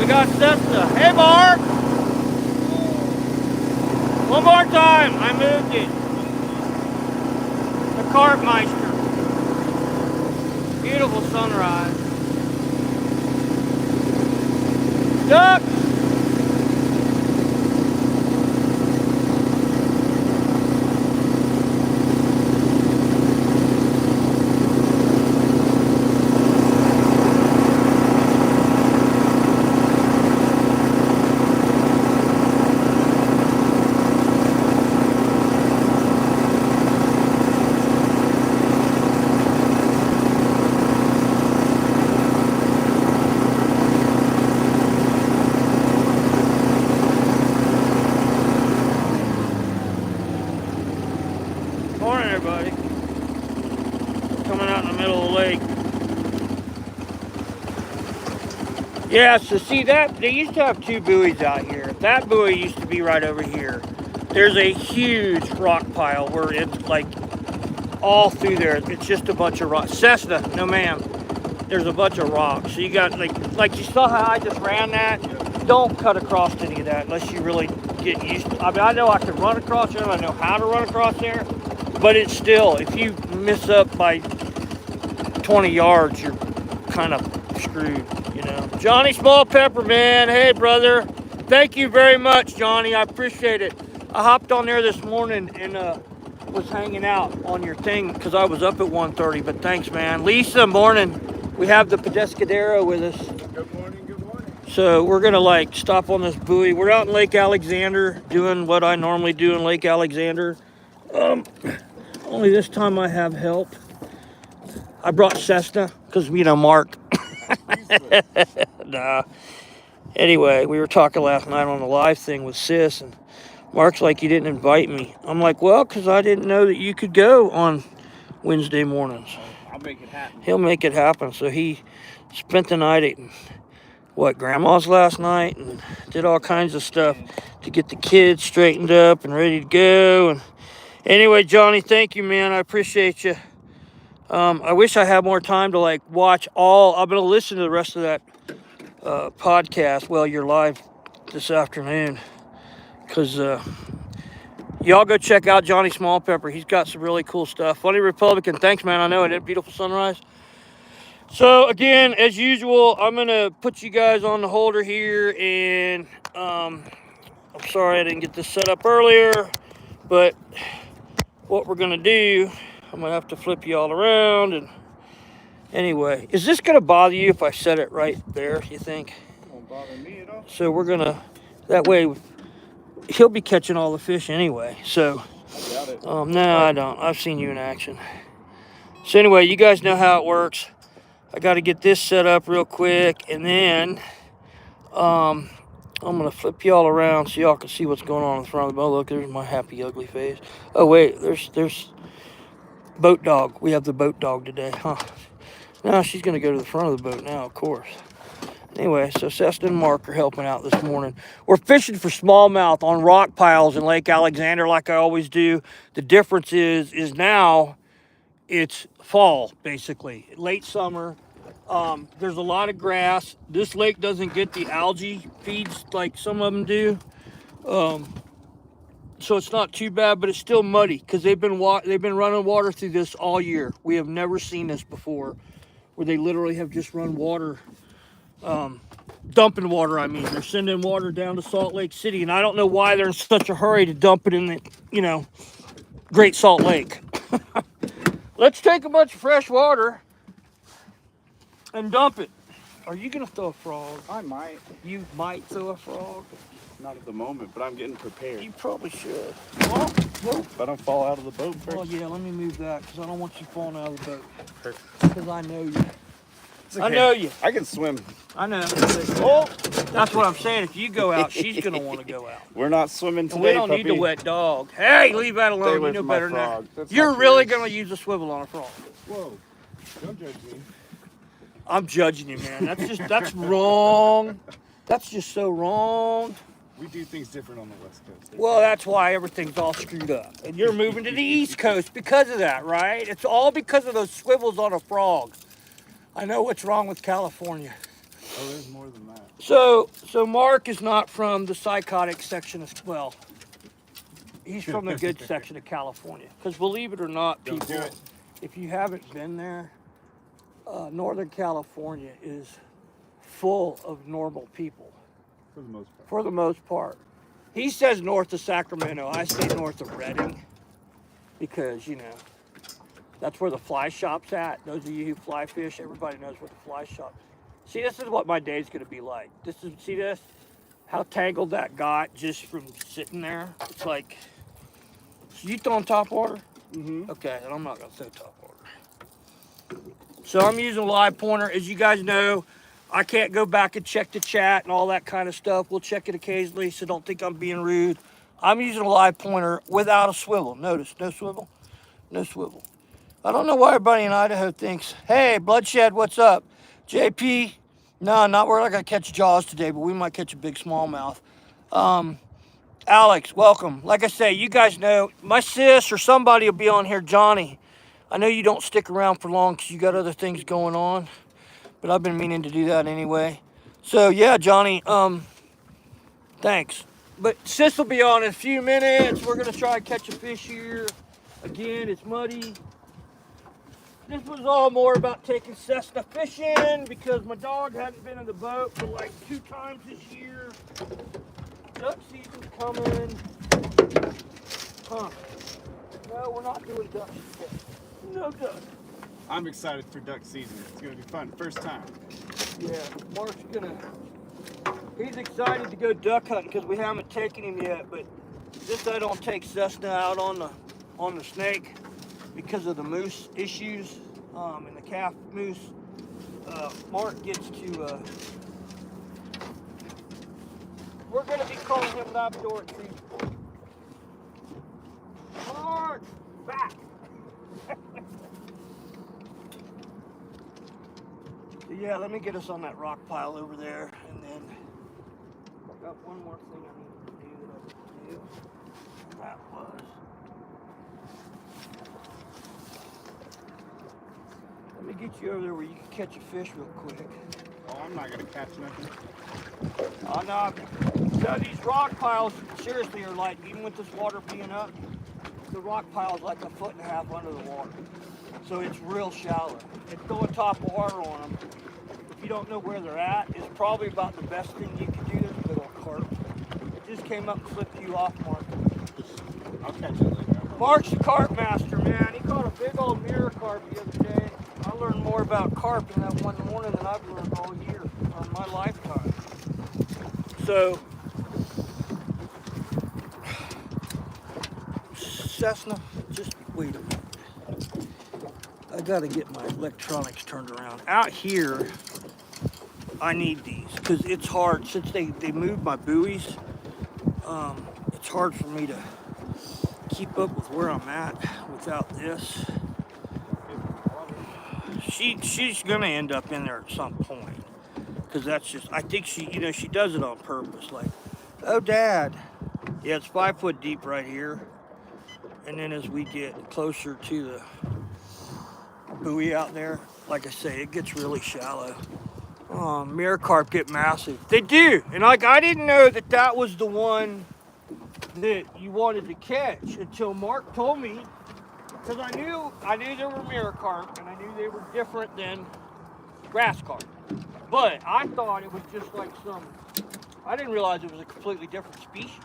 We got Cessna. Hey, Mark! One more time. I moved it. The Carp Meister. Beautiful sunrise. Duck! Morning, everybody. Coming out in the middle of the lake. Yeah, so see that, they used to have two buoys out here. That buoy used to be right over here. There's a huge rock pile where it's like all through there. It's just a bunch of rocks. Cessna, no ma'am. There's a bunch of rocks. So you got like you saw how I just ran that? Don't cut across any of that unless you really get used to it. I mean, I know I can run across there, I know how to run across there. But it's still, if you miss up by 20 yards, you're kind of screwed, you know. Johnny Small Pepper, man. Hey, brother. Thank you very much, Johnny. I appreciate it. I hopped on there this morning and was hanging out on your thing because I was up at 1:30. But thanks, man. Lisa, morning. We have the Pescadero with us. Good morning, good morning. So we're going to, stop on this buoy. We're out in Lake Alexander doing what I normally do in Lake Alexander. Only this time I have help. I brought Cessna because, Mark. Nah. Anyway, we were talking last night on the live thing with Sis, and Mark's like, you didn't invite me. I'm like, well, because I didn't know that you could go on Wednesday mornings. I'll make it happen. He'll make it happen. So he spent the night at, Grandma's last night and did all kinds of stuff to get the kids straightened up and ready to go. And anyway, Johnny, thank you, man. I appreciate you. I wish I had more time to watch all. I'm going to listen to the rest of that podcast while you're live this afternoon. Because y'all go check out Johnny Small Pepper. He's got some really cool stuff. Funny Republican. Thanks, man. I know it. Beautiful sunrise. So, again, as usual, I'm going to put you guys on the holder here. And I'm sorry I didn't get this set up earlier. But what we're going to do, I'm going to have to flip you all around. And anyway, is this going to bother you if I set it right there, you think? It won't bother me at all. So we're going to, that way, he'll be catching all the fish anyway. So, I doubt it. no, I don't. I've seen you in action. So anyway, you guys know how it works. I got to get this set up real quick. And then I'm going to flip you all around so y'all can see what's going on in the front of the boat. Look, there's my happy, ugly face. Oh, wait, there's Boat Dog. We have the Boat Dog today, huh? Now she's going to go to the front of the boat now, of course. Anyway, so Cessna and Mark are helping out this morning. We're fishing for smallmouth on rock piles in Lake Alexander like I always do. The difference is now it's fall, basically. Late summer. There's a lot of grass. This lake doesn't get the algae feeds like some of them do. So it's not too bad, but it's still muddy because they've been running water through this all year. We have never seen this before, where they literally have just run water, dumping water. I mean, they're sending water down to Salt Lake City, and I don't know why they're in such a hurry to dump it in the, Great Salt Lake. Let's take a bunch of fresh water and dump it. Are you gonna throw a frog? I might. You might throw a frog. Not at the moment, but I'm getting prepared. You probably should. If I don't fall out of the boat first. Oh yeah, let me move that because I don't want you falling out of the boat. Perfect. Because I know you. It's okay. I know you. I can swim. I know. Oh, that's what I'm saying. If you go out, she's gonna want to go out. We're not swimming today, And we don't puppy. need the wet dog. Hey, leave that Stay alone. away You know from my better than frog. that. That's You're not really yours. gonna use a swivel on a frog. Whoa. Don't judge me. I'm judging you, man. That's wrong. That's just so wrong. We do things different on the West Coast. Well, that's why everything's all screwed up. And you're moving to the East Coast because of that, right? It's all because of those swivels on a frog. I know what's wrong with California. Oh, there's more than that. So Mark is not from the psychotic section of, well, he's from the good section of California. Because believe it or not, Don't do people, it. if you haven't been there, Northern California is full of normal people. For the most part. For the most part. He says north of Sacramento. I say north of Redding. Because, you know, that's where the fly shop's at. Those of you who fly fish, everybody knows where the fly shop is. See, this is what my day's going to be like. See this? How tangled that got just from sitting there. It's like, so you throwing top water? Mm-hmm. Okay, then I'm not going to throw top water. So I'm using a live pointer. As you guys know, I can't go back and check the chat and all that kind of stuff. We'll check it occasionally, so don't think I'm being rude. I'm using a live pointer without a swivel. Notice, no swivel, no swivel. I don't know why everybody in Idaho thinks, hey, Bloodshed, what's up? JP, no, not we're not going to catch jaws today, but we might catch a big smallmouth. Alex, welcome. Like I say, you guys know, my sis or somebody will be on here. Johnny, I know you don't stick around for long because you got other things going on, but I've been meaning to do that anyway. So, yeah, Johnny, thanks. But sis will be on in a few minutes. We're going to try to catch a fish here. Again, it's muddy. This was all more about taking Cessna fishing because my dog hadn't been in the boat for like 2 times this year. Duck season's coming. Huh. No, we're not doing duck season. No duck. I'm excited for duck season. It's gonna be fun. First time. Yeah, Mark's he's excited to go duck hunting because we haven't taken him yet, but this I don't take Cessna out on the snake because of the moose issues and the calf moose. Mark gets to, we're going to be calling him Labrador at season. Mark, back. So yeah, let me get us on that rock pile over there, and then I've got one more thing I need to do that I didn't do. That was, let me get you over there where you can catch a fish real quick. Oh, I'm not gonna catch nothing. Oh no, so these rock piles seriously are like, even with this water being up, the rock pile is like 1.5 feet under the water. So it's real shallow. And throwing top water on them, if you don't know where they're at, is probably about the best thing you can do. There's a big old carp. It just came up and flipped you off, Mark. I'll catch it later. Mark's the carp master, man. He caught a big old mirror carp the other day. I learned more about carp in that one morning than I've learned all year on my lifetime. So, Cessna, just wait a minute. I gotta get my electronics turned around. Out here, I need these because it's hard. Since they moved my buoys, it's hard for me to keep up with where I'm at without this. She's gonna end up in there at some point because that's just, I think she does it on purpose. Like, oh, Dad, yeah, it's 5 foot deep right here, and then as we get closer to the buoy out there, like I say, it gets really shallow. Mirror carp get massive. They do, and like I didn't know that was the one that you wanted to catch until Mark told me, because I knew there were mirror carp and I knew they were different than grass carp, but I thought it was just like I didn't realize it was a completely different species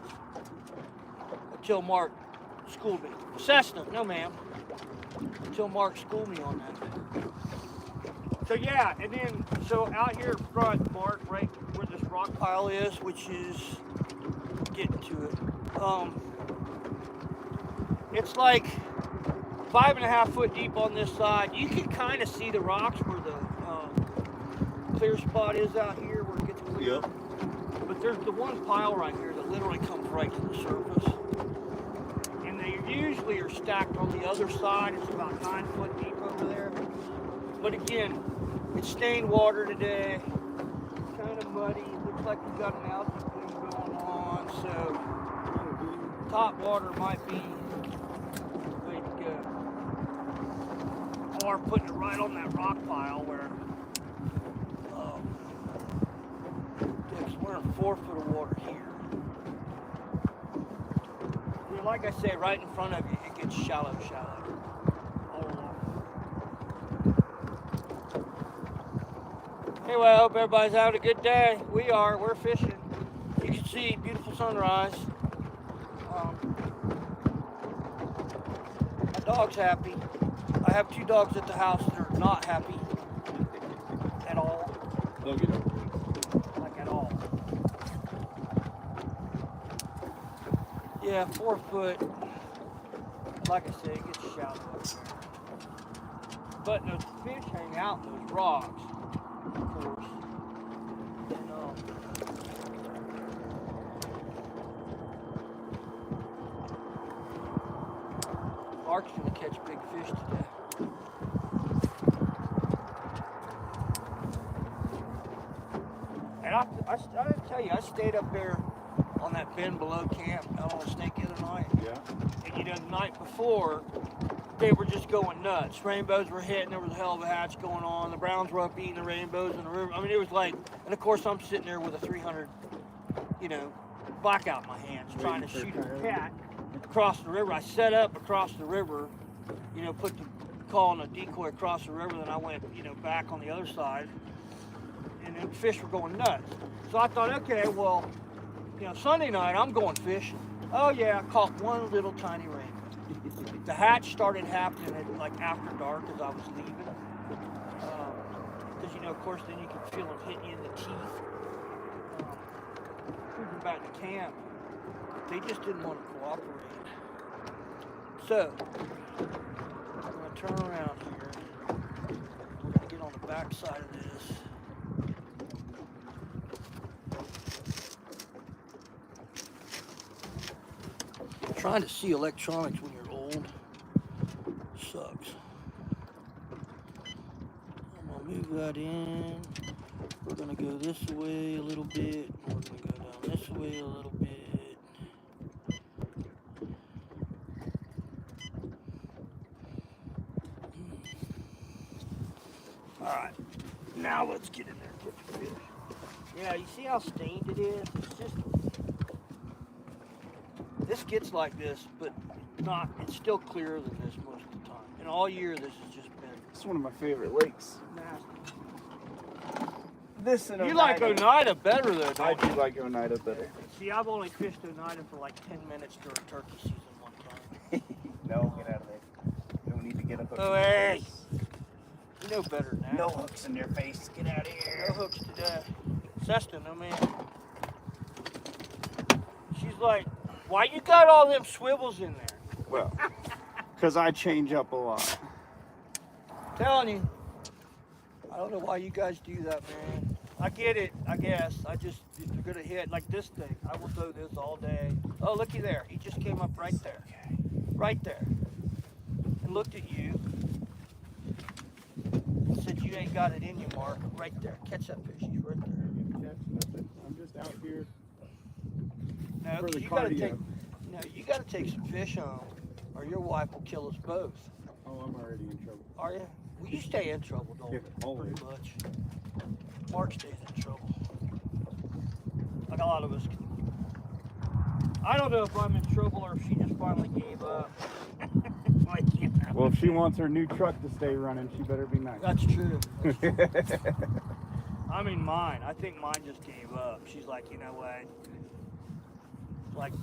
until Mark schooled me. Cessna, no ma'am. Until Mark schooled me on that. So yeah, and then, so out here in front, Mark, right where this rock pile is, which is, getting to it, it's like 5.5 foot deep on this side. You can kind of see the rocks where the clear spot is out here where it gets clear. Yep. But there's the one pile right here that literally comes right to the surface. And they usually are stacked on the other side. It's about 9 foot deep over there. But again, it's stained water today. Kind of muddy. Looks like we've got an algae bloom going on. So top water might be the way to go. Or putting it right on that rock pile where 4 foot of water here. Yeah, like I say, right in front of you, it gets shallow all along. Anyway, I hope everybody's having a good day. We're fishing. You can see beautiful sunrise. My dog's happy. I have 2 dogs at the house that are not happy at all. Like at all. Yeah, 4 foot. Like I say, it gets shallow up there. But those fish hang out in those rocks, of course. And, Mark's gonna catch big fish today. And I tell you, I stayed up there on that bend below camp out on Snake the other night. Yeah. And you know, the night before, they were just going nuts. Rainbows were hitting, there was a hell of a hatch going on. The browns were up eating the rainbows in the river. I mean, it was like, and of course I'm sitting there with a 300, blackout in my hands, trying to shoot a cat across the river. I set up across the river, put the call and a decoy across the river, then I went, back on the other side, and the fish were going nuts. So I thought, okay, well, Sunday night I'm going fishing. Oh yeah, I caught one little tiny rainbow. The hatch started happening at like after dark as I was leaving. Because of course then you can feel them hitting you in the teeth. Cruising back to camp, they just didn't want to cooperate. So, I'm going to turn around here. We're going to get on the back side of this. Trying to see electronics when you're old sucks. I'm gonna move that in. We're gonna go this way a little bit. We're gonna go down this way a little bit. Alright, now let's get in there and catch a fish. Yeah, you see how stained it is? This gets like this, but it's still clearer than this most of the time. And all year this has just been. It's one of my favorite lakes. Nasty. This and You like Oneida better though, don't I you? do like Oneida better. See, I've only fished Oneida for like 10 minutes during turkey season one time. No, get out of there. You don't need to get a hook. Oh, hey! You know better than that. No hooks in your face. Get out of here. No hooks today. Seston, no man. She's like, why you got all them swivels in there? Well, because I change up a lot. Telling you. I don't know why you guys do that, man. I get it, I guess. If you're gonna hit like this thing, I will throw this all day. Oh, looky there. He just came up right there. Right there. And looked at you. Said you ain't got it in you, Mark. Right there. Catch that fish. He's right there. I'm just out here. No, For the you gotta take some fish home, or your wife will kill us both. Oh, I'm already in trouble. Are you? Well, you stay in trouble, don't you? Yeah, always. Pretty much. Mark stays in trouble. Like a lot of us. I don't know if I'm in trouble or if she just finally gave up. Well, if she wants her new truck to stay running, she better be nice. That's true. I mean, mine. I think mine just gave up. She's like, you know what? Like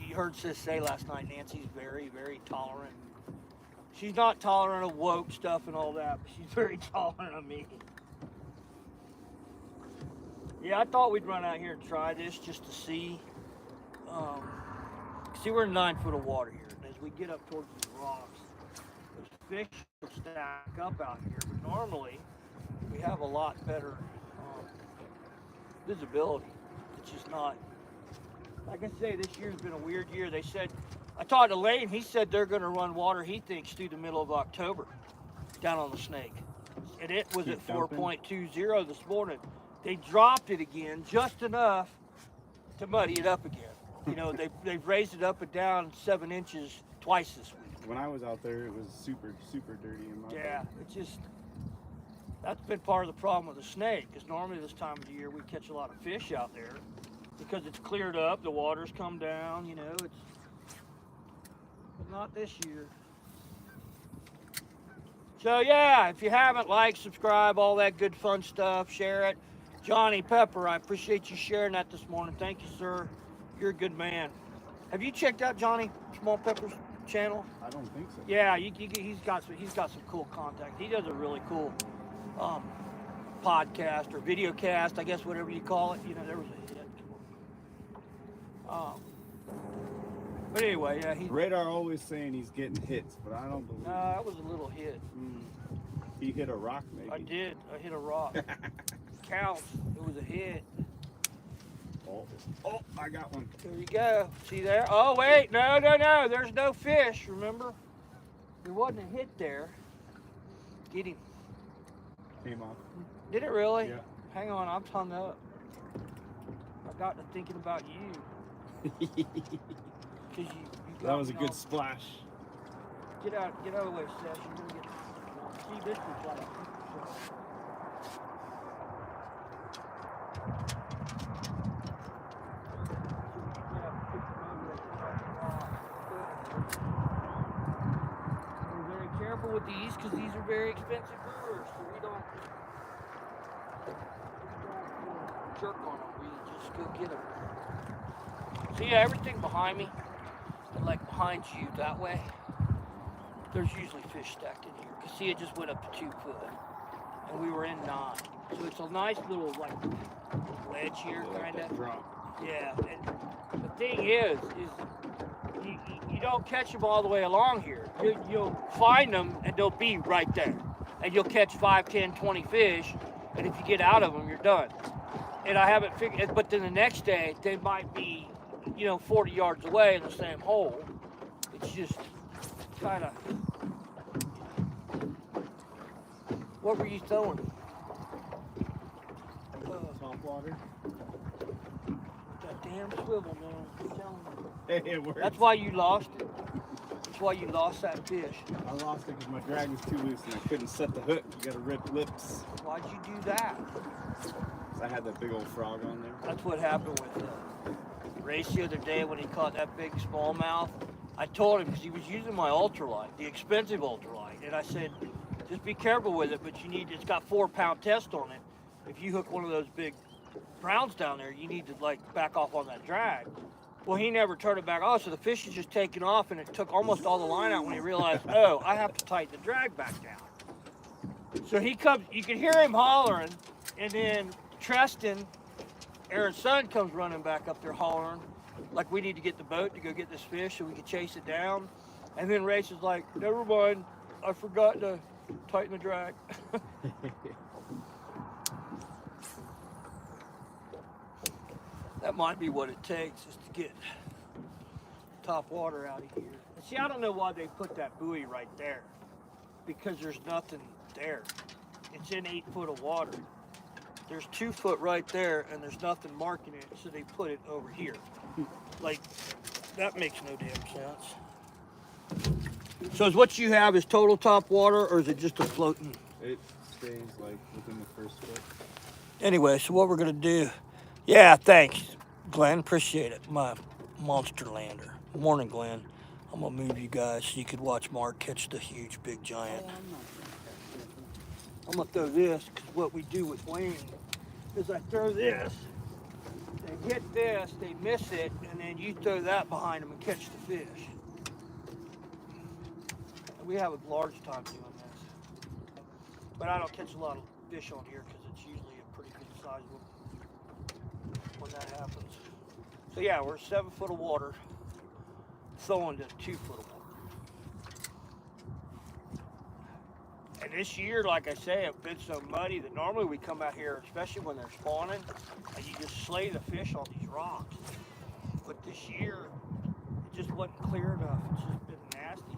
you heard Sis say last night, Nancy's very, very tolerant. She's not tolerant of woke stuff and all that, but she's very tolerant of me. Yeah, I thought we'd run out here and try this just to see. See, we're in 9 foot of water here, and as we get up towards these rocks, those fish will stack up out here. But normally, we have a lot better visibility. It's just not. Like I say, this year's been a weird year. They said, I talked to Lane, he said they're going to run water, he thinks, through the middle of October down on the Snake. And it was at 4.20 this morning. They dropped it again just enough to muddy it up again. They've raised it up and down 7 inches twice this week. When I was out there, it was super, super dirty in my boat. It's just, that's been part of the problem with the Snake, because normally this time of the year we catch a lot of fish out there. because it's cleared up. The water's come down, you know. But not this year. So yeah, if you haven't, like, subscribe, all that good fun stuff, share it. Johnny Pepper, I appreciate you sharing that this morning. Thank you, sir. You're a good man. Have you checked out Johnny Small Pepper's channel? I don't think so. Yeah, he's got some cool content. He does a really cool podcast or video cast, I guess, whatever you call it. You know, there was a hit. But anyway, yeah, Radar always saying he's getting hits, but I don't believe. That was a little hit. He hit a rock, maybe. I did. I hit a rock. Counts. It was a hit. Oh, I got one. There you go. See there? Oh, wait. No. There's no fish, remember? There wasn't a hit there. Get him. Came off. Did it really? Yeah. Hang on, I'm hung up. I got to thinking about you. You that was a good splash. Get out of the way, Seth. You're gonna get. See, this was like. We're very careful with these because these are very expensive lures, so we don't jerk on them. We just go get them. See, everything behind me, like behind you that way, there's usually fish stacked in here. Because see, it just went up to 2 foot, and we were in 9. So it's a nice little like ledge here, kind of. Yeah. And the thing is you don't catch them all the way along here. You'll find them, and they'll be right there, and you'll catch 5, 10, 20 fish, and if you get out of them, you're done. And I haven't figured. But then the next day, they might be, 40 yards away in the same hole. It's just kind of. What were you throwing? Top water. That damn swivel, man. I'm telling you. Hey, it works. That's why you lost it. That's why you lost that fish. I lost it because my drag was too loose and I couldn't set the hook. You gotta rip lips. Why'd you do that? I had that big old frog on there. That's what happened with Race the other day when he caught that big smallmouth. I told him, because he was using my ultralight, the expensive ultralight, and I said, just be careful with it, but it's got 4-pound test on it. If you hook one of those big browns down there, you need to like back off on that drag. Well, he never turned it back off, so the fish is just taking off, and it took almost all the line out when he realized, oh, I have to tighten the drag back down. So he comes, you can hear him hollering, and then Tristan, Aaron's son, comes running back up there hollering, like we need to get the boat to go get this fish so we can chase it down. And then Race is like, never mind, I forgot to tighten the drag. That might be what it takes, is to get top water out of here. And see, I don't know why they put that buoy right there, because there's nothing there. It's in 8 foot of water. There's 2 foot right there, and there's nothing marking it, so they put it over here. Like, that makes no damn sense. So is what you have is total top water, or is it just a floating? It stays like within the first foot. Anyway, so what we're gonna do? Yeah, thanks, Glenn. Appreciate it. My monster lander. Morning, Glenn. I'm gonna move you guys so you could watch Mark catch the huge, big giant. I'm gonna throw this, because what we do with Wayne is I throw this, they hit this, they miss it, and then you throw that behind them and catch the fish. And we have a large time doing this. But I don't catch a lot of fish on here because it's usually a pretty good size one when that happens. So yeah, we're 7 foot of water throwing to 2 foot of water. And this year, like I say, it's been so muddy that normally we come out here, especially when they're spawning, and you just slay the fish on these rocks. But this year, it just wasn't clear enough. It's just been nasty.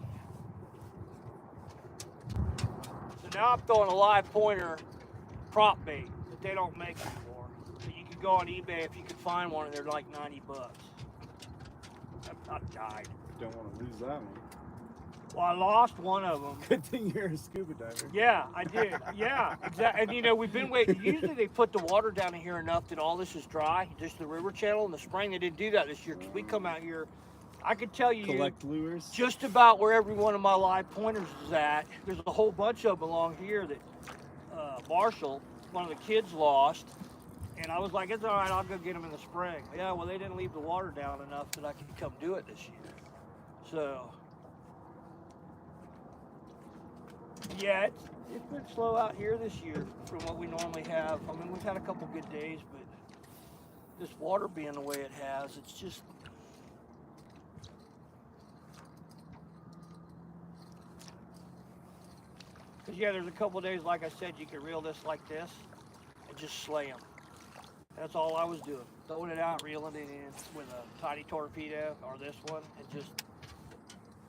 So now I'm throwing a live pointer prop bait that they don't make anymore. So you can go on eBay if you can find one, and they're like 90 bucks. I died. Don't want to lose that one. Well, I lost one of them. Good thing you're a scuba diver. Yeah, I did. Yeah, exactly. And you know, we've been waiting. Usually they put the water down in here enough that all this is dry, just the river channel. In the spring, they didn't do that this year because we come out here. I could tell you Collect lures. just about where every one of my live pointers is at. There's a whole bunch of them along here that Marshall, one of the kids, lost. And I was like, it's all right, I'll go get them in the spring. Yeah, well, they didn't leave the water down enough that I could come do it this year. So, yeah, it's been slow out here this year from what we normally have. I mean, we've had a couple good days, but this water being the way it has, it's just... Because, yeah, there's a couple days, like I said, you could reel this like this and just slay them. That's all I was doing. Throwing it out, reeling it in with a tiny torpedo or this one and just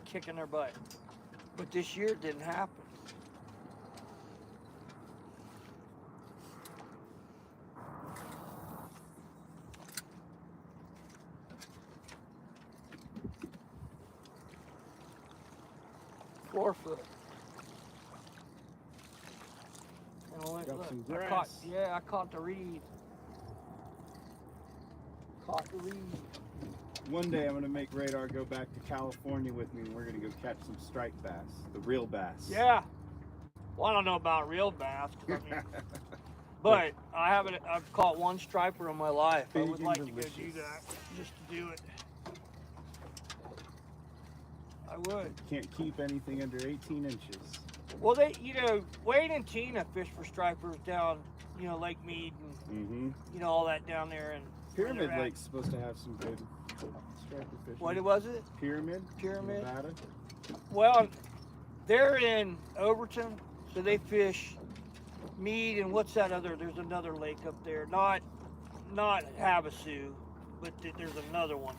kicking their butt. But this year it didn't happen. Four-foot. And look, some I grass. caught the reed. Caught the reed. One day I'm going to make Radar go back to California with me and we're going to go catch some striped bass, the real bass. Yeah. Well, I don't know about real bass, 'cause I mean, but I've caught one striper in my life. I would like to go do that, just to do it. I would. Can't keep anything under 18 inches. Well, Wade and Tina fish for stripers down, Lake Mead and, all that down there. And Pyramid Lake's supposed to have some good striper fishing. What was it? Pyramid? Nevada? Well, they're in Overton, so they fish Mead and what's that other? There's another lake up there. Not Havasu, but there's another one.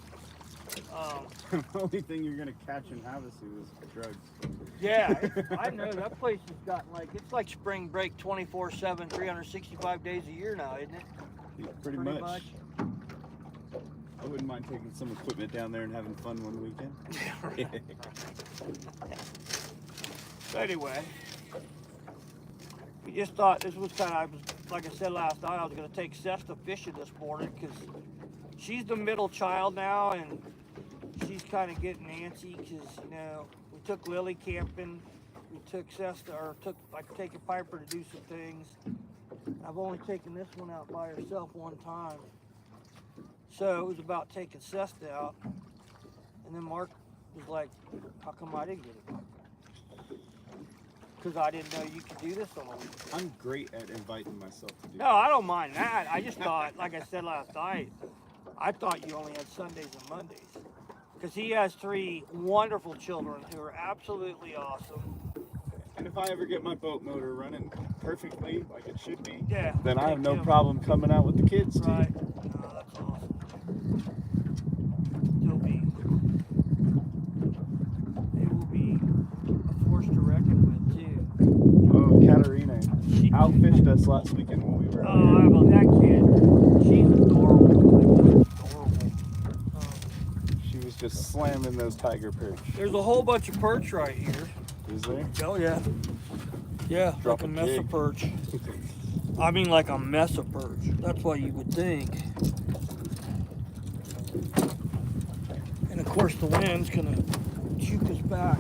The only thing you're gonna catch in Havasu is drugs. Yeah, I know that place has gotten it's like spring break 24/7, 365 days a year now, isn't it? Yeah, pretty much. I wouldn't mind taking some equipment down there and having fun one weekend. But anyway, we just thought this was like I said last night, I was going to take Sesta fishing this morning because she's the middle child now and she's kind of getting antsy because, we took Lily camping, we took taken Piper to do some things. I've only taken this one out by herself one time. So it was about taking Sesta out. And then Mark was like, how come I didn't get it? Because I didn't know you could do this on a weekend. I'm great at inviting myself to do No, I don't mind that. I just thought, like I said last night, I thought you only had Sundays and Mondays. Because he has 3 wonderful children who are absolutely awesome. And if I ever get my boat motor running perfectly, like it should be, yeah, then I have no problem coming out with the kids, too. Right. No, that's awesome. It will be a force to reckon with, too. Oh, Katarina outfished us last weekend when we were out here. Well, that kid, she's adorable. She was just slamming those tiger perch. There's a whole bunch of perch right here. Is there? Oh, yeah. Yeah, Drop like a a mess jig. of perch. I mean, like a mess of perch. That's what you would think. And of course, the wind's gonna juke us back.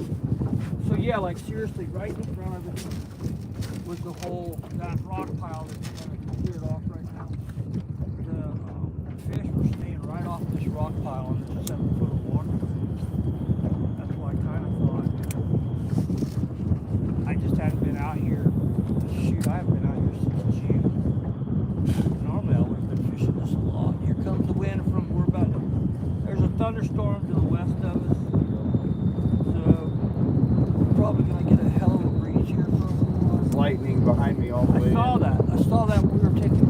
So yeah, like seriously, right in front of it was that rock pile that's kind of cleared off right now. The fish were staying right off this rock pile and there's 7 foot of water. That's why I kind of thought. I just hadn't been out here. Shoot, I haven't been out here since June. Normally I would have been fishing this a lot. Here comes the wind there's a thunderstorm to the west of us. So we're probably going to get a hell of a breeze here for a little while. There's lightning behind me all the way. I saw that when we were taking.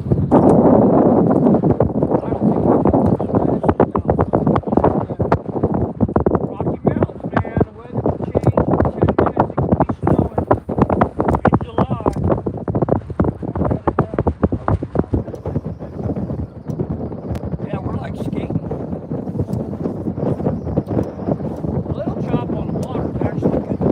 Rocky Mountains, man. The weather can change in 10 minutes. It could be snowing in July. Yeah, we're like skating. A little chop on the water is actually good.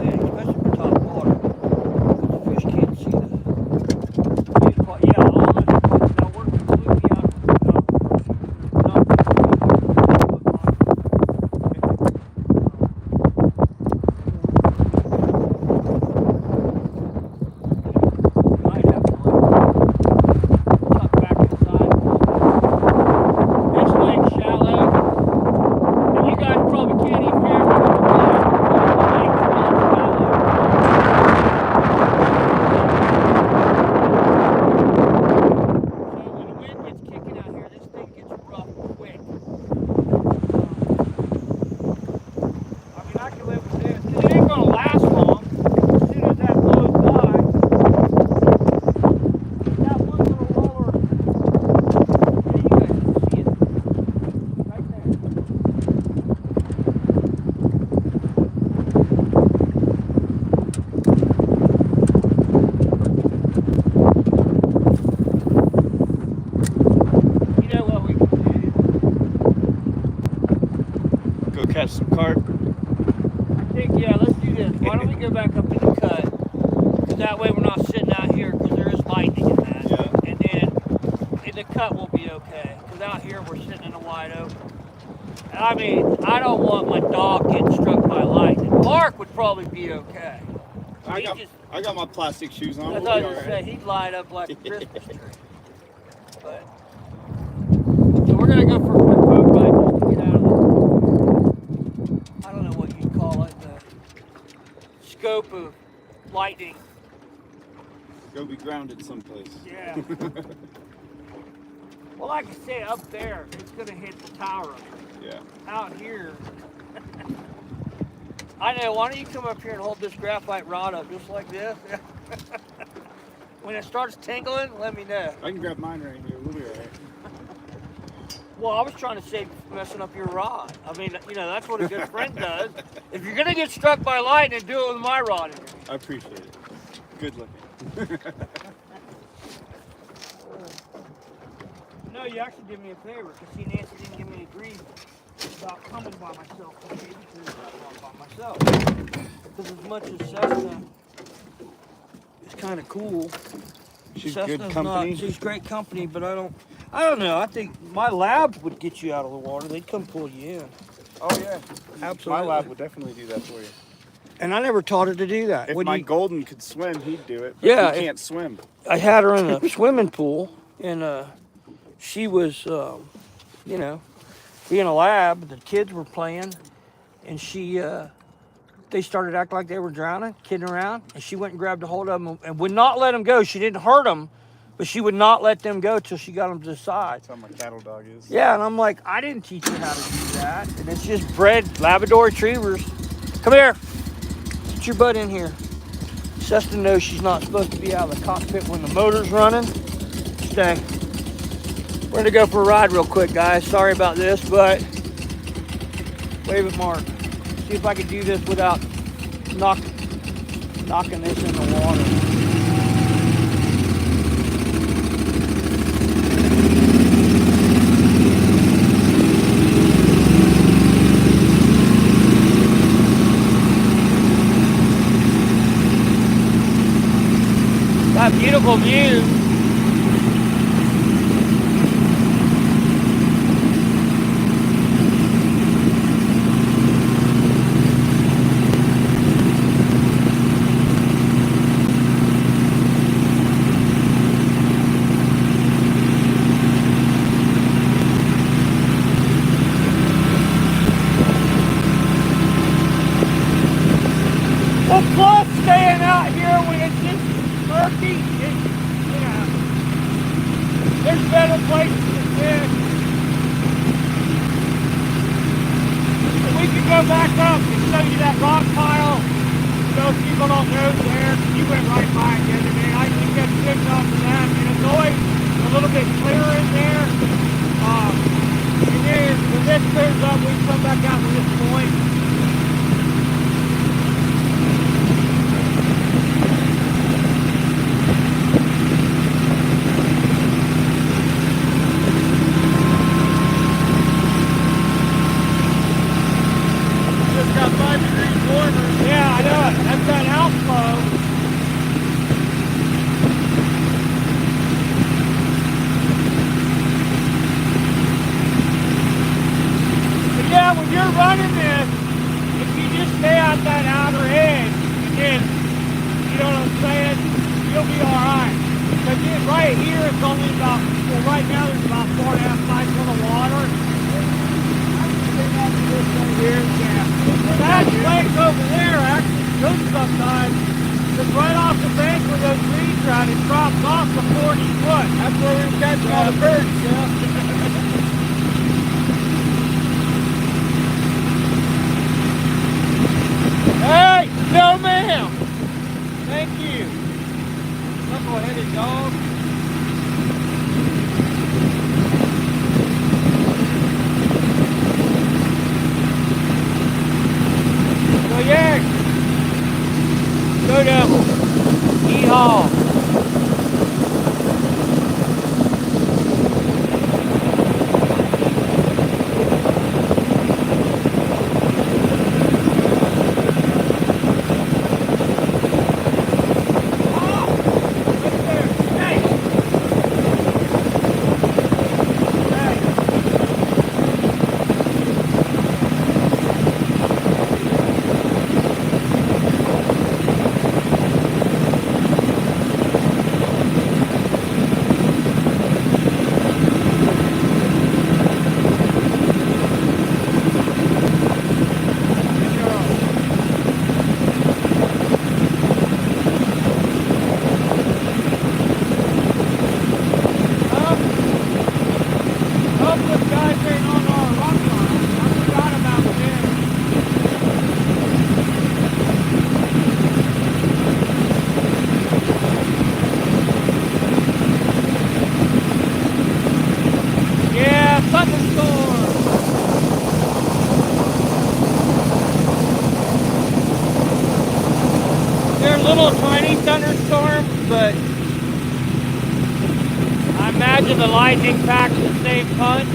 catch some carp. I think, yeah, let's do this. Why don't we go back up in the cut? Because that way we're not sitting out here because there is lightning in that. Yeah. And then in the cut we'll be okay. Because out here we're sitting in the wide open. And I mean, I don't want my dog getting struck by lightning. Mark would probably be okay. I got my plastic shoes on. I thought I was going to say, he'd light up like a Christmas tree. But, so we're going to go for a quick boat ride just to get out of the, I don't know what you'd call it, the scope of lightning. Go be grounded someplace. Yeah. Well, like I said, up there, it's going to hit the tower. Yeah. Out here, I know, why don't you come up here and hold this graphite rod up just like this? When it starts tingling, let me know. I can grab mine right here. We'll be all right. Well, I was trying to save you from messing up your rod. I mean, you know, that's what a good friend does. If you're going to get struck by lightning, do it with my rod in here. I appreciate it. Good looking. No, you actually did me a favor, because see, Nancy didn't give me any grief about coming by myself today, because I'm by myself. Because as much as Cessna is kind of cool, She's Cessna's good company. she's great company, but I don't know. I think my labs would get you out of the water. They'd come pull you in. Oh yeah, Absolutely. my lab would definitely do that for you. And I never taught her to do that. If When my you- golden could swim, he'd do it. But Yeah, he can't swim. I had her in a swimming pool, and she was, you know, being a lab. The kids were playing, and they started acting like they were drowning, kidding around, and she went and grabbed a hold of them and would not let them go. She didn't hurt them, but she would not let them go till she got them to the side. That's how my cattle dog is. Yeah, and I'm like, I didn't teach her how to do that. And it's just bred Labrador Retrievers. Come here. Get your butt in here. Cessna knows she's not supposed to be out of the cockpit when the motor's running. Stay. We're going to go for a ride real quick, guys. Sorry about this, but wave at Mark. See if I can do this without knocking this in the water. Got beautiful views. Well, plus staying out here when it's just murky, you know, there's better places to fish. And we can go back up and show you that rock pile. You know, people don't know there. You went right by it the other day. I think that's fish off of that. And it's always a little bit clearer in there. And then when this clears up, we can come back out to this point. Got 5 degrees warmer. Yeah, I know it. That's that outflow. But yeah, when you're running this, if you just stay out that outer edge, then, you know what I'm saying, you'll be alright. But then right here, it's only about, well, right now there's about 4.5 miles of water. Here, yeah. That lake over there actually good sometimes. Because right off the bank where those reeds are at, it drops off to 40 foot. That's where we were catching all the birds, yeah. Hey, no ma'am. Thank you. Knuckle-headed dog. Go Yanks! Go Devils! Yeehaw! little tiny thunderstorm, but I imagine the lightning packs the same punch.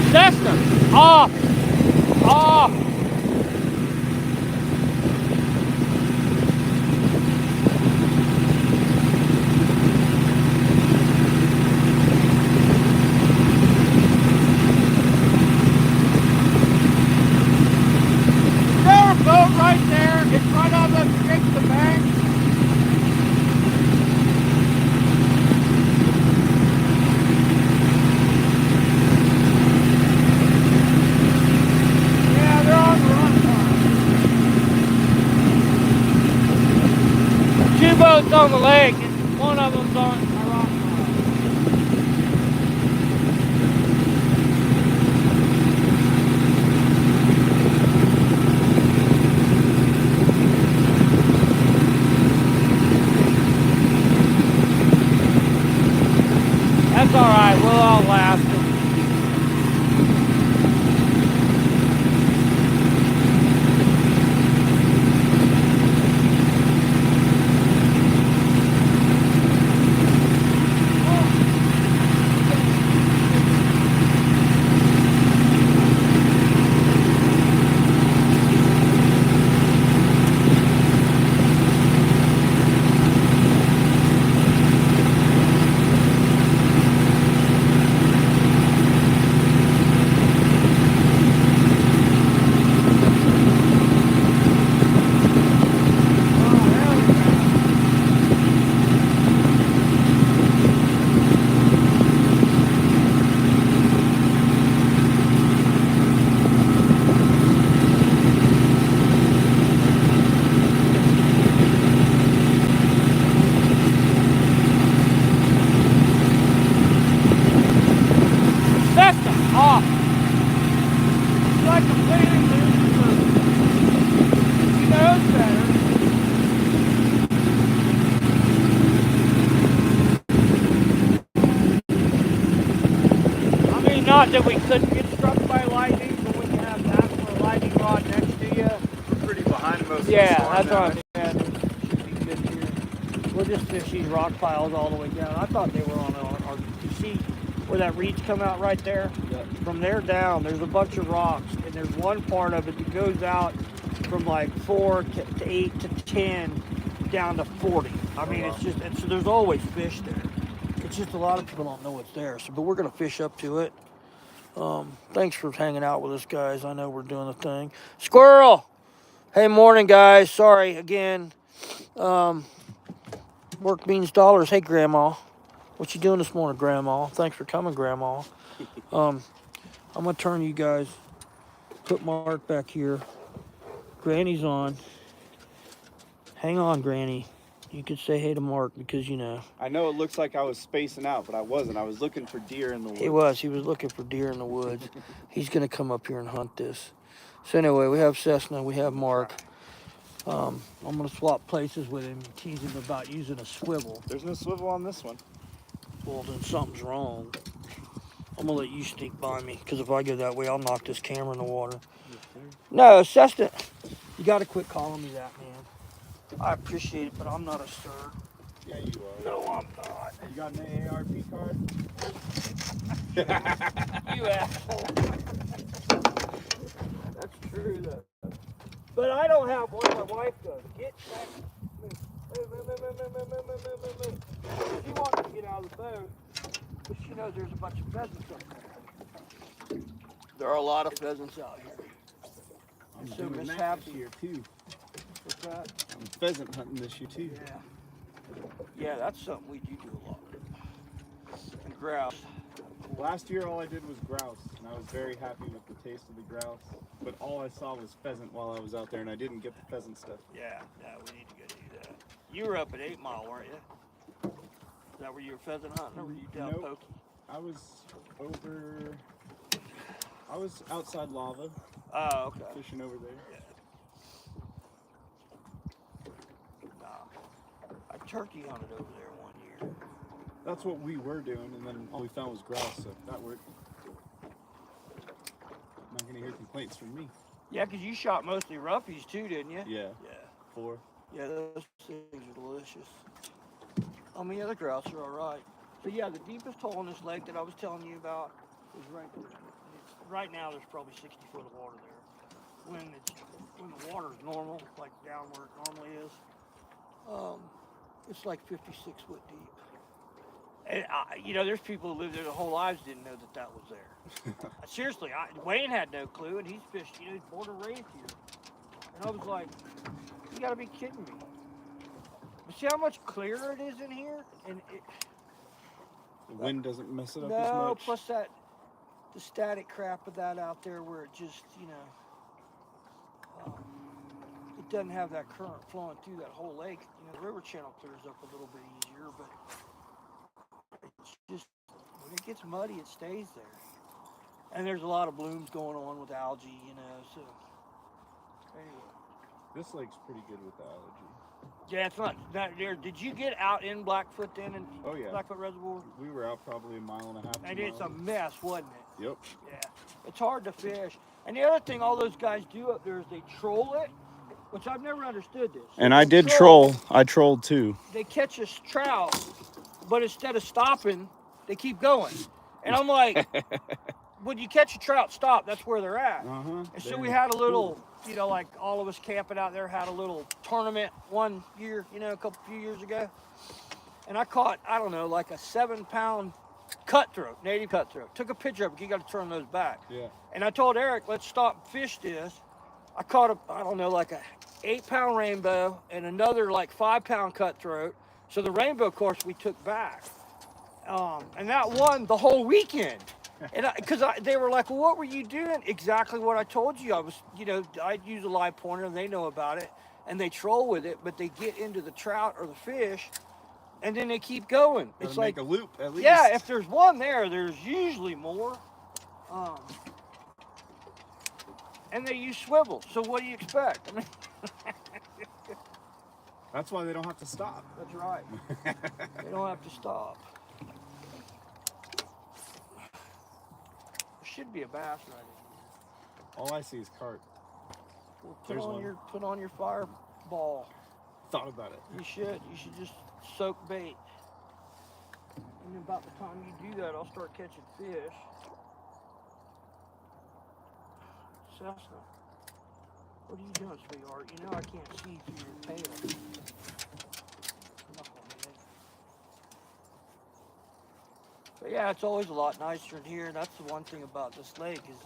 System off. Off. There a boat right there in front of us against the bank. Yeah, they're on the run. Two boats on the lake, and one of them's on a rock pile. That's all right. We'll outlast them. System off. It's like completely loose. He knows better. I mean, not that we couldn't get struck by lightning, but when you have that for a lightning rod next to you. We're pretty behind most Yeah, of the storm that's now. right. Yeah, it should be good here. We'll just fish these rock piles all the way down. I thought they were on our you see where that reeds come out right there? Yep. From there down, there's a bunch of rocks, and there's one part of it that goes out from like 4 to 8 to 10 down to 40. I mean, wow. there's always fish there. It's just a lot of people don't know it's there. So, but we're gonna fish up to it. Thanks for hanging out with us, guys. I know we're doing the thing. Squirrel. Hey, morning, guys. Sorry again. Work means dollars. Hey, Grandma. What you doing this morning, Grandma? Thanks for coming, Grandma. I'm gonna turn you guys. Put Mark back here. Granny's on. Hang on, Granny. You could say hey to Mark because you know. I know it looks like I was spacing out, but I wasn't. I was looking for deer in the woods. He was looking for deer in the woods. He's gonna come up here and hunt this. So anyway, we have Cessna, we have Mark. I'm gonna swap places with him, tease him about using a swivel. There's no swivel on this one. Well, then something's wrong. I'm gonna let you sneak by me, because if I go that way, I'll knock this camera in the water. Yes, sir. No, Cessna, you gotta quit calling me that, man. I appreciate it, but I'm not a sir. Yeah, you are. No, I'm not. You got an AARP card? You asshole. That's true, though. But I don't have one. My wife does. Get back. Move. Move. She wants to get out of the boat, but she knows there's a bunch of pheasants up there. There are a lot of pheasants out here. I'm So doing Miss that Happy. this year too. What's that? I'm pheasant hunting this year too. Yeah. Yeah, that's something we do a lot. And grouse. Last year all I did was grouse, and I was very happy with the taste of the grouse. But all I saw was pheasant while I was out there, and I didn't get the pheasant stuff. Yeah, we need to go do that. You were up at 8 Mile, weren't you? Is that where you were pheasant hunting, or were you down Nope. Pokey? I was outside Lava. Oh, okay. Fishing over there. Yeah. Nah. I turkey hunted over there one year. That's what we were doing, and then all we found was grouse, so that worked. Not gonna hear complaints from me. Yeah, because you shot mostly roughies too, didn't you? Yeah. Yeah. 4. Yeah, those things are delicious. I mean, the grouse are all right. So yeah, the deepest hole in this lake that I was telling you about is right there. Right now, there's probably 60 foot of water there. When the water is normal, like down where it normally is, it's like 56 foot deep. And there's people who lived there their whole lives didn't know that was there. Seriously, Wayne had no clue, and he's fished. He's born and raised here. And I was like, you got to be kidding me. But see how much clearer it is in here, and The wind doesn't mess it up no, as much. plus the static crap of that out there, where it just it doesn't have that current flowing through that whole lake. The river channel clears up a little bit easier, but it's just when it gets muddy, it stays there. And there's a lot of blooms going on with algae, so anyway. This lake's pretty good with the algae. Yeah, it's not there. Did you get out in Blackfoot then, in Oh, yeah. Blackfoot Reservoir? We were out probably a mile and a half. And it's a mess, wasn't it? Yep. Yeah, it's hard to fish. And the other thing all those guys do up there is they troll it, which I've never understood this. And I did troll. I trolled too. They catch a trout, but instead of stopping, they keep going. And I'm like, when you catch a trout, stop. That's where they're at. And so we had a little, like all of us camping out there had a little tournament one year, a few years ago. And I caught, I don't know, like a 7-pound cutthroat, native cutthroat. Took a picture of it. You got to turn those back. Yeah. And I told Eric, let's stop and fish this. I caught like a 8-pound rainbow and another like 5-pound cutthroat. So the rainbow, of course, we took back. And that won the whole weekend. And because they were like, well, what were you doing? Exactly what I told you. I was, I'd use a live pointer and they know about it. And they troll with it, but they get into the trout or the fish and then they keep going. Gotta it's make like a loop at least. Yeah, if there's one there, there's usually more. And they use swivel. So what do you expect? I mean, that's why they don't have to stop. That's right. They don't have to stop. There should be a bass right in here. All I see is carp. Well, put on your fireball. Thought about it. You should. You should just soak bait. And then about the time you do that, I'll start catching fish. Cessna, what are you doing, sweetheart? I can't see through your tail. Knucklehead. But yeah, it's always a lot nicer in here. And that's the one thing about this lake is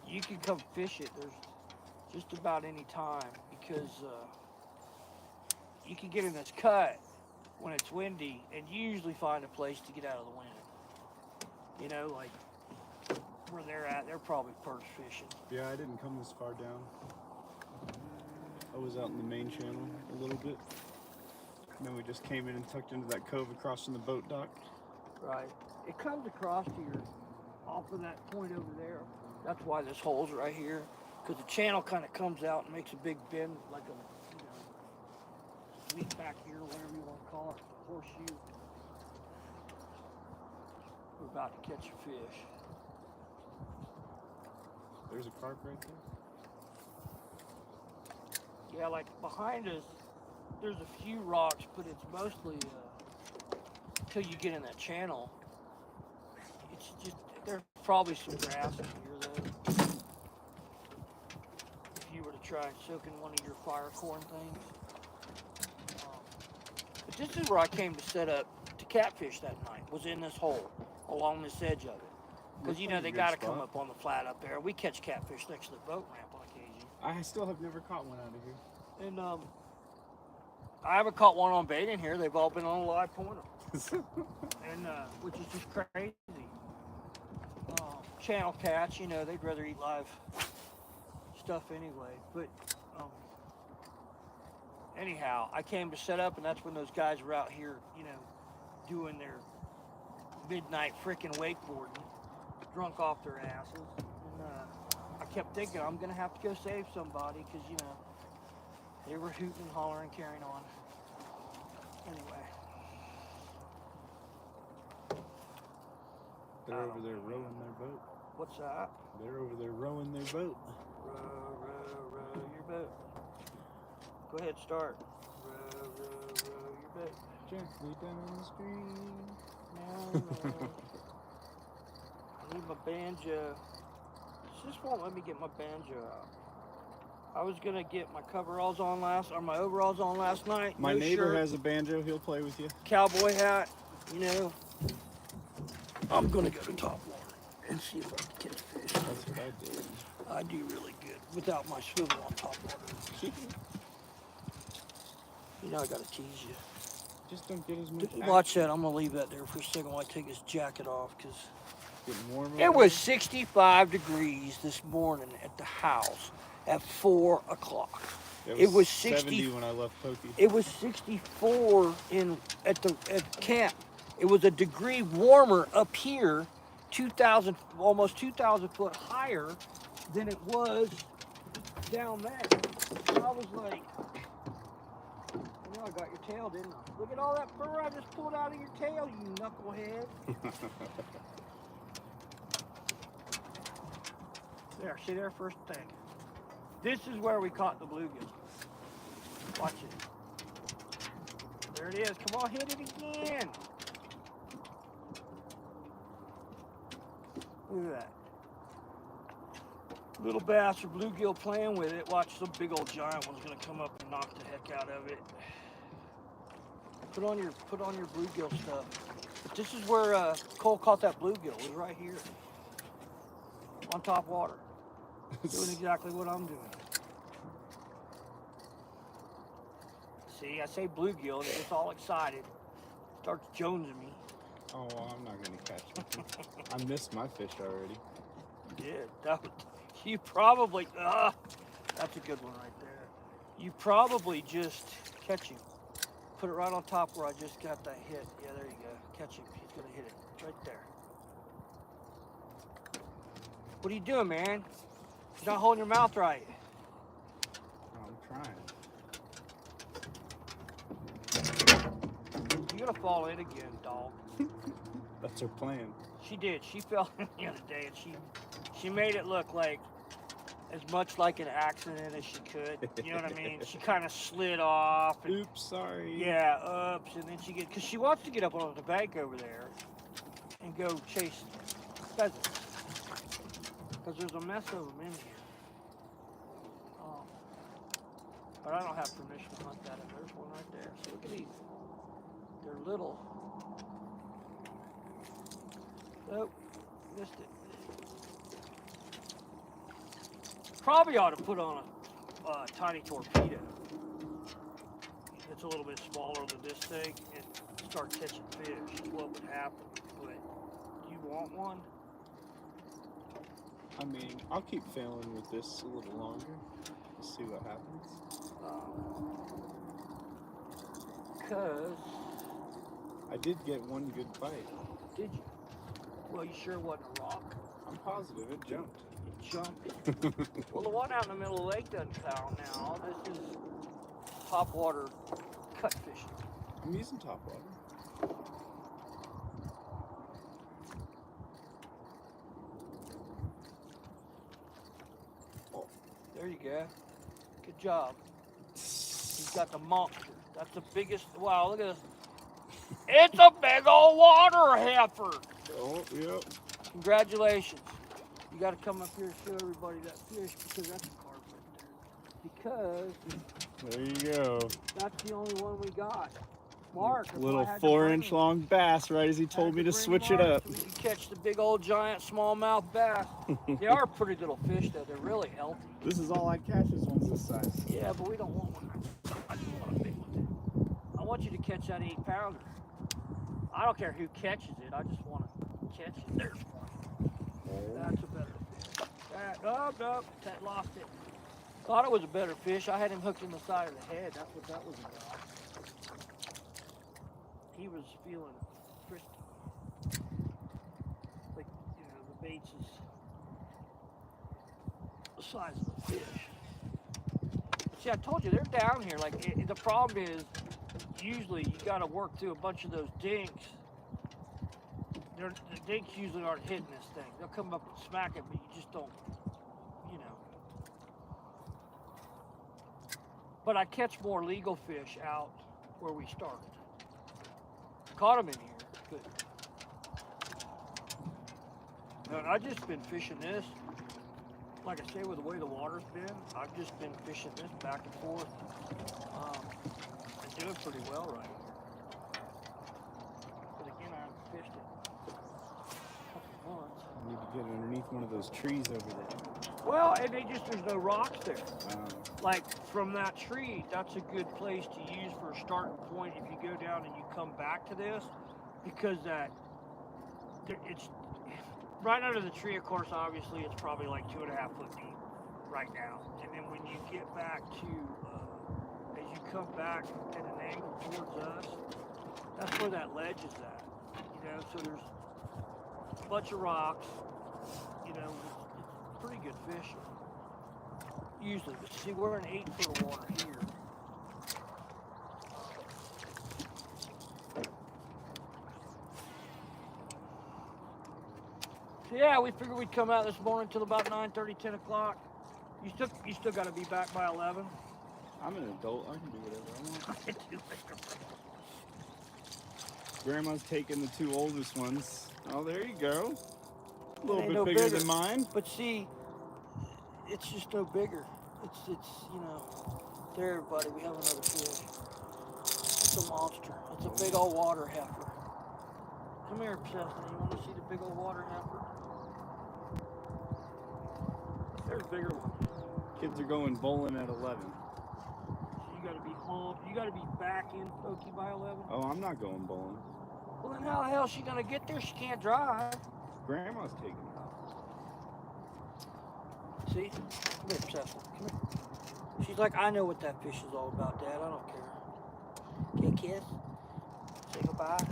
you can come fish it. There's just about any time because you can get in this cut when it's windy and usually find a place to get out of the wind. Like where they're at, they're probably perch fishing. Yeah, I didn't come this far down. I was out in the main channel a little bit. And then we just came in and tucked into that cove across from the boat dock. Right. It comes across here off of that point over there. That's why this hole's right here. Because the channel kind of comes out and makes a big bend, like a sweep back here, whatever you want to call it, a horseshoe. We're about to catch a fish. There's a carp right there. Yeah, like behind us, there's a few rocks, but it's mostly until you get in that channel. It's just, there's probably some grass in here though. If you were to try and soak in one of your fire corn things. But this is where I came to set up to catfish that night, was in this hole, along this edge of it. Because, they got to come up on the flat up there. We catch catfish next to the boat ramp on occasion. I still have never caught one out of here. And I haven't caught one on bait in here. They've all been on a live pointer. And which is just crazy. Channel catch, they'd rather eat live stuff anyway. But Anyhow, I came to set up, and that's when those guys were out here, you know, doing their midnight frickin' wakeboarding, drunk off their asses. And I kept thinking, I'm gonna have to go save somebody, because, you know, they were hooting and hollering, carrying on. Anyway. They're over there rowing their boat. What's that? They're over there rowing their boat. Row, row, row your boat. Go ahead, start. Row, row, row your boat. Gently down the stream. No, no. I need my banjo. This just won't let me get my banjo out. I was gonna get my coveralls on my overalls on last night. My no neighbor shirt, has a banjo. He'll play with you. cowboy hat, you know. I'm gonna go to top water and see if I can catch fish. That's what I did. I do really good without my swivel on top water. You know I gotta tease you. Just don't get as much Watch that. I'm gonna leave that there for a second while I take his jacket off, because Getting warm. it was 65 degrees this morning at the house at 4 o'clock. It was 60 70 when I left Pokey. It was 64 at camp. It was a degree warmer up here, 2,000, almost 2,000 foot higher than it was down there. And I was like, I know I got your tail, didn't I? Look at all that fur I just pulled out of your tail, you knucklehead. There, see there, first thing. This is where we caught the bluegill. Watch it. There it is. Come on, hit it again. Look at that. Little bass or bluegill playing with it. Watch, some big old giant one's gonna come up and knock the heck out of it. Put on your bluegill stuff. But this is where Cole caught that bluegill. It was right here. On top water. Doing exactly what I'm doing. See, I say bluegill, and it gets all excited. Starts jonesing me. Oh, well, I'm not going to catch it. I missed my fish already. You did. You probably, that's a good one right there. You probably just catch him. Put it right on top where I just got that hit. Yeah, there you go. Catch him. He's going to hit it right there. What are you doing, man? You're not holding your mouth right. I'm trying. You're gonna fall in again, dog. That's her plan. She did. She fell in the other day, and she made it look like as much like an accident as she could. You know what I mean? She kind of slid off. And, Oops, sorry. yeah, oops, and then because she wants to get up on the bank over there and go chase pheasants. Because there's a mess of them in here. But I don't have permission to hunt that. There's one right there. So look at these. They're little. Oh, missed it. Probably ought to put on a tiny torpedo. It's a little bit smaller than this thing and start catching fish. What would happen? But do you want one? I mean, I'll keep failing with this a little longer. Let's see what happens. Because I did get one good bite. did you? Well, you sure wasn't a rock. I'm positive it jumped. It jumped. Well, the one out in the middle of the lake doesn't count now. This is top water cut fishing. I'm using top water. There you go. Good job. He's got the monster. That's the biggest. Wow, look at this. It's a big old water heifer. Oh, yep. Congratulations. You got to come up here and show everybody that fish, because that's a carp right there. Because there you go. that's the only one we got. Mark. Little 4-inch long bass, right as he told me to switch it up. So we can catch the big old giant smallmouth bass. They are pretty little fish though. They're really healthy. This is all I catch is ones this size. Yeah, but we don't want one. I just want a big one. I want you to catch that 8-pounder. I don't care who catches it. I just want to catch it. There's one. That's a better fish. No, that lost it. Thought it was a better fish. I had him hooked in the side of the head. That's what that was about. He was feeling frisky. Like, the bait's is the size of the fish. But see, I told you, they're down here. Like, the problem is, usually you got to work through a bunch of those dinks. The dinks usually aren't hitting this thing. They'll come up and smack it, but you just don't, But I catch more legal fish out where we started. Caught them in here, but I've just been fishing this. Like I say, with the way the water's been, I've just been fishing this back and forth. And doing pretty well right here. But again, I haven't fished it a couple months. I need to get underneath one of those trees over there. Well, and there's no rocks there. Like from that tree, that's a good place to use for a starting point if you go down and you come back to this, because it's right under the tree. Of course, obviously, it's probably like 2.5 foot deep right now. And then when you get back to, as you come back at an angle towards us, that's where that ledge is at. So there's a bunch of rocks. It's pretty good fishing. Usually, but see, we're in 8 foot of water here. So yeah, we figured we'd come out this morning till about 9:30, 10 o'clock. You still got to be back by 11. I'm an adult. I can do whatever I want. I do. Grandma's taking the 2 oldest ones. Oh, there you go. A little bit no bigger than mine. But see, it's just no bigger. It's there, everybody. We have another fish. It's a monster. It's a big old water heifer. Come here, Cessna. You want to see the big old water heifer? There's bigger ones. Kids are going bowling at 11. So you got to be home. You got to be back in Okie by 11. Oh, I'm not going bowling. Well, then how the hell is she gonna get there? She can't drive. Grandma's taking her. See? Come here, Cessna. Come here. She's like, I know what that fish is all about, Dad. I don't care. Okay, kiss? Say goodbye.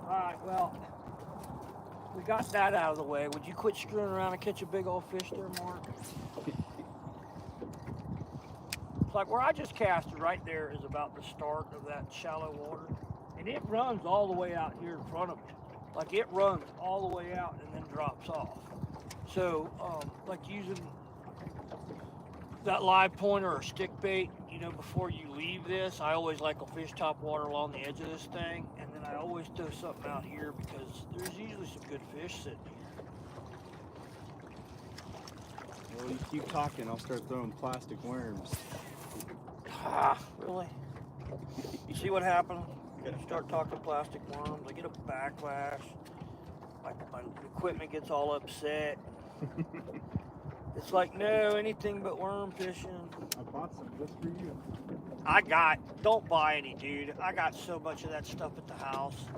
Alright, well, we got that out of the way. Would you quit screwing around and catch a big old fish there, Mark? It's like where I just casted right there is about the start of that shallow water. And it runs all the way out here in front of me. Like it runs all the way out and then drops off. So, like using that live pointer or stick bait, before you leave this, I always like a fish top water along the edge of this thing. And then I always throw something out here because there's usually some good fish sitting here. Well, you keep talking, I'll start throwing plastic worms. Ah, really? You see what happened? You start talking plastic worms, I get a backlash. My equipment gets all upset. It's like, no, anything but worm fishing. I bought some just for you. Don't buy any, dude. I got so much of that stuff at the house,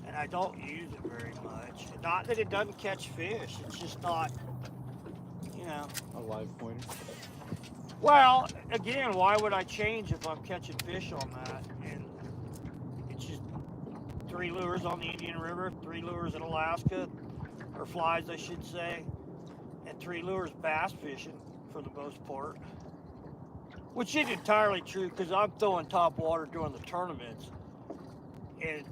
and I don't use it very much. Not that it doesn't catch fish, it's just not, A live pointer. Well, again, why would I change if I'm catching fish on that? And it's just 3 lures on the Indian River, 3 lures in Alaska, or flies, I should say, and 3 lures bass fishing for the most part. Which isn't entirely true because I'm throwing top water during the tournaments, and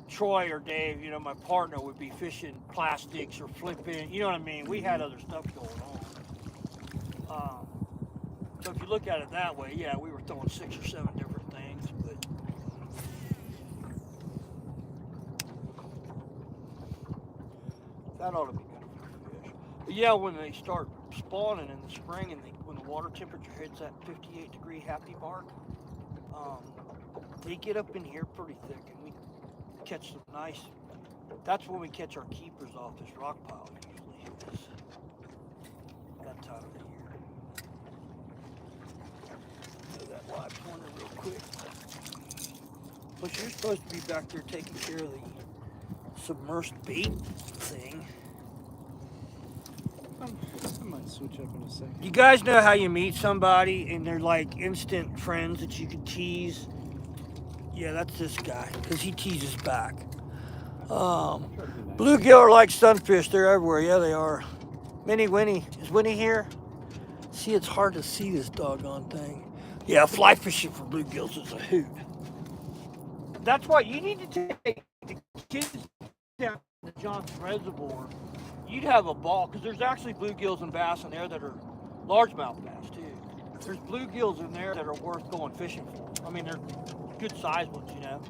Troy or Dave, my partner, would be fishing plastics or flipping. You know what I mean? We had other stuff going on. So if you look at it that way, yeah, we were throwing 6 or 7 different things, but that ought to be good for fish. But yeah, when they start spawning in the spring and when the water temperature hits that 58-degree happy mark, they get up in here pretty thick, and we catch some nice. That's when we catch our keepers off this rock pile. Usually is that time of the year. That live pointer real quick. But you're supposed to be back there taking care of the submersed bait thing. I might switch up in a second. You guys know how you meet somebody and they're like instant friends that you can tease? Yeah, that's this guy, because he teases back. Bluegill are like sunfish. They're everywhere. Yeah, they are. Winnie. Is Winnie here? See, it's hard to see this doggone thing. Yeah, fly fishing for bluegills is a hoot. That's why you need to take the kids down to the Johnson Reservoir. You'd have a ball, because there's actually bluegills and bass in there that are largemouth bass, too. There's bluegills in there that are worth going fishing for. I mean, they're good sized ones, you know.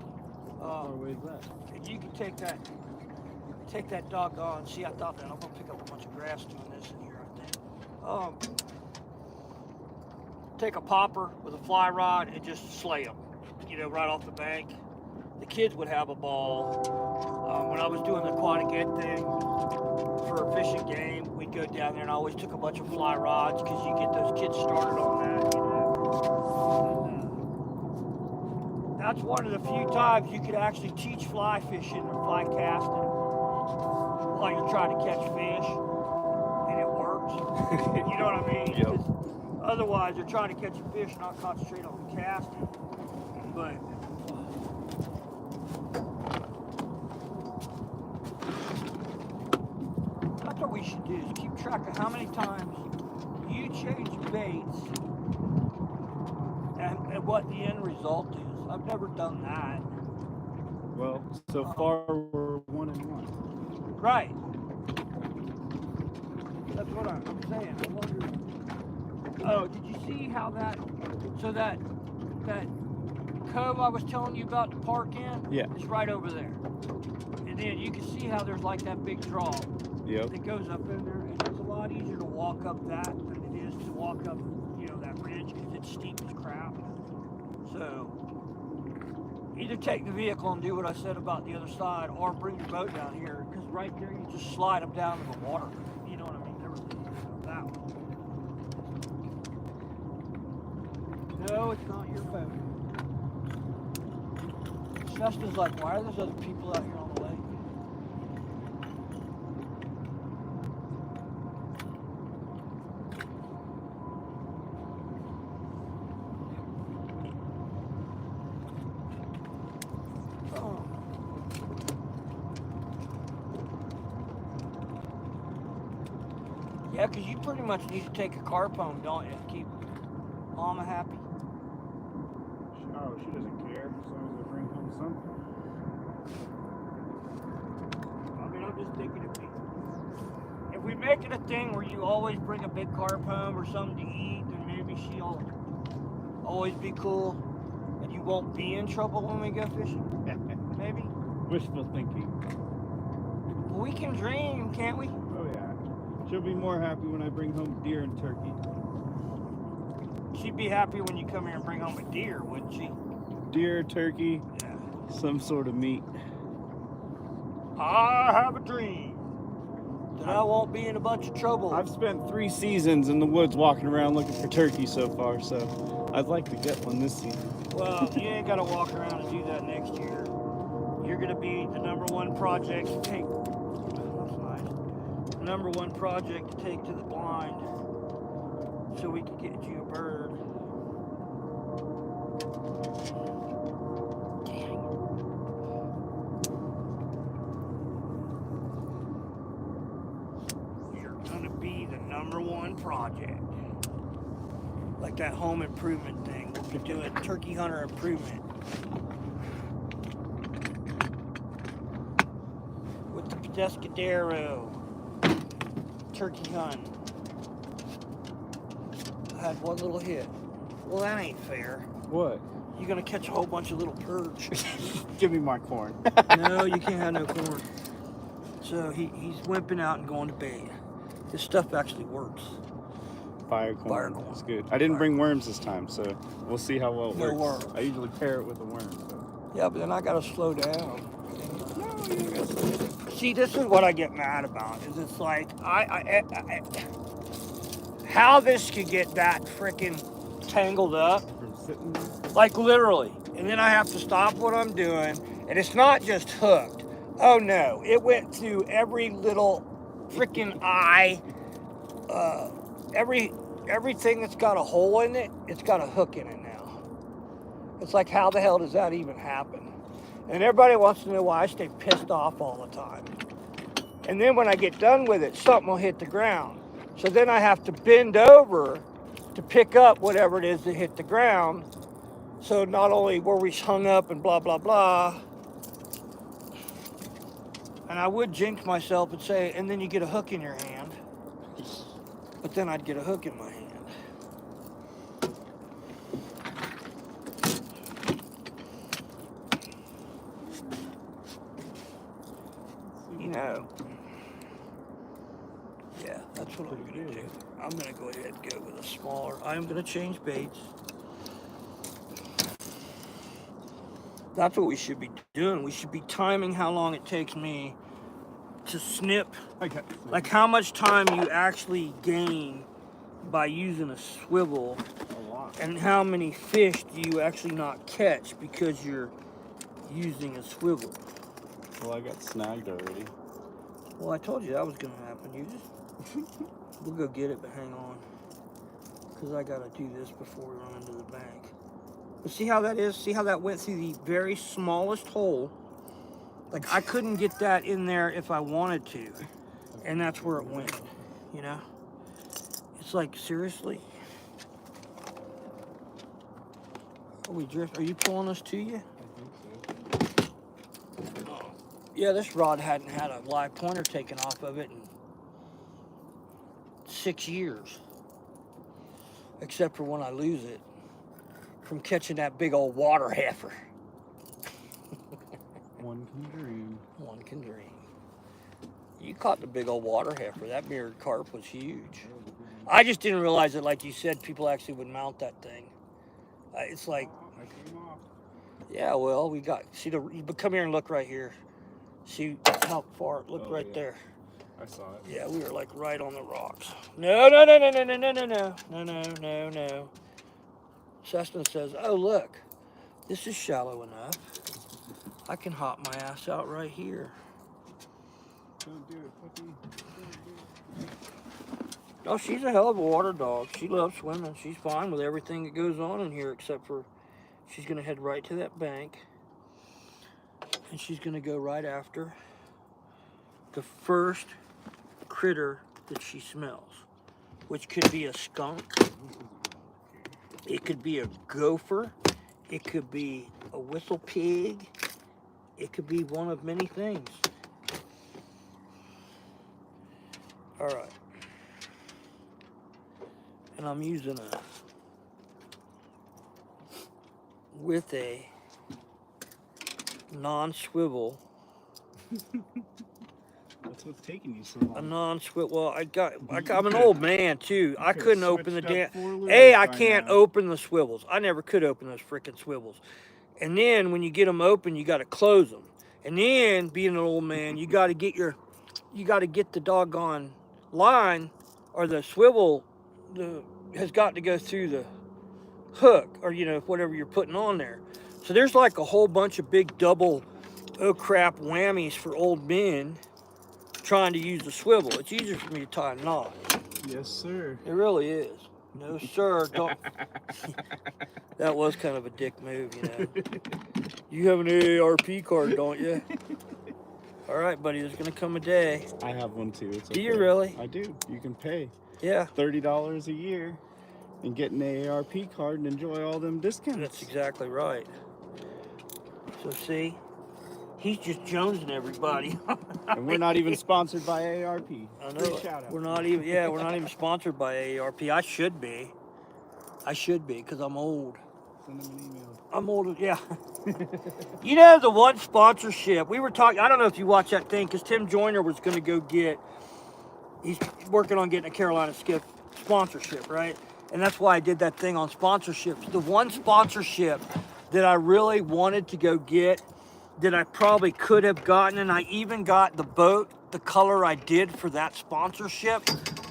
How far away is that? And you can take that doggone. See, I thought that I'm gonna pick up a bunch of grass doing this in here, I think. Take a popper with a fly rod and just slay them, you know, right off the bank. The kids would have a ball. When I was doing the aquatic ed thing for a fishing game, we'd go down there and I always took a bunch of fly rods because you get those kids started on that, you know. And, that's one of the few times you could actually teach fly fishing or fly casting while you're trying to catch fish, and it works. You know what I mean? Yep. Otherwise, you're trying to catch a fish, not concentrate on the casting. But that's what we should do, is keep track of how many times you change baits and what the end result is. I've never done that. Well, so far we're 1-1. Right. That's what I'm saying. I wonder. Oh, did you see how that cove I was telling you about to park in? Yeah. It's right over there. And then you can see how there's like that big draw. Yep. That goes up in there, and it's a lot easier to walk up that than it is to walk up, you know, that ridge, because it's steep as crap. So either take the vehicle and do what I said about the other side, or bring your boat down here, because right there you just slide them down to the water. You know what I mean? There was that one. No, it's not your boat. Shesta's like, why are there other people out here on the lake? Yeah, because you pretty much need to take a carp home, don't you? Keep Mama happy. Oh, she doesn't care as long as I bring home something. I mean, I'm just thinking if we make it a thing where you always bring a big carp home or something to eat, then maybe she'll always be cool and you won't be in trouble when we go fishing. Maybe. Wishful thinking. Well, we can dream, can't we? Oh yeah. She'll be more happy when I bring home deer and turkey. She'd be happy when you come here and bring home a deer, wouldn't she? Deer, turkey, Yeah. some sort of meat. I have a dream that I won't be in a bunch of trouble. I've spent 3 seasons in the woods walking around looking for turkey so far, so I'd like to get one this season. Well, you ain't got to walk around and do that next year. You're going to be the #1 project to take. That's nice. The #1 project to take to the blind so we can get you a bird. Dang. You're going to be the #1 project. Like that home improvement thing. We're doing turkey hunter improvement. With the Pescadero turkey hunt. I had one little hit. Well, that ain't fair. What? You're gonna catch a whole bunch of little perch. Give me my corn. No, you can't have no corn. So he's wimping out and going to bait. This stuff actually works. Fire corn. Fire corn. It's good. I didn't bring worms this time, so we'll see how well it No works. worms. I usually pair it with a worm. So. Yeah, but then I gotta slow down. See, this is what I get mad about. Is it's like how this could get that freaking tangled up, From sitting there. like literally, and then I have to stop what I'm doing, and it's not just hooked. Oh no, it went through every little freaking eye, everything that's got a hole in it, it's got a hook in it now. It's like, how the hell does that even happen? And everybody wants to know why I stay pissed off all the time. And then when I get done with it, something will hit the ground. So then I have to bend over to pick up whatever it is that hit the ground. So not only were we hung up and blah, blah, blah, and I would jinx myself and say, and then you get a hook in your hand. But then I'd get a hook in my hand. You know. Yeah, that's what I'm going to do. I'm going to go ahead and go with a smaller. I'm going to change baits. That's what we should be doing. We should be timing how long it takes me to snip. Okay. Like how much time you actually gain by using a swivel. A lot. And how many fish do you actually not catch because you're using a swivel? Well, I got snagged already. Well, I told you that was going to happen. You just... We'll go get it, but hang on. Because I got to do this before we run into the bank. But see how that is? See how that went through the very smallest hole? Like, I couldn't get that in there if I wanted to. And that's where it went, you know? It's like, seriously? Are you pulling this to you? I think so. Yeah, this rod hadn't had a live pointer taken off of it in 6 years. Except for when I lose it from catching that big old water heifer. One can dream. One can dream. You caught the big old water heifer. That mirrored carp was huge. I just didn't realize that, like you said, people actually would mount that thing. It's like, I came off. yeah, well, we got, see but come here and look right here. See how far, look right yeah. there. I saw it. Yeah, we were like right on the rocks. No, no, no, no, no, no, no, no, no, no, no, no, no. Seston says, oh, look, this is shallow enough. I can hop my ass out right here. Don't do it, puppy. Don't do it. Oh, she's a hell of a water dog. She loves swimming. She's fine with everything that goes on in here, except for she's going to head right to that bank. And she's going to go right after the first critter that she smells, which could be a skunk. It could be a gopher. It could be a whistle pig. It could be one of many things. All right. And I'm using with a non-swivel. That's what's taking you so long. A non-swivel. Well, I'm an old man too. I couldn't open the damn. I By can't now. open the swivels. I never could open those freaking swivels. And then when you get them open, you got to close them. And then, being an old man, you got to get the doggone line, or the swivel, has got to go through the hook, or whatever you're putting on there. So there's like a whole bunch of big double, oh crap, whammies for old men trying to use the swivel. It's easier for me to tie a knot. Yes, sir. It really is. No, sir, don't. That was kind of a dick move, You have an AARP card, don't you? All right, buddy, there's going to come a day. I have one too. It's Do you really? I do. You can pay Yeah. $30 a year and get an AARP card and enjoy all them discounts. That's exactly right. So, see? He's just jonesing everybody. And we're not even sponsored by AARP. I know. Shout out. We're not even sponsored by AARP. I should be, because I'm old. Send them an email. I'm old, yeah. The one sponsorship, we were talking, I don't know if you watched that thing, because Tim Joyner was going to go he's working on getting a Carolina Skiff sponsorship, right? And that's why I did that thing on sponsorships. The one sponsorship that I really wanted to go get, that I probably could have gotten, and I even got the boat, the color I did for that sponsorship,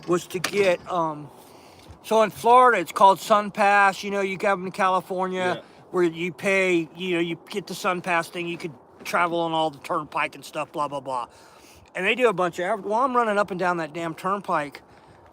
was to get, so in Florida, it's called Sun Pass. You have them in California, where you pay, you get the Sun Pass thing, you could travel on all the turnpike and stuff, blah, blah, blah. And they do a bunch of, well, I'm running up and down that damn turnpike.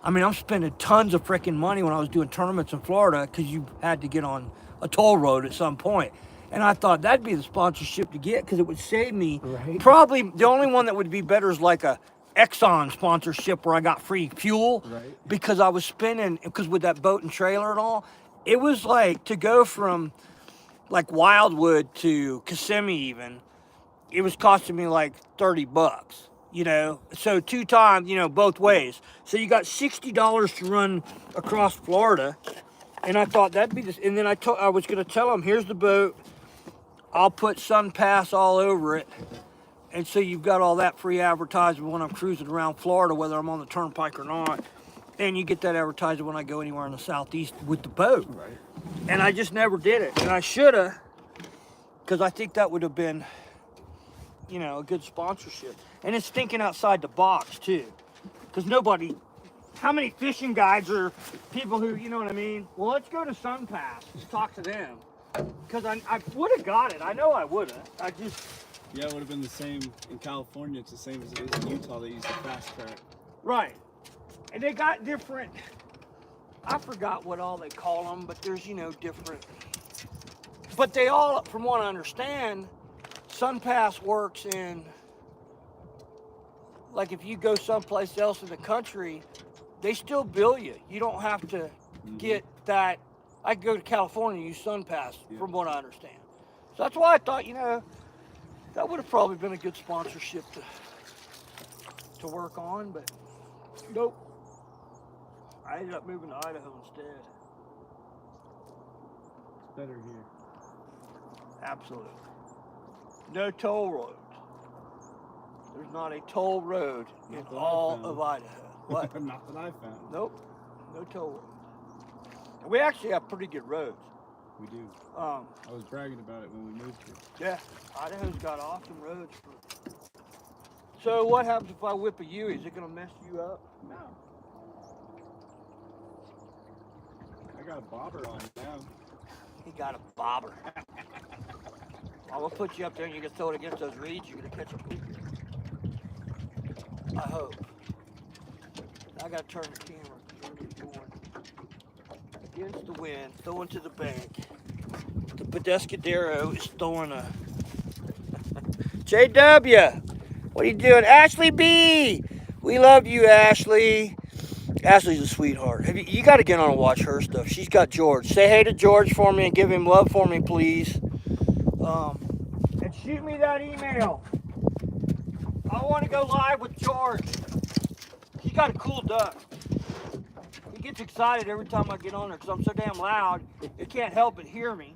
I mean, I'm spending tons of freaking money when I was doing tournaments in Florida because you had to get on a toll road at some point. And I thought that'd be the sponsorship to get because it would save me. Right. Probably the only one that would be better is like a Exxon sponsorship where I got free fuel. Right. Because I was spending, because with that boat and trailer and all, it was like to go from like Wildwood to Kissimmee even, it was costing me like $30, you know? So 2 times, you know, both ways. So you got $60 to run across Florida. And I thought that'd be this. And then I was going to tell them, here's the boat. I'll put Sun Pass all over it. And so you've got all that free advertisement when I'm cruising around Florida, whether I'm on the turnpike or not. And you get that advertisement when I go anywhere in the Southeast with the boat. Right. And I just never did it. And I should have, because I think that would have been, you know, a good sponsorship. And it's thinking outside the box, too. Because nobody, how many fishing guides are people who, you know what I mean? Well, let's go to Sun Pass, talk to them. Because I would have got it. I know I would have. I just... Yeah, it would have been the same in California. It's the same as it is in Utah. They use the fast track. Right. And they got different, I forgot what all they call them, but there's, you know, different. But they all, from what I understand, Sun Pass works in, like if you go someplace else in the country, they still bill you. You don't have to get that. I could go to California and use Sun Pass, from what I understand. So that's why I thought, you know, that would have probably been a good sponsorship to work on, but nope. I ended up moving to Idaho instead. It's better here. Absolutely. No toll roads. There's not a toll road in all of Idaho. What? Not that I found. Nope. No toll roads. And we actually have pretty good roads. We do. I was bragging about it when we moved here. Yeah, Idaho's got awesome roads. So what happens if I whip a U? Is it going to mess you up? No. I got a bobber on now. He got a bobber. I'm going to put you up there and you're going to throw it against those reeds. You're going to catch a booger. I hope. I got to turn the camera because it's going against the wind, throwing to the bank. The Pedescadero is throwing a... JW, what are you doing? Ashley B! We love you, Ashley. Ashley's a sweetheart. You got to get on and watch her stuff. She's got George. Say hey to George for me and give him love for me, please. And shoot me that email. I want to go live with George. He's got a cool duck. He gets excited every time I get on there because I'm so damn loud. It can't help but hear me.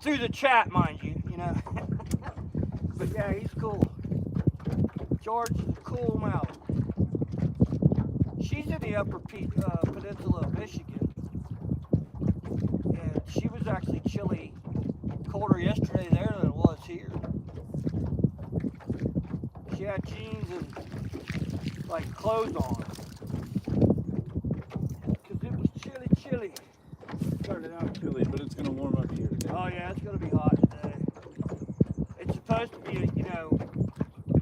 Through the chat, mind you, you know. But yeah, he's cool. George is a cool mouth. She's in the upper peninsula of Michigan. And she was actually chilly, colder yesterday there than it was here. She had jeans and like clothes on. Because it was chilly. Started out chilly, but it's going to warm up here today. Oh yeah, it's going to be hot today. It's supposed to be, you know,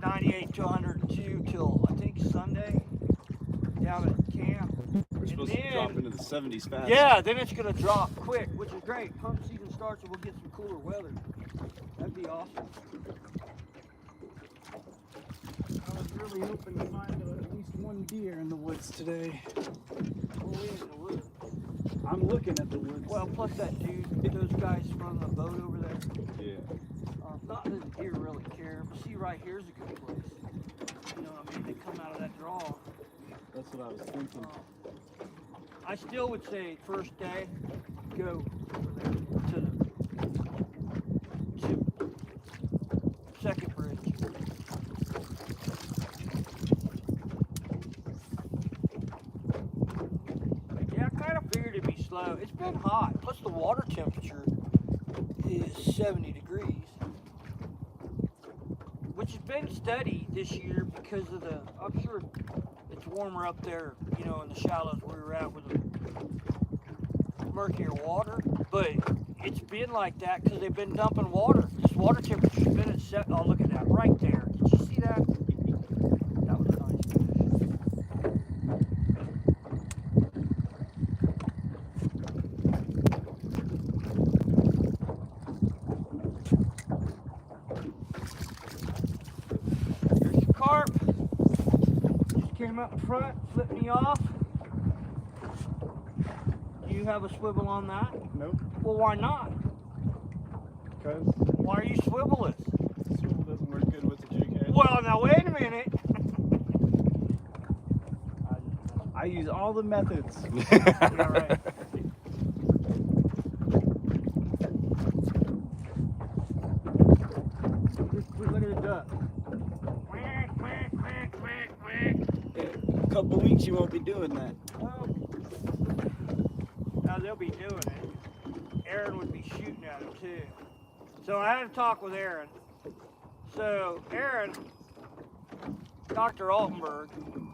98 to 102 till I think Sunday down at camp. We're supposed to drop into the 70s fast. Yeah, then it's going to drop quick, which is great. Pump season starts and we'll get some cooler weather. That'd be awesome. I was really hoping to find at least one deer in the woods today. Well, we ain't in the woods. I'm looking at the woods. Well, plus that dude, those guys from the boat over there. Yeah. Not that the deer really care, but see right here's a good place. You know what I mean? They come out of that draw. That's what I was thinking. I still would say first day, go over there to Second Bridge. Yeah, I kind of figured it'd be slow. It's been hot, plus the water temperature is 70 degrees. Which has been steady this year because of the, I'm sure it's warmer up there, you know, in the shallows where we were at with the murkier water. But it's been like that because they've been dumping water. This water temperature's been at set. Oh, look at that right there. Did you see that? That was a nice fish. come out in front, flip me off. Do you have a swivel on that? Nope. Well, why not? Because Why are you swiveless? swivel doesn't work good with the jig head. Well, now wait a minute. I use all the methods. Yeah, right. Look at the duck. In a couple weeks, you won't be doing that. Well, now they'll be doing it. Aaron would be shooting at him too. So I had a talk with Aaron. So Aaron, Dr. Altenberg,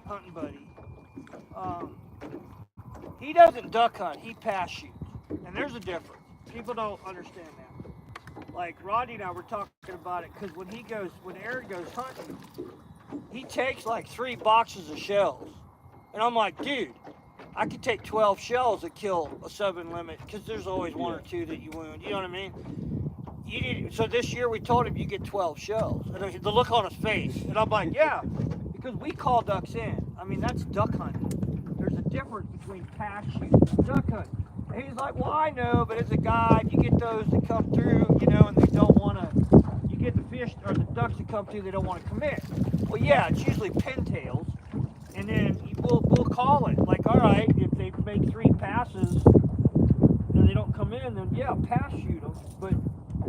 hunting buddy, he doesn't duck hunt, he pass shoots. And there's a difference. People don't understand that. Like Rodney and I were talking about it because when Aaron goes hunting, he takes like 3 boxes of shells. And I'm like, dude, I could take 12 shells to kill a 7 limit because there's always 1 or 2 that you wound. You know what I mean? So this year we told him you get 12 shells. And the look on his face. And I'm like, yeah, because we call ducks in. I mean, that's duck hunting. There's a difference between pass shooting and duck hunting. And he's like, well, I know, but as a guide, you get those that come through, you know, and they don't want to, you get the fish or the ducks that come through, they don't want to commit. Well, yeah, it's usually pintails. And then we'll call it. Like, all right, if they make 3 passes and they don't come in, then yeah, pass shoot them. But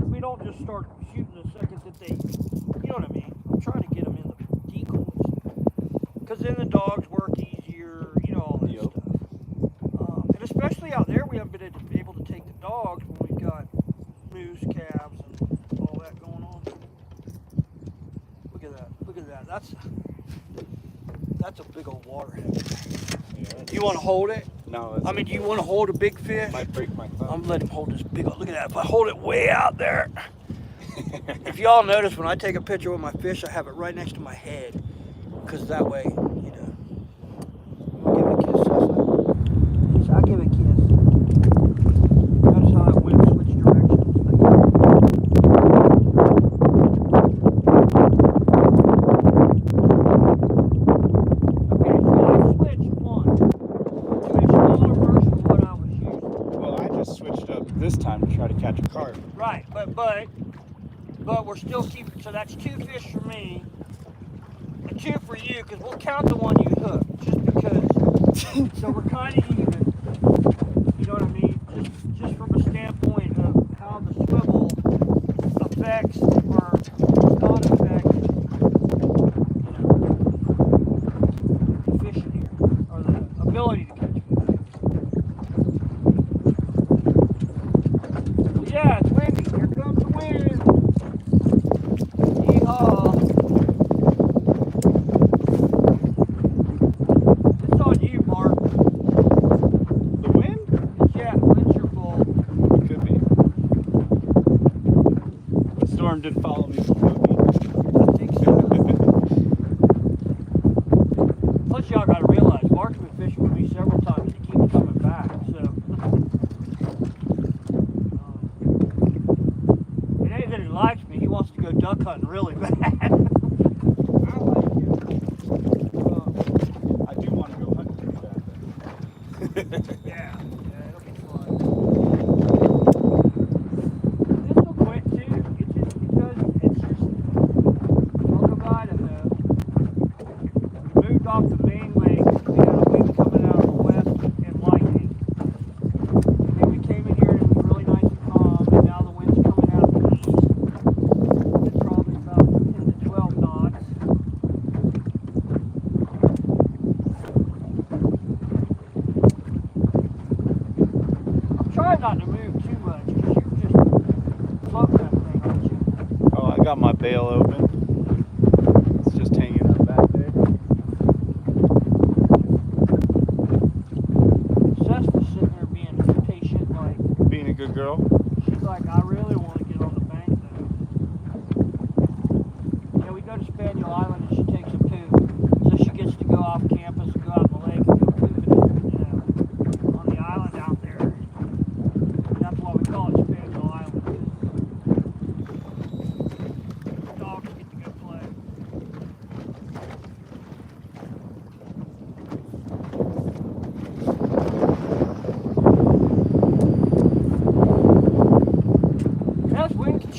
we don't just start shooting the second that they, you know what I mean? I'm trying to get them in the decoys. Because then the dogs work easier, you know, all that stuff. And especially out there, we haven't been able to take the dogs when we've got moose, calves, and all that going on. Look at that. Look at that. That's a big old waterhead. Yeah. You want to hold it? No. I mean, do you want to hold a big fish? Might break my thumb. I'm gonna let him hold this big old, look at that. If I hold it way out there. If y'all notice, when I take a picture with my fish, I have it right next to my head. Because that way, you know. Give it a kiss, I'll give it a kiss. Notice how that wind switched directions. This time to try to catch a carp. Right, but we're still keeping, so that's 2 fish for me and 2 for you, because we'll count the one you hooked, just because. So we're kind of even, you know what I mean? Just from a standpoint of how the swivel affects or does not affect, you know, the fishing here, or the ability to catch fish. Yeah, it's windy. Here comes the wind. Yeehaw. It's on you, Mark. The wind? Yeah, it's your fault. Could be. The storm didn't follow me from cooking. I think so. Plus, y'all got to realize, Mark's been fishing with me several times. He keeps coming back, so. It ain't that he likes me. He wants to go duck hunting really bad. I like it. I do want to go hunting pretty bad. Yeah, it'll be fun. This will quit too. It's just because it's just talk of Idaho. We moved off the main lake. We had a wind coming out of the west and lightning. And we came in here and it was really nice and calm. And now the wind's coming out of the east. It's probably about 10 to 12 knots. I'm trying not to move too much because you're just floating that thing, aren't you? Oh, I got my bail open. It's just hanging up back there. Cessna's sitting there being patient, like, Being a good girl. she's like, I really want to get on the bank though. Yeah, we go to Spaniel Island and she takes a poop. So she gets to go off campus and go out in the lake and go pooping, you know, on the island out there. And that's why we call it Spaniel Island. Dogs get to go play.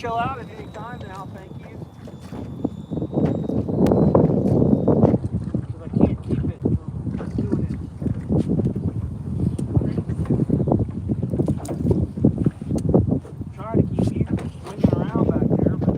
chill out at any time now, thank you. Because I can't keep it from doing it. Trying to keep you swinging around back there, but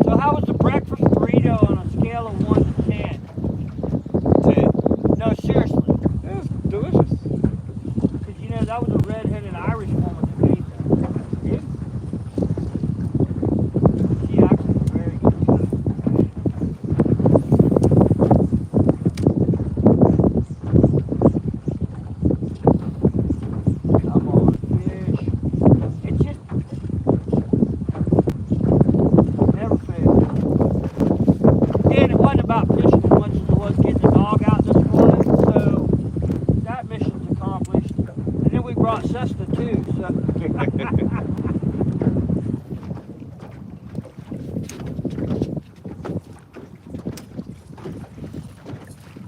so how was the breakfast burrito on a scale of 1 to 10? 10. No, seriously. It was delicious. Because you know that was a red-headed Irish woman that made that. Good. She actually was very good. Come on, fish. It just never fails. And it wasn't about fishing as much as it was getting the dog out this morning, so that mission's accomplished. And then we brought Cessna too, so.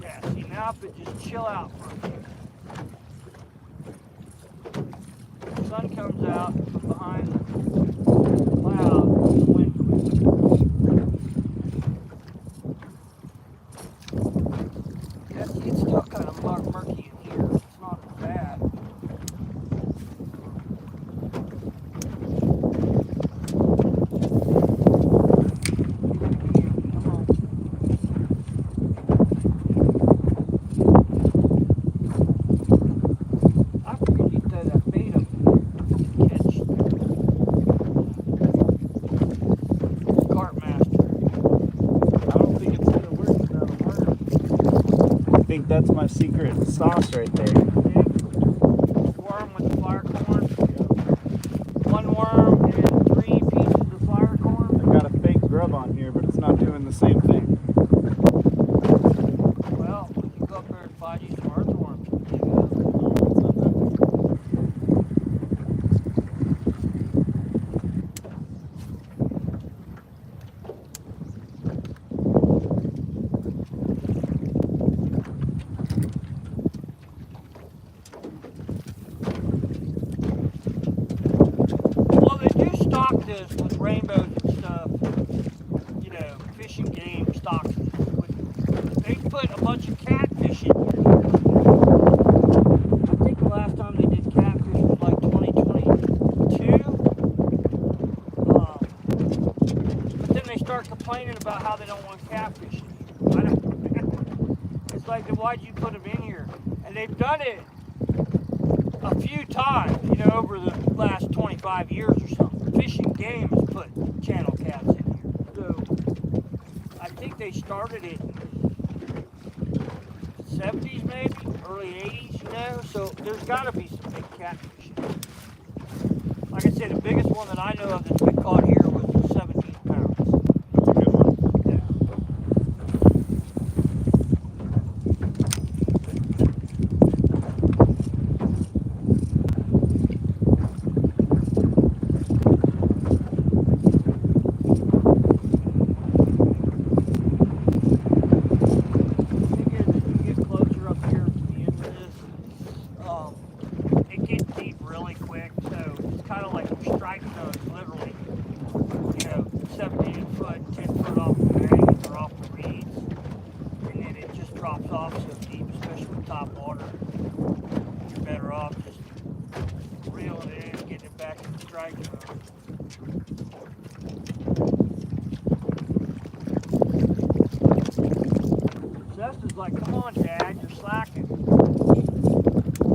Yeah, see now if it just chill out for a few. The sun comes out from behind the cloud and the wind quits. Yeah, see, it's still kind of murky in here. It's not as bad. Come on. I figured you'd throw that bait up there to catch Carp Master. I don't think it's gonna work without a worm. I think that's my secret sauce right there. Worm with the fire corn. 1 worm and 3 pieces of fire corn. I've got a fake grub on here, but it's not doing the same thing. Well, we can go up there and find you some earthworms. There you go. Well, they do stock this with rainbows and stuff. You know, fishing game stocks it. They put a bunch of catfish in here. I think the last time they did catfish was like 2022. But then they start complaining about how they don't want catfish in here. I don't, it's like, then why'd you put them in here? And they've done it a few times, you know, over the last 25 years or something. Fishing game has put channel cats in here. So I think they started it in the 70s maybe, early 80s, you know, so there's got to be some big catfish in here. Like I said, the biggest one that I know of that's been caught here was 17 pounds. That's a good one. Yeah. It gets deep really quick, so it's kind of like your strike zone, literally, you know, 17 foot, 10 foot off the bank or off the reeds, and then it just drops off so deep, especially with top water. You're better off just reeling it in and getting it back in the strike zone. Cessna's like, come on, Dad, you're slacking.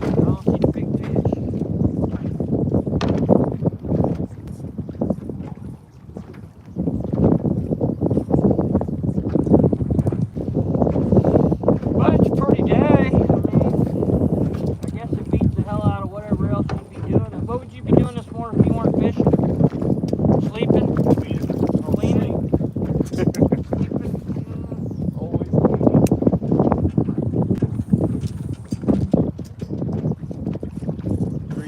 I don't see the big fish. But it's a pretty day. I mean, I guess it beats the hell out of whatever else you'd be doing. And what would you be doing this morning if you weren't fishing? Sleeping? Cleaning? Sleeping? Always.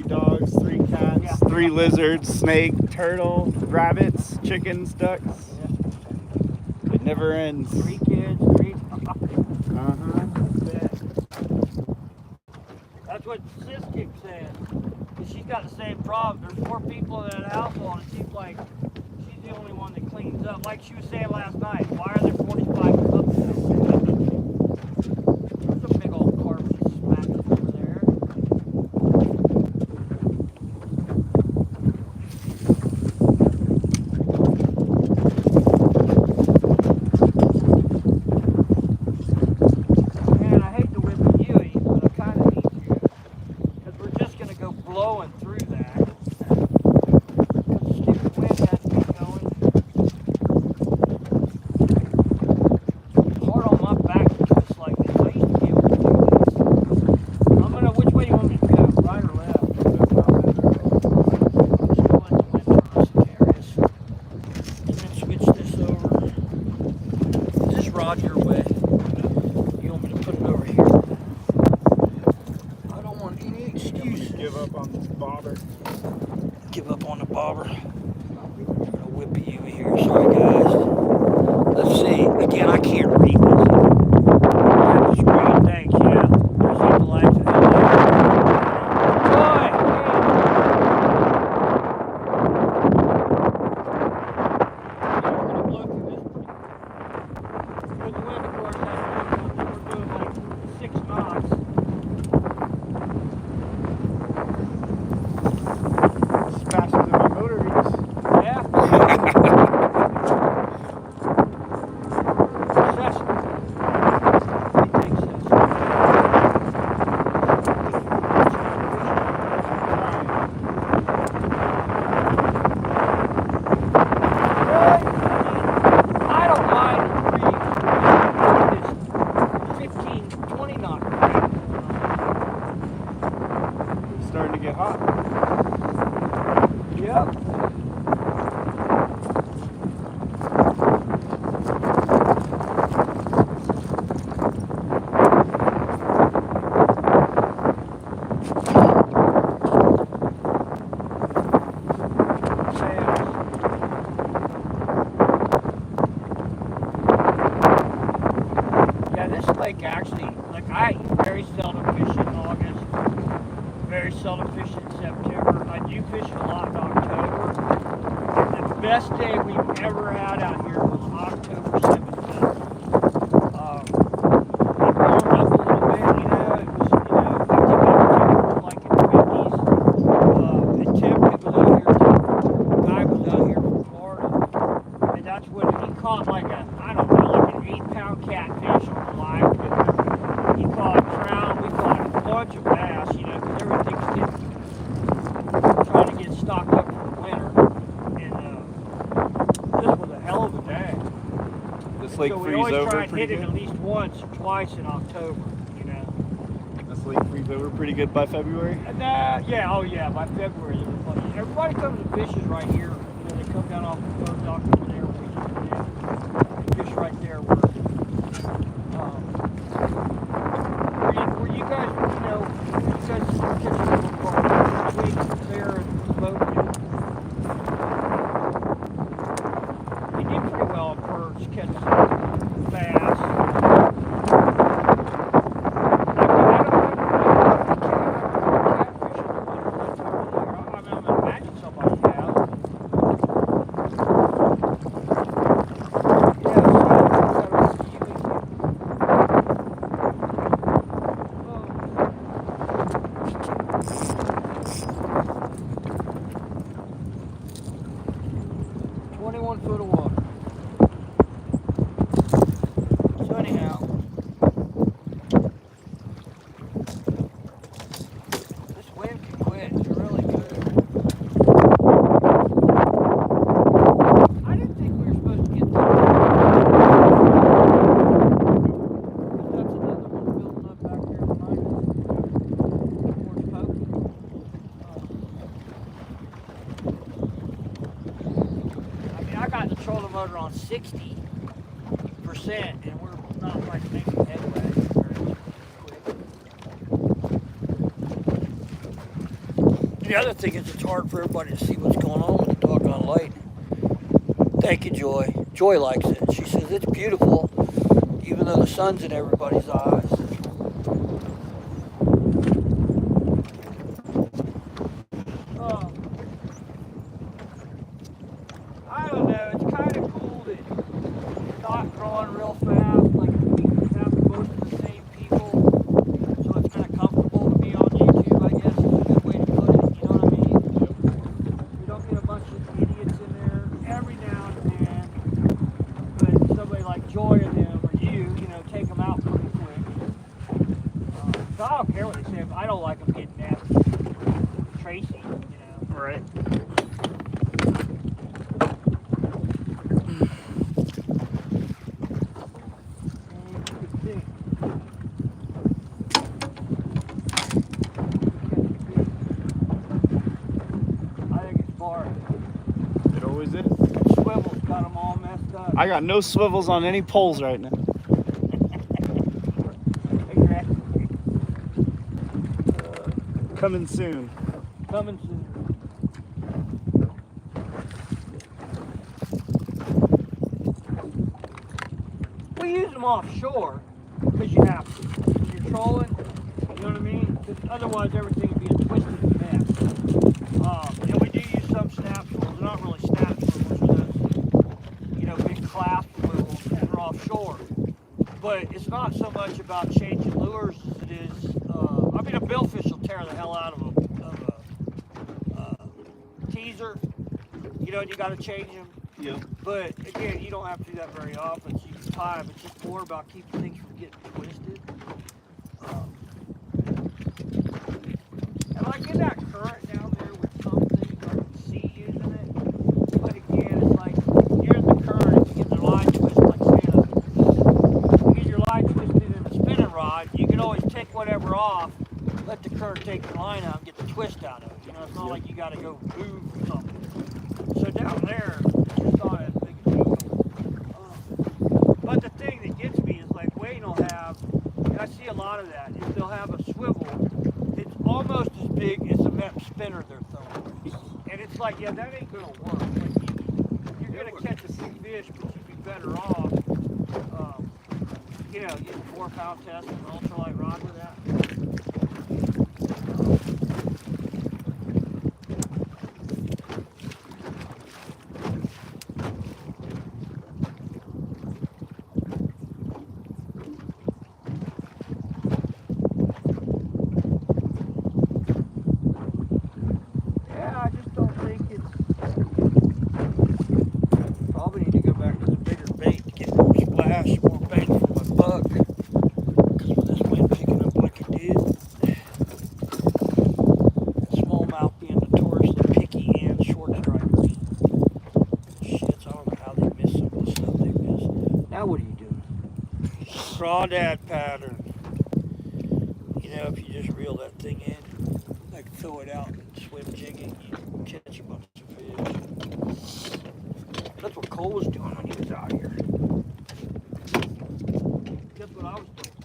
Dogs, 3 cats, Yeah. 3 lizards, snake, turtle, rabbits, chickens, ducks. Yeah. It Never ends. 3 kids, 3 That's what Sis keeps saying. 'Cause she's got the same problem. There's 4 people in that household. It seems like she's the only one that cleans up. Like she was saying last night, why are there 45 cups downstairs? There's a big old carp just smacking over there. Man, I hate to whip the Yui, but I kind of need to. Because we're just going to go blowing through that. Because the stupid wind has to be going. Hard on my back to twist like this. I used to be able to do this. I'm going to, which way do you want me to go? Right or left? Just go let the wind turn us and carry us. And then switch this over. Is this rod your way? You want me to put it over here? I don't want any excuses. Give up on the bobber. Give up on the bobber. I'm gonna whip you here. Sorry, guys. Let's see. Again, I can't read this. Just green, thanks, yeah. Appreciate the likes and everything. Joy! We're gonna blow through this pretty with the wind, of course. We're doing like 6 knots. It's faster than my motor is. Yeah. Session. We take session. I don't mind the breeze. It's 15, 20 knots. It's starting to get hot. Yep. Yeah, this lake actually, like I very seldom fish in August, very seldom fish in September. I do fish a lot in October. The best day we've ever had out here was October 17th. It warmed up a little bit, you know, it was, you know, I think it was like in the 50s. And Tim was out here, the guy was out here from Florida, and that's when he caught like a, I don't know, like an 8-pound catfish on the live. He caught trout, we caught a bunch of bass, you know, because everything's getting, trying to get stocked up for the winter. And this was a hell of a day. This lake So we freeze always over try and pretty hit it good. at least once or twice in October, you know. This lake freeze over pretty good by February. And yeah, oh yeah, by February everybody comes and fishes right here. You know, they come down off the boat dock over there where we used to fish right there where where you guys, you know, you guys catch a little part this week there in the boat. He did pretty well on perch, catch some bass. Motor on 60%, and we're not like making headway very quick. The other thing is it's hard for everybody to see what's going on with the doggone light. They Thank you, Joy. Joy likes it. She says it's beautiful, even though the sun's in everybody's eyes. I don't know. It's kind of cool that it's not growing real fast. Like we have most of the same people, so it's kind of comfortable to be on YouTube. I guess is a good way to put it. You know what I mean? We don't get a bunch of idiots in there every now and then, but somebody like Joy and them or you know, take them out pretty quick. So I don't care what they say. I don't like them getting nasty. Tracy, you know. Right. It always is. Swivels got them all messed up. I got no swivels on any poles right now. Exactly. Coming soon. Coming soon. We use them offshore because you have to. If you're trolling, you know what I mean? Because otherwise everything would be a twisted mess. And we do use some snap swivels. They're not really snap swivels. They're those, you know, big clasp swivels that are offshore. But it's not so much about changing lures as it is. I mean, a billfish will tear the hell out of a teaser. You know, and you got to change them. Yep. But again, you don't have to do that very often, so you can tie them. It's just more about keeping things from getting twisted. And like in that current down there with some things, I can see using it. But again, it's like you're in the current, if you get the line twisted, like saying, you get your line twisted in the spinning rod, you can always take whatever off, let the current take the line out and get the twist out of it. You know, it's not like you got to go move something. So down there, it's not as big a deal. But the thing that gets me is like Wayne will have, and I see a lot of that, is they'll have a swivel. It's almost as big as the MEP spinner they're throwing. And it's like, yeah, that ain't going to work. Like you're going to catch a big fish, but you'd be better off, you know, getting a 4-pound test and an ultralight rod with that. Crawdad pattern. You know, if you just reel that thing in, like throw it out and swim jigging, you catch a bunch of fish. That's what Cole was doing when he was out here. That's what I was doing.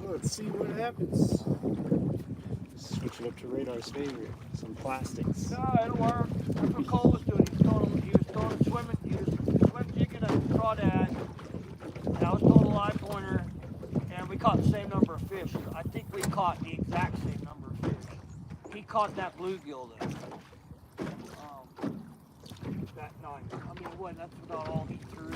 Well, let's see what happens. Switch it up to Radar's favorite, some plastics. No, it'll work. That's what Cole was doing. He was throwing swimming, he was swim jigging a crawdad. And I was throwing a live pointer, and we caught the same number of fish. I think we caught the exact same number of fish. He caught that bluegill there. That night. I mean, what? That's about all he threw.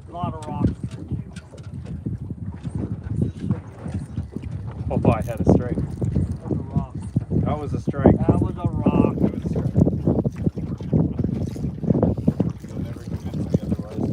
A lot of rocks. Oh, I had a strike. That was a rock. That was a strike. That was a rock. That was a strike. You'll never convince me otherwise.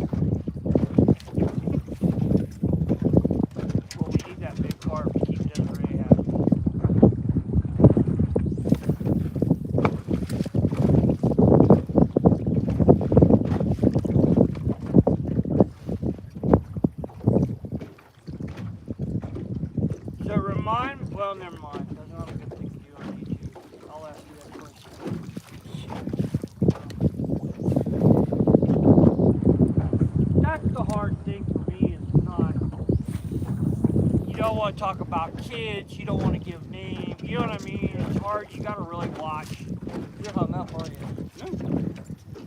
want to talk about kids. You don't want to give names. You know what I mean? It's hard. You got to really watch. You're hung up, aren't you? No.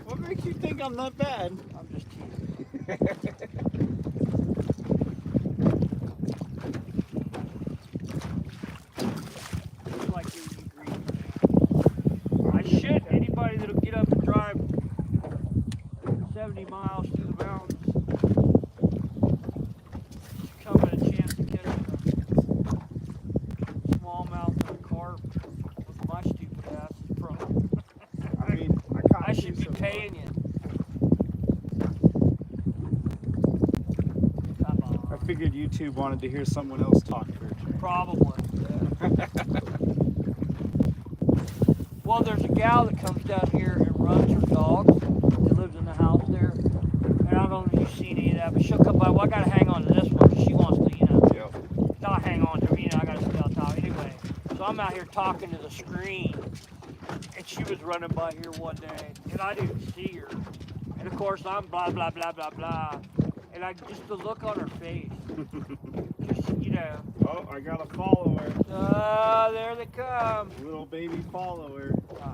What makes you think I'm that bad? I'm just teasing. Looks like you agree. I should. Anybody that'll get up and drive 70 miles through the mountains should come at a chance to catch a smallmouth and a carp with my stupid ass is from. I mean, I should be paying you. Come on. I figured YouTube wanted to hear someone else talk for a change. Probably. Yeah. Well, there's a gal that comes down here and runs her dogs. That lives in the house there. And I don't know if you've seen any of that, but she'll come by. Well, I gotta hang on to this one because she wants to, not hang on to her. I gotta stay on top anyway. So I'm out here talking to the screen, and she was running by here one day, and I didn't see her. And of course, I'm blah blah blah blah blah, and just the look on her face, just Oh, I got a follower. There they come. Little baby follower.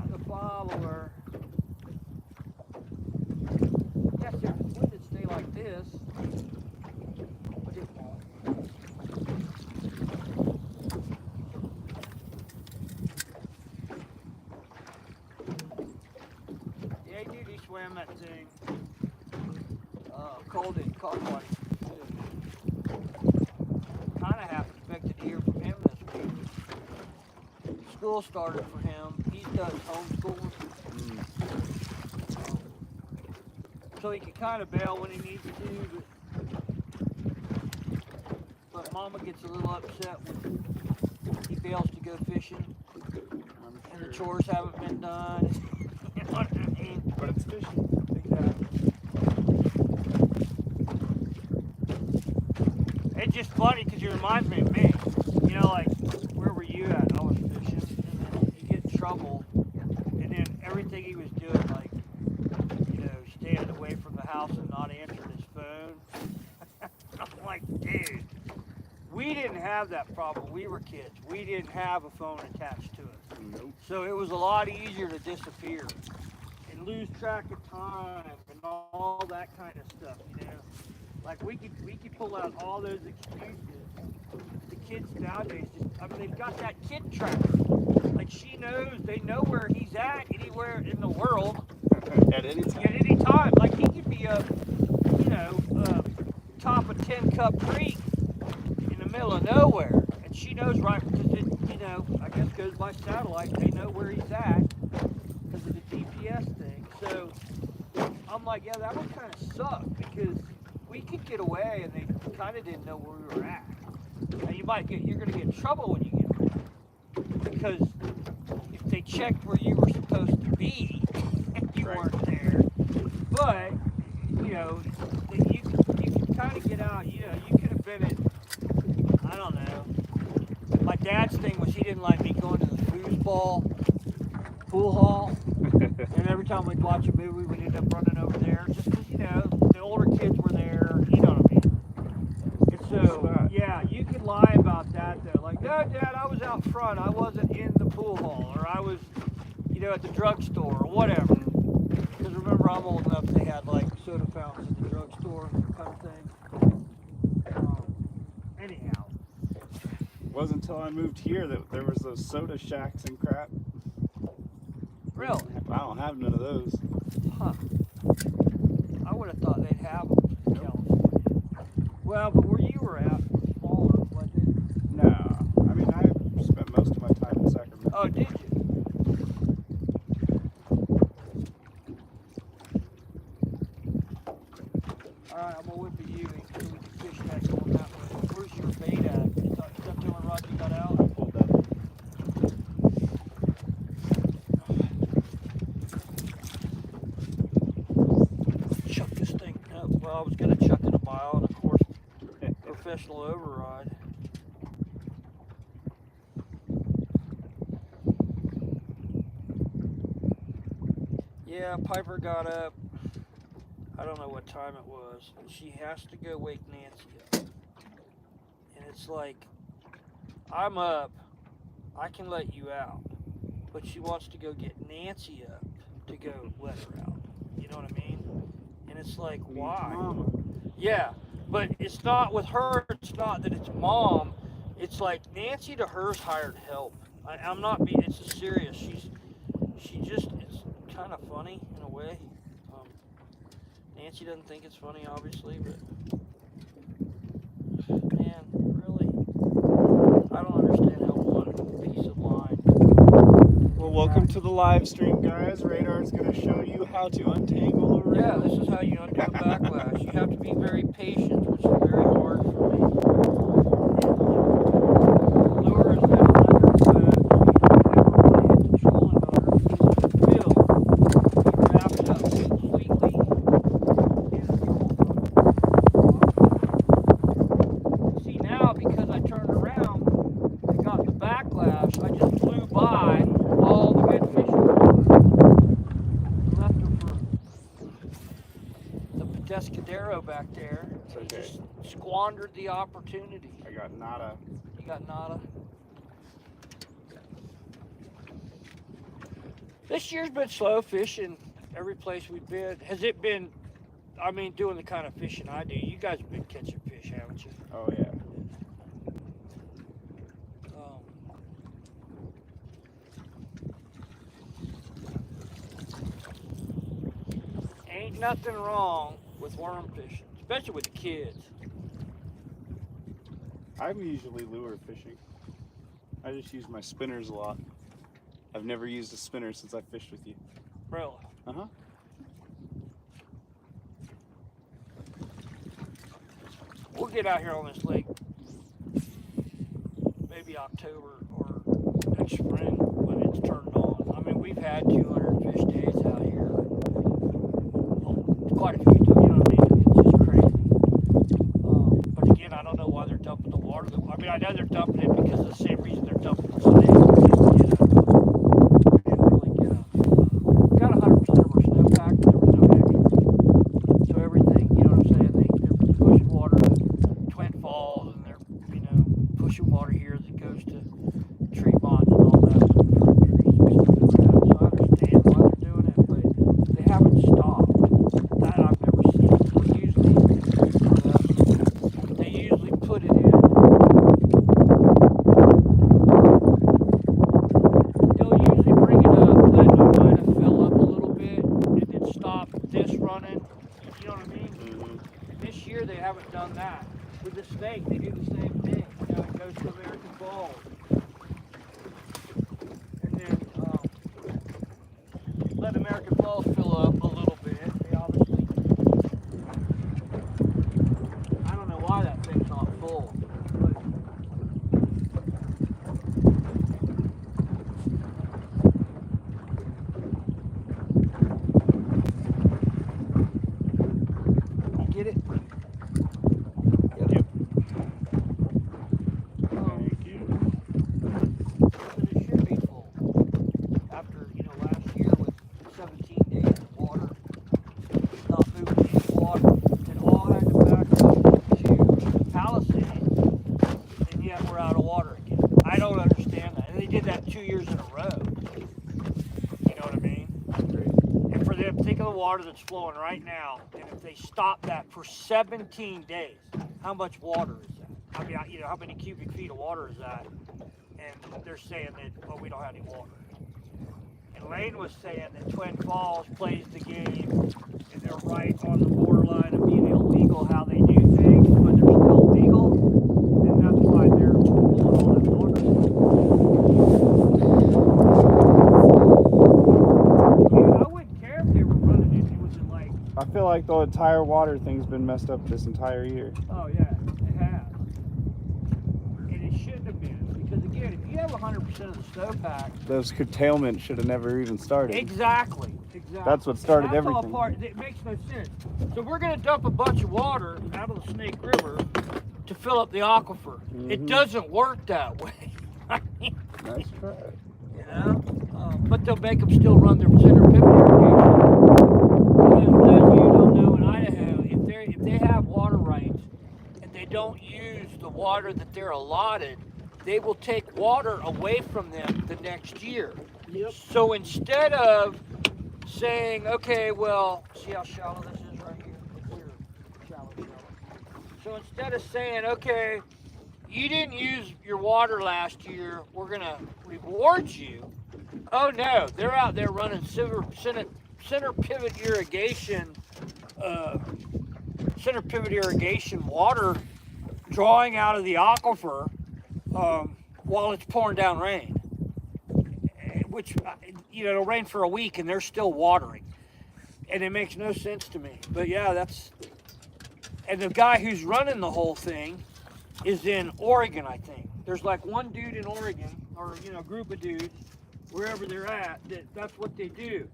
The follower. Yes, if it would stay like this, but it won't. Yeah, dude, he swam that thing. Cold in Carp. Kind of half expected to hear from him this week. School started for him. He does homeschooling. So he can kind of bail when he needs to, but Mama gets a little upset when he bails to go fishing and the chores haven't been done. You know what I mean? But it's fishing. Exactly. It's just funny because it reminds me of me. Like, where were you at? I was fishing, and then you get in trouble, and then everything he was doing, like, staying away from the house and not answering his phone. I'm like, dude, we didn't have that problem. We were kids. We didn't have a phone attached to us. Nope. So it was a lot easier to disappear and lose track of time and all that kind of stuff, Like we could pull out all those excuses. The kids nowadays they've got that kid tracker. Like they know where he's at anywhere in the world. At any time. At any time. Like he could be up, top of 10 Cup Creek in the middle of nowhere. And she knows right because it, I guess goes by satellite. They know where he's at because of the GPS thing. So I'm like, yeah, that would kind of suck because we could get away and they kind of didn't know where we were at. Now you're going to get in trouble when you get away because if they checked where you were supposed to be, you weren't there. But you can kind of get out. You could have been at, I don't know. My dad's thing was he didn't like me going to the foosball pool hall, and every time we'd watch a movie, we'd end up running over there just because the older kids were there. You know what I mean? And so yeah, you can lie about that though. Like, no, Dad, I was out front. I wasn't in the pool hall, or I was, at the drugstore or whatever. Because remember, I'm old enough. They had like soda fountains at the drugstore kind of thing. Anyhow. It wasn't until I moved here that there was those soda shacks and crap. Really? I don't have none of those. Huh. I would have thought they'd have them in California. Well, but where you were at was smaller, wasn't it? No. I mean, I spent most of my time in Sacramento. Oh, did you? Alright, I'm gonna whip a U so we can fish that going that way. Where's your bait at? Is that the only rod you got out? I pulled that. Chuck this thing. Well, I was gonna chuck it a mile, and of course, professional override. Yeah, Piper got up. I don't know what time it was, and she has to go wake Nancy up. And it's like I'm up. I can let you out. But she wants to go get Nancy up to go let her out. You know what I mean? And it's like, why? Mama. Yeah, but it's not with her. It's not that it's mom. It's like Nancy to her's hired help. I'm not being. It's just serious. She just. It's kind of funny in a way. Um, Nancy doesn't think it's funny, obviously, but man, really, I don't understand how one piece of line. Well, welcome to the live stream, guys. Radar's going to show you how to untangle a reel. Yeah, this is how you undo a backlash. You have to be very patient, which is very hard for me. Lure is that under fat, so you don't ever want to hit the trolling motor because of the bill. You wrap it up completely in a troll. See, now because I turned around and got the backlash, I just flew by all the good fishing. Left them for the Pescadero back there. It's And okay. just squandered the opportunity. I got nada. You got nada. This year's been slow fishing every place we've been. Has it been, I mean, doing the kind of fishing I do? You guys have been catching fish, haven't you? Oh, yeah. Ain't nothing wrong with worm fishing, especially with the kids. I'm usually lure fishing. I just use my spinners a lot. I've never used a spinner since I fished with you. Really. Uh-huh. We'll get out here on this lake maybe October or next spring when it's turned on. I mean, we've had 200 fish days out here. Quite a few, you know what I mean? It's just crazy. But again, I don't know why they're dumping the water. I mean, I know they're dumping it because of the same reason they're dumping the snake. Got 100% of our snowpack, but there was no action. So everything, you know what I'm saying? They're pushing water to Twin Falls, and they're, you know, pushing water here that goes to Tremont and all that. So I understand why they're doing it, but they haven't stopped. That I've never seen. They usually put it in. They'll usually bring it up, let the line fill up a little bit, and then stop this running. You know what I mean? Mm-hmm. And this year they haven't done that. With the snake, they do the same thing. You know, it goes to American Falls. And then let American Falls fill up a little bit. They obviously, I don't know why that thing's not full. But you get it? Yep. Thank you. But it should be full. After, you know, last year with 17 days of water, not moving any water, and all had to back up to Palisades, and yet we're out of water again. I don't understand that. And they did that 2 years in a row. You know what I mean? And for them, think of the water that's flowing right now, and if they stop that for 17 days, how much water is that? I mean, you know, how many cubic feet of water is that? And they're saying that, well, we don't have any water. And Lane was saying that Twin Falls plays the game, and they're right on the borderline of being illegal how they do things, but they're still legal, and that's why they're pulling all that water. Dude, I wouldn't care if they were running it with it like, I feel like the entire water thing's been messed up this entire year. oh yeah, it has. And it shouldn't have been, because again, if you have 100% of the snowpack, Those curtailments should have never even started. exactly. That's what started That's all everything. part. It makes no sense. So we're going to dump a bunch of water out of the Snake River to fill up the aquifer. It Mhm. doesn't work that way. I mean, That's right. you know, but they'll make them still run their center pivot irrigation. Because as you don't know, in Idaho, if they have water rights and they don't use the water that they're allotted, they will take water away from them the next year. Yep. So instead of saying, okay, well, see how shallow this is right here? It's here, shallow. So instead of saying, okay, you didn't use your water last year, we're going to reward you. Oh no, they're out there running center pivot irrigation, center pivot irrigation water drawing out of the aquifer while it's pouring down rain. Which, it'll rain for a week and they're still watering. And it makes no sense to me. But yeah, and the guy who's running the whole thing is in Oregon, I think. There's like one dude in Oregon, or a group of dudes, wherever they're at, that's what they do.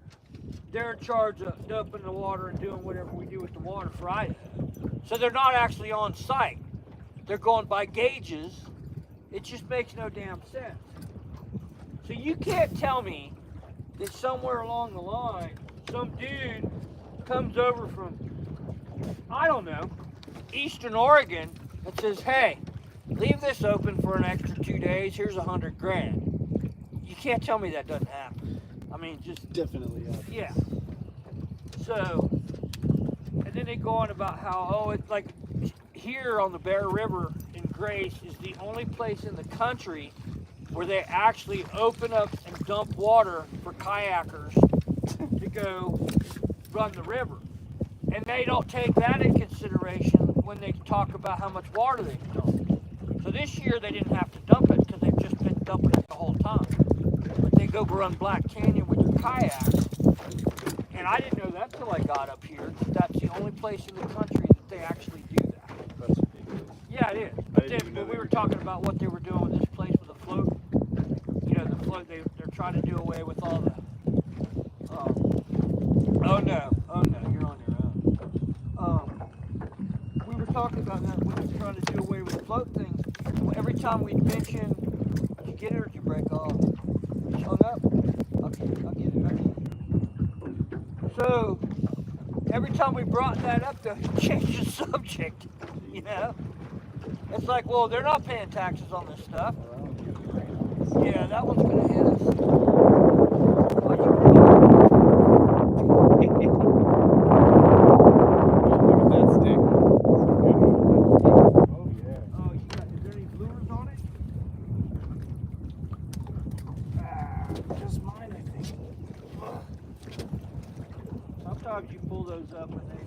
They're in charge of dumping the water and doing whatever we do with the water for Idaho. So they're not actually on site. They're going by gauges. It just makes no damn sense. So you can't tell me that somewhere along the line, some dude comes over from, I don't know, Eastern Oregon and says, hey, leave this open for an extra 2 days, here's $100,000. You can't tell me that doesn't happen. I mean, just... Definitely happens. Yeah. So, and then they go on about how, it's like here on the Bear River in Grace is the only place in the country where they actually open up and dump water for kayakers to go run the river. And they don't take that in consideration when they talk about how much water they've dumped. So this year they didn't have to dump it because they've just been dumping it the whole time. But they go run Black Canyon with their kayaks. And I didn't know that till I got up here, that that's the only place in the country that they actually do that. That's ridiculous. Yeah, it is. But then when we were talking about what they were doing with this place with the float, the float, they're trying to do away with all the, oh no, you're on your own. We were talking about that, we were trying to do away with the float things. Every time we'd mention, did you get it or did you break off? You hung up? I'll get it. So, every time we brought that up, they changed the subject, It's like, well, they're not paying taxes on this stuff. Yeah, that one's going to hit us. Where did that stick? Oh, yeah. Oh, is there any lures on it? Just mine, I think. Sometimes you pull those up and they,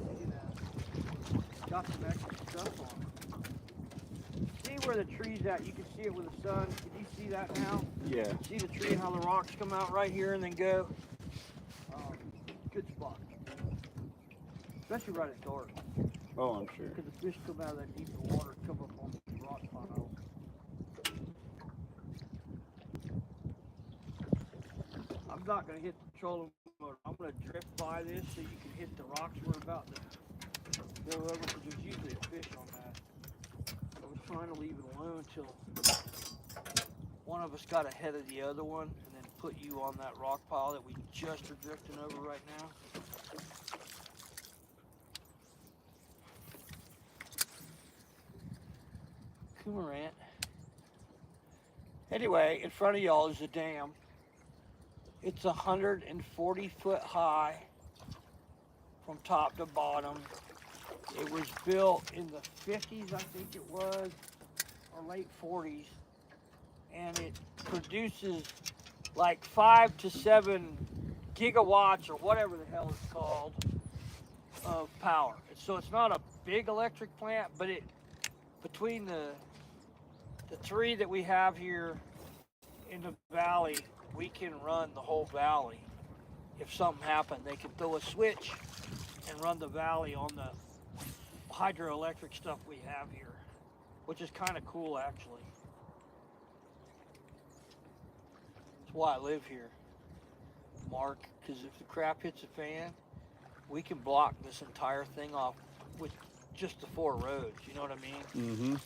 got some extra stuff on them. See where the tree's at? You can see it with the sun. Can you see that now? Yeah. See the tree and how the rocks come out right here and then go? Good spot. Especially right at dark. Oh, I'm sure. Because the fish come out of that deep water and come up on the rock piles. I'm not going to hit the trolling motor. I'm going to drift by this so you can hit the rocks we're about to go over because there's usually a fish on that. I was trying to leave it alone until one of us got ahead of the other one and then put you on that rock pile that we just are drifting over right now. Cormorant. Anyway, in front of y'all is a dam. It's 140 foot high from top to bottom. It was built in the 50s, I think it was, or late 40s. And it produces like 5 to 7 gigawatts or whatever the hell it's called of power. So it's not a big electric plant, but between the three that we have here in the valley, we can run the whole valley. If something happened, they could throw a switch and run the valley on the hydroelectric stuff we have here, which is kind of cool actually. That's why I live here, Mark, because if the crap hits the fan, we can block this entire thing off with just the 4 roads, you know what I mean? Mm-hmm.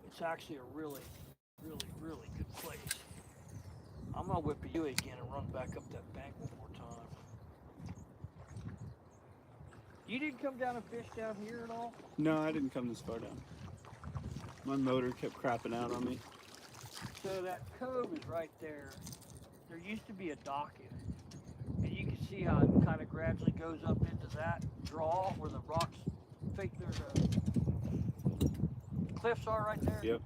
It's actually a really, really, really good place. I'm gonna whip you again and run back up that bank one more time. You didn't come down and fish down here at all? No, I didn't come this far down. My motor kept crapping out on me. So that cove is right there. There used to be a dock in it. And you can see how it kind of gradually goes up into that draw where the rocks, there's cliffs are right there. Yep.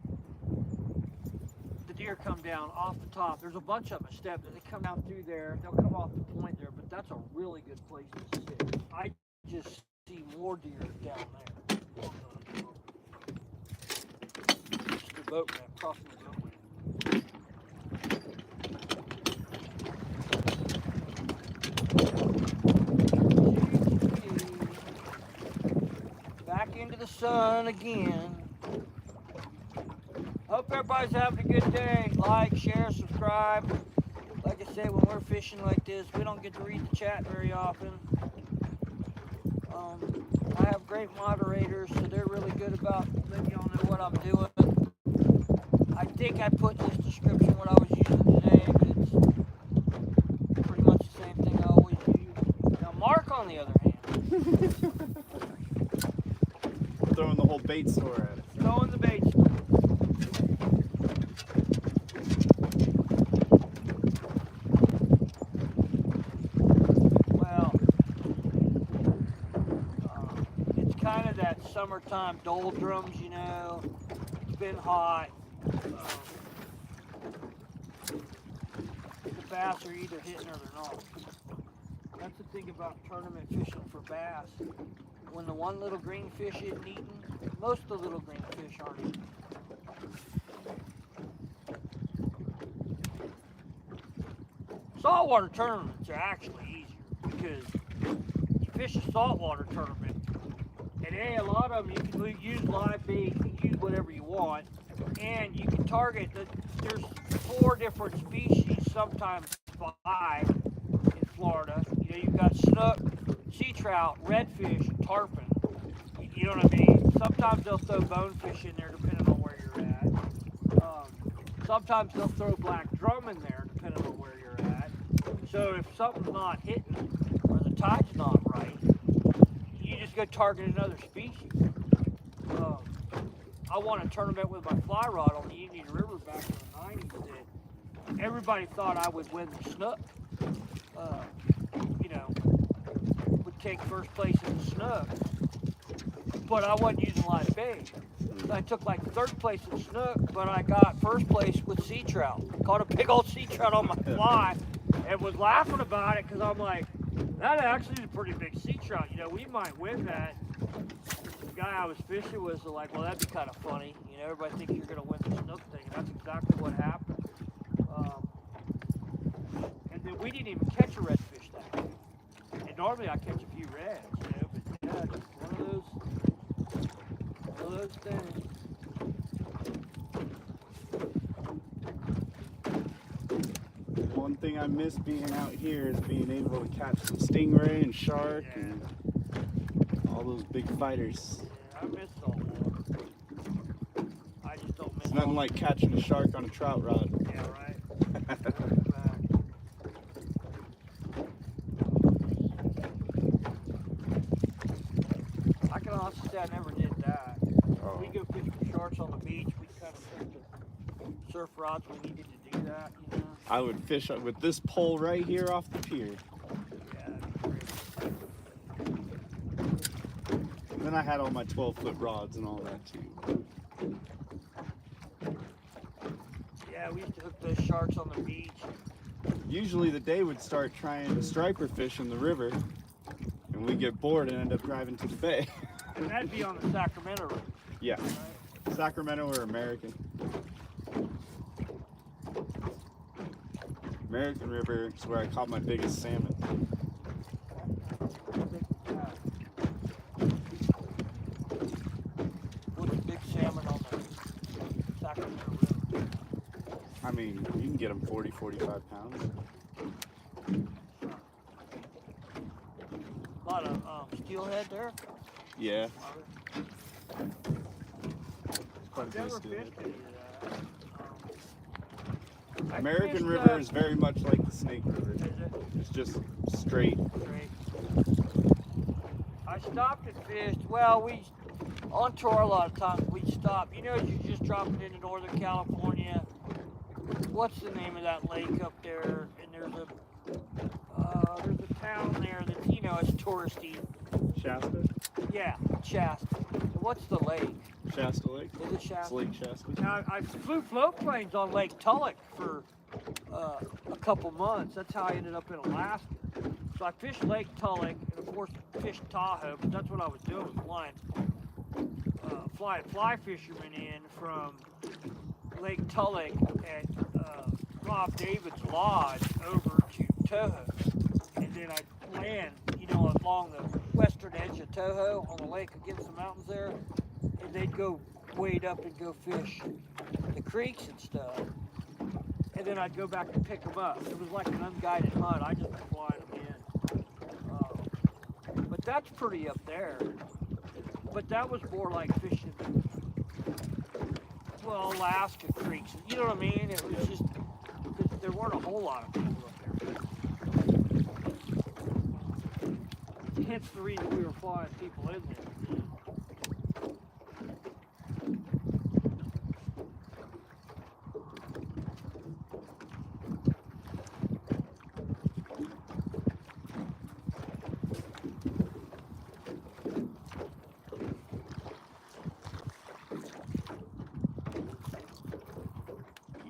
The deer come down off the top. There's a bunch of them steps that they come down through there. They'll come off the point there, but that's a really good place to sit. I just see more deer down there. Just the boat man crossing the boat. Back into the sun again. Hope everybody's having a good day. Like, share, subscribe. Like I said, when we're fishing like this, we don't get to read the chat very often. I have great moderators, so they're really good about letting y'all know what I'm doing. I think I put in this description what I was using today, but it's pretty much the same thing I always use. Now, Mark, on the other hand, Throwing the whole bait store at it. throwing the bait store. Well, it's kind of that summertime doldrums, you know. It's been hot. The bass are either hitting or they're not. That's the thing about tournament fishing for bass. When the one little green fish isn't eating, most of the little green fish aren't eating. Saltwater tournaments are actually easier because you fish a saltwater tournament, and a lot of them you can use live bait, you can use whatever you want, and you can target. There's 4 different species, sometimes 5 in Florida. You know, you've got snook, sea trout, redfish, tarpon. You know what I mean? Sometimes they'll throw bonefish in there depending on where you're at. Sometimes they'll throw black drum in there depending on where you're at. So if something's not hitting or the tide's not right, you just go target another species. I won a tournament with my fly rod on the Union River back in the 90s that everybody thought I would win the snook. You know, would take first place in the snook, but I wasn't using live bait. I took like 3rd place in snook, but I got 1st place with sea trout. Caught a big old sea trout on my fly and was laughing about it because I'm like, that actually is a pretty big sea trout. You know, we might win that. The guy I was fishing with was like, well, that'd be kind of funny. You know, everybody thinks you're going to win the snook thing, and that's exactly what happened. And then we didn't even catch a redfish that day. And normally I catch a few reds, you know, but yeah, just one of those things. One thing I miss being out here is being able to catch some stingray and shark and all those big fighters. Yeah, I miss saltwater. I just don't miss It's nothing like catching a shark on a trout rod. Yeah, right. I can honestly say I never did that. Oh. We go fish for sharks on the beach. We kind of took the surf rods when we needed to do that, you know. I would fish with this pole right here off the pier. Yeah, that'd be great. And then I had all my 12-foot rods and all that too. Yeah, we used to hook those sharks on the beach. Usually the day would start trying to striper fish in the river, and we'd get bored and end up driving to the bay. And that'd be on the Sacramento River. Yeah, Right? Sacramento or American. American River is where I caught my biggest salmon. What's a big salmon on the Sacramento River? I mean, you can get them 40, 45 pounds. A lot of steelhead there. Yeah. Quite a I've bit of never steelhead. fished any of that. I American fished, River is very much like the Snake River. Is it? It's just straight. Great. I stopped and fished. Well, on tour a lot of times we stop. You know, you're just dropping into Northern California. what's the name of that lake up there? And there's a town there that, you know, it's touristy. Shasta? Yeah, Shasta. What's the lake? Shasta Lake? Is it Shasta? It's Lake Shasta. Now, I flew float planes on Lake Tulloch for a couple months. That's how I ended up in Alaska. So I fished Lake Tulloch and, of course, fished Tahoe, but that's what I was doing, was flying fly fishermen in from Lake Tulloch at Rob David's lodge over to Toho. And then I'd land, you know, along the western edge of Toho on the lake against the mountains there. And they'd go wade up and go fish the creeks and stuff. And then I'd go back and pick them up. It was like an unguided hunt. I just was flying them in. But that's pretty up there. But that was more like fishing, well, Alaska creeks. You know what I mean? It was just, because there weren't a whole lot of people up there. Hence the reason we were flying people in there.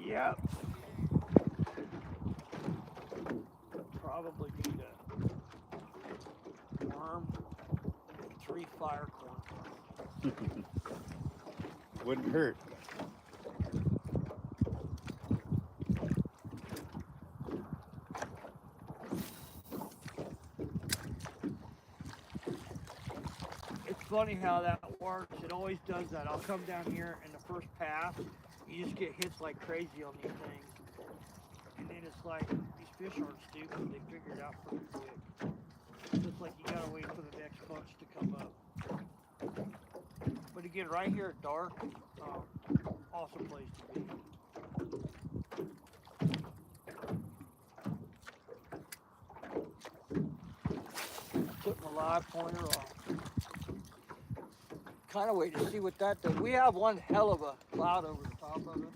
Yep. Probably need a worm and 3 fire corn. Wouldn't hurt. It's funny how that works. It always does that. I'll come down here and the first pass, you just get hits like crazy on these things. And then it's like, these fish aren't stupid. They figure it out pretty quick. It's like you gotta wait for the next bunch to come up. But again, right here at dark, awesome place to be. Took my live pointer off. Kind of wait to see what that does. We have one hell of a cloud over the top of it.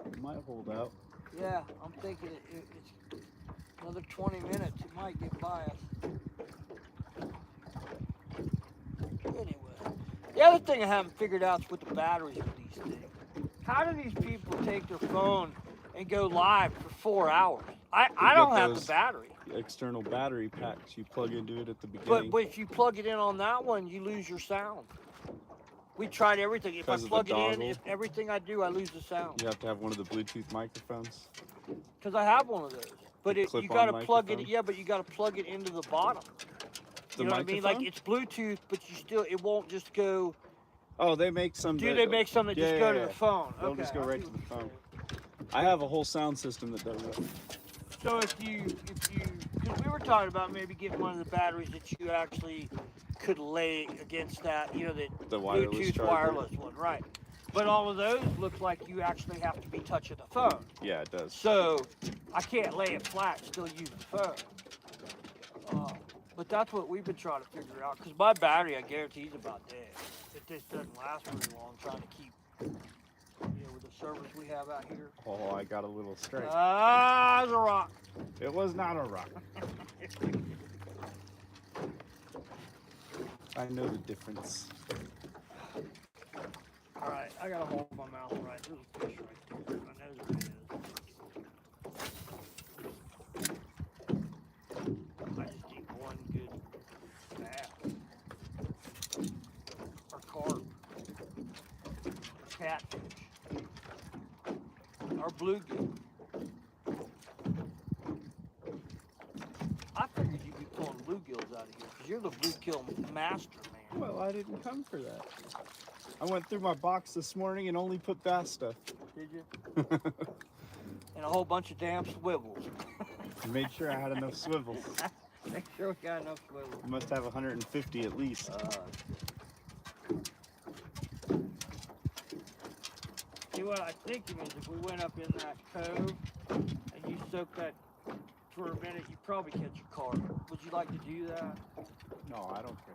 It might hold out. Yeah, I'm thinking it's another 20 minutes. It might get by us. Anyway, the other thing I haven't figured out is with the batteries of these things. How do these people take their phone and go live for 4 hours? I don't have the battery. External battery packs. You plug into it at the beginning. But if you plug it in on that one, you lose your sound. We tried everything. If I plug it in, if everything I do, I lose the sound. You have to have one of the Bluetooth microphones. Because I have one of those. But you got to plug it. Yeah, but you got to plug it into the bottom. You know what I mean? Like it's Bluetooth, but it won't just go. Oh, they make some. Do they make some that just go to the phone? They'll just go right to the phone. I have a whole sound system that does it. So if you, because we were talking about maybe getting one of the batteries that you actually could lay against that, you know, the Bluetooth wireless one, right? But all of those look like you actually have to be touching the phone. Yeah, it does. So I can't lay it flat and still use the phone. But that's what we've been trying to figure out. Because my battery, I guarantee, is about dead. It just doesn't last very long trying to keep, you know, with the service we have out here. Oh, I got a little strike. Ah, it's a rock. It was not a rock. I know the difference. All right, I gotta hold my mouth right. There's a fish right there. I know there is. I just need one good bass. Or carp. Or catfish. Or bluegill. I figured you'd be pulling bluegills out of here because you're the bluegill master, man. Well, I didn't come for that. I went through my box this morning and only put bass stuff. Did you? And a whole bunch of damn swivels. Made sure I had enough swivels. Make sure we got enough swivels. You must have 150 at least. See what I think is if we went up in that cove and you soak that for a minute, you'd probably catch a carp. Would you like to do that? No, I don't care.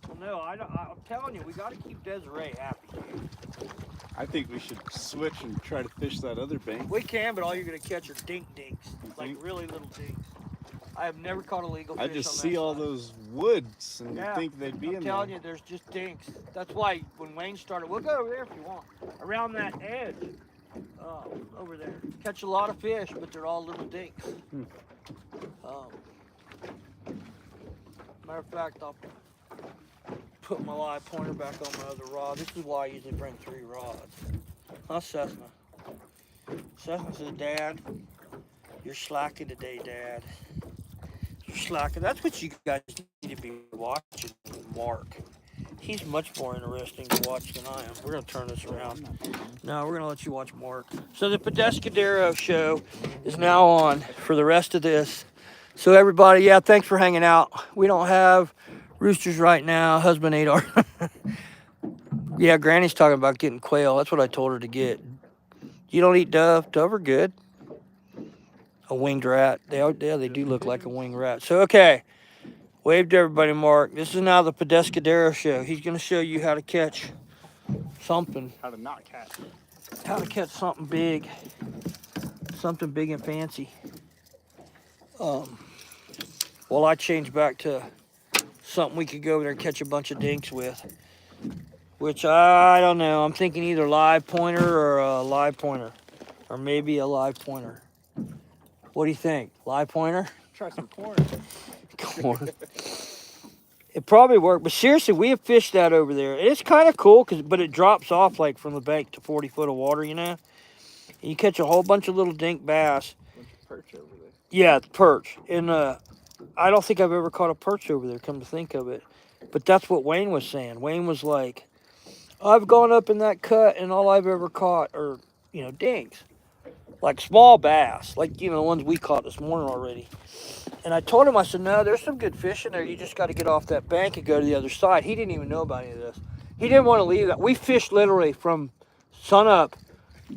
Well, no, I'm telling you, we got to keep Desiree happy, dude. I think we should switch and try to fish that other bank. We can, but all you're going to catch are dinks. Like think? really little dinks. I have never caught a legal fish I on just that see all side. those woods and Yeah, you think they'd be I'm in telling there. you, there's just dinks. That's why when Wayne started, we'll go over there if you want. Around that edge, over there. Catch a lot of fish, but they're all little dinks. Matter of fact, I'll put my live pointer back on my other rod. This is why I usually bring 3 rods. Huh, Cessna? Cessna said, Dad, you're slacking today, Dad. You're slacking. That's what you guys need to be watching, Mark. He's much more interesting to watch than I am. We're going to turn this around. No, we're going to let you watch Mark. So the Pedescadero show is now on for the rest of this. So everybody, yeah, thanks for hanging out. We don't have roosters right now. Husband ate our... Yeah, Granny's talking about getting quail. That's what I told her to get. You don't eat dove? Dove are good. A winged rat. They do look like a winged rat. So, okay. Wave to everybody, Mark. This is now the Pedescadero show. He's going to show you how to catch something. How to not catch. How to catch something big. Something big and fancy. Well, I changed back to something we could go over there and catch a bunch of dinks with. Which, I don't know. I'm thinking either live pointer or a live pointer. Or maybe a live pointer. What do you think? Live pointer? Try some corn. Corn. It probably worked, but seriously, we have fished that over there. It's kind of cool, but it drops off like from the bank to 40 foot of water, you know? And you catch a whole bunch of little dink bass. Bunch of perch over there. Yeah, perch. And I don't think I've ever caught a perch over there, come to think of it. But that's what Wayne was saying. Wayne was like, I've gone up in that cut and all I've ever caught are, dinks. Like small bass, like, the ones we caught this morning already. And I told him, I said, no, there's some good fish in there. You just got to get off that bank and go to the other side. He didn't even know about any of this. He didn't want to leave that. We fished literally from sunup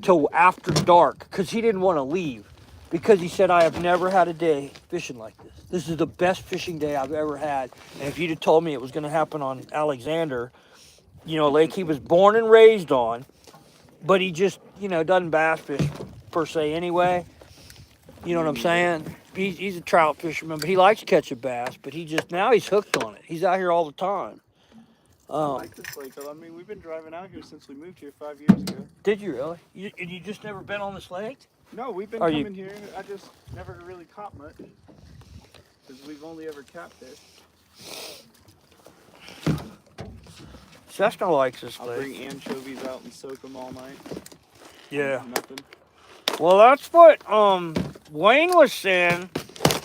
till after dark because he didn't want to leave. Because he said, I have never had a day fishing like this. This is the best fishing day I've ever had. And if you'd have told me it was going to happen on Alexander, a lake he was born and raised on, but he just, doesn't bass fish per se anyway. You know what I'm saying? He's a trout fisherman, but he likes catching bass, but now he's hooked on it. He's out here all the time. I like this lake. I mean, we've been driving out here since we moved here 5 years ago. Did you really? You just never been on this lake? No, we've been coming here. I just never really caught much. Because we've only ever caught fish. Cessna likes this I'll lake. bring anchovies out and soak them all night. Yeah. Nothing. Well, that's what Wayne was saying.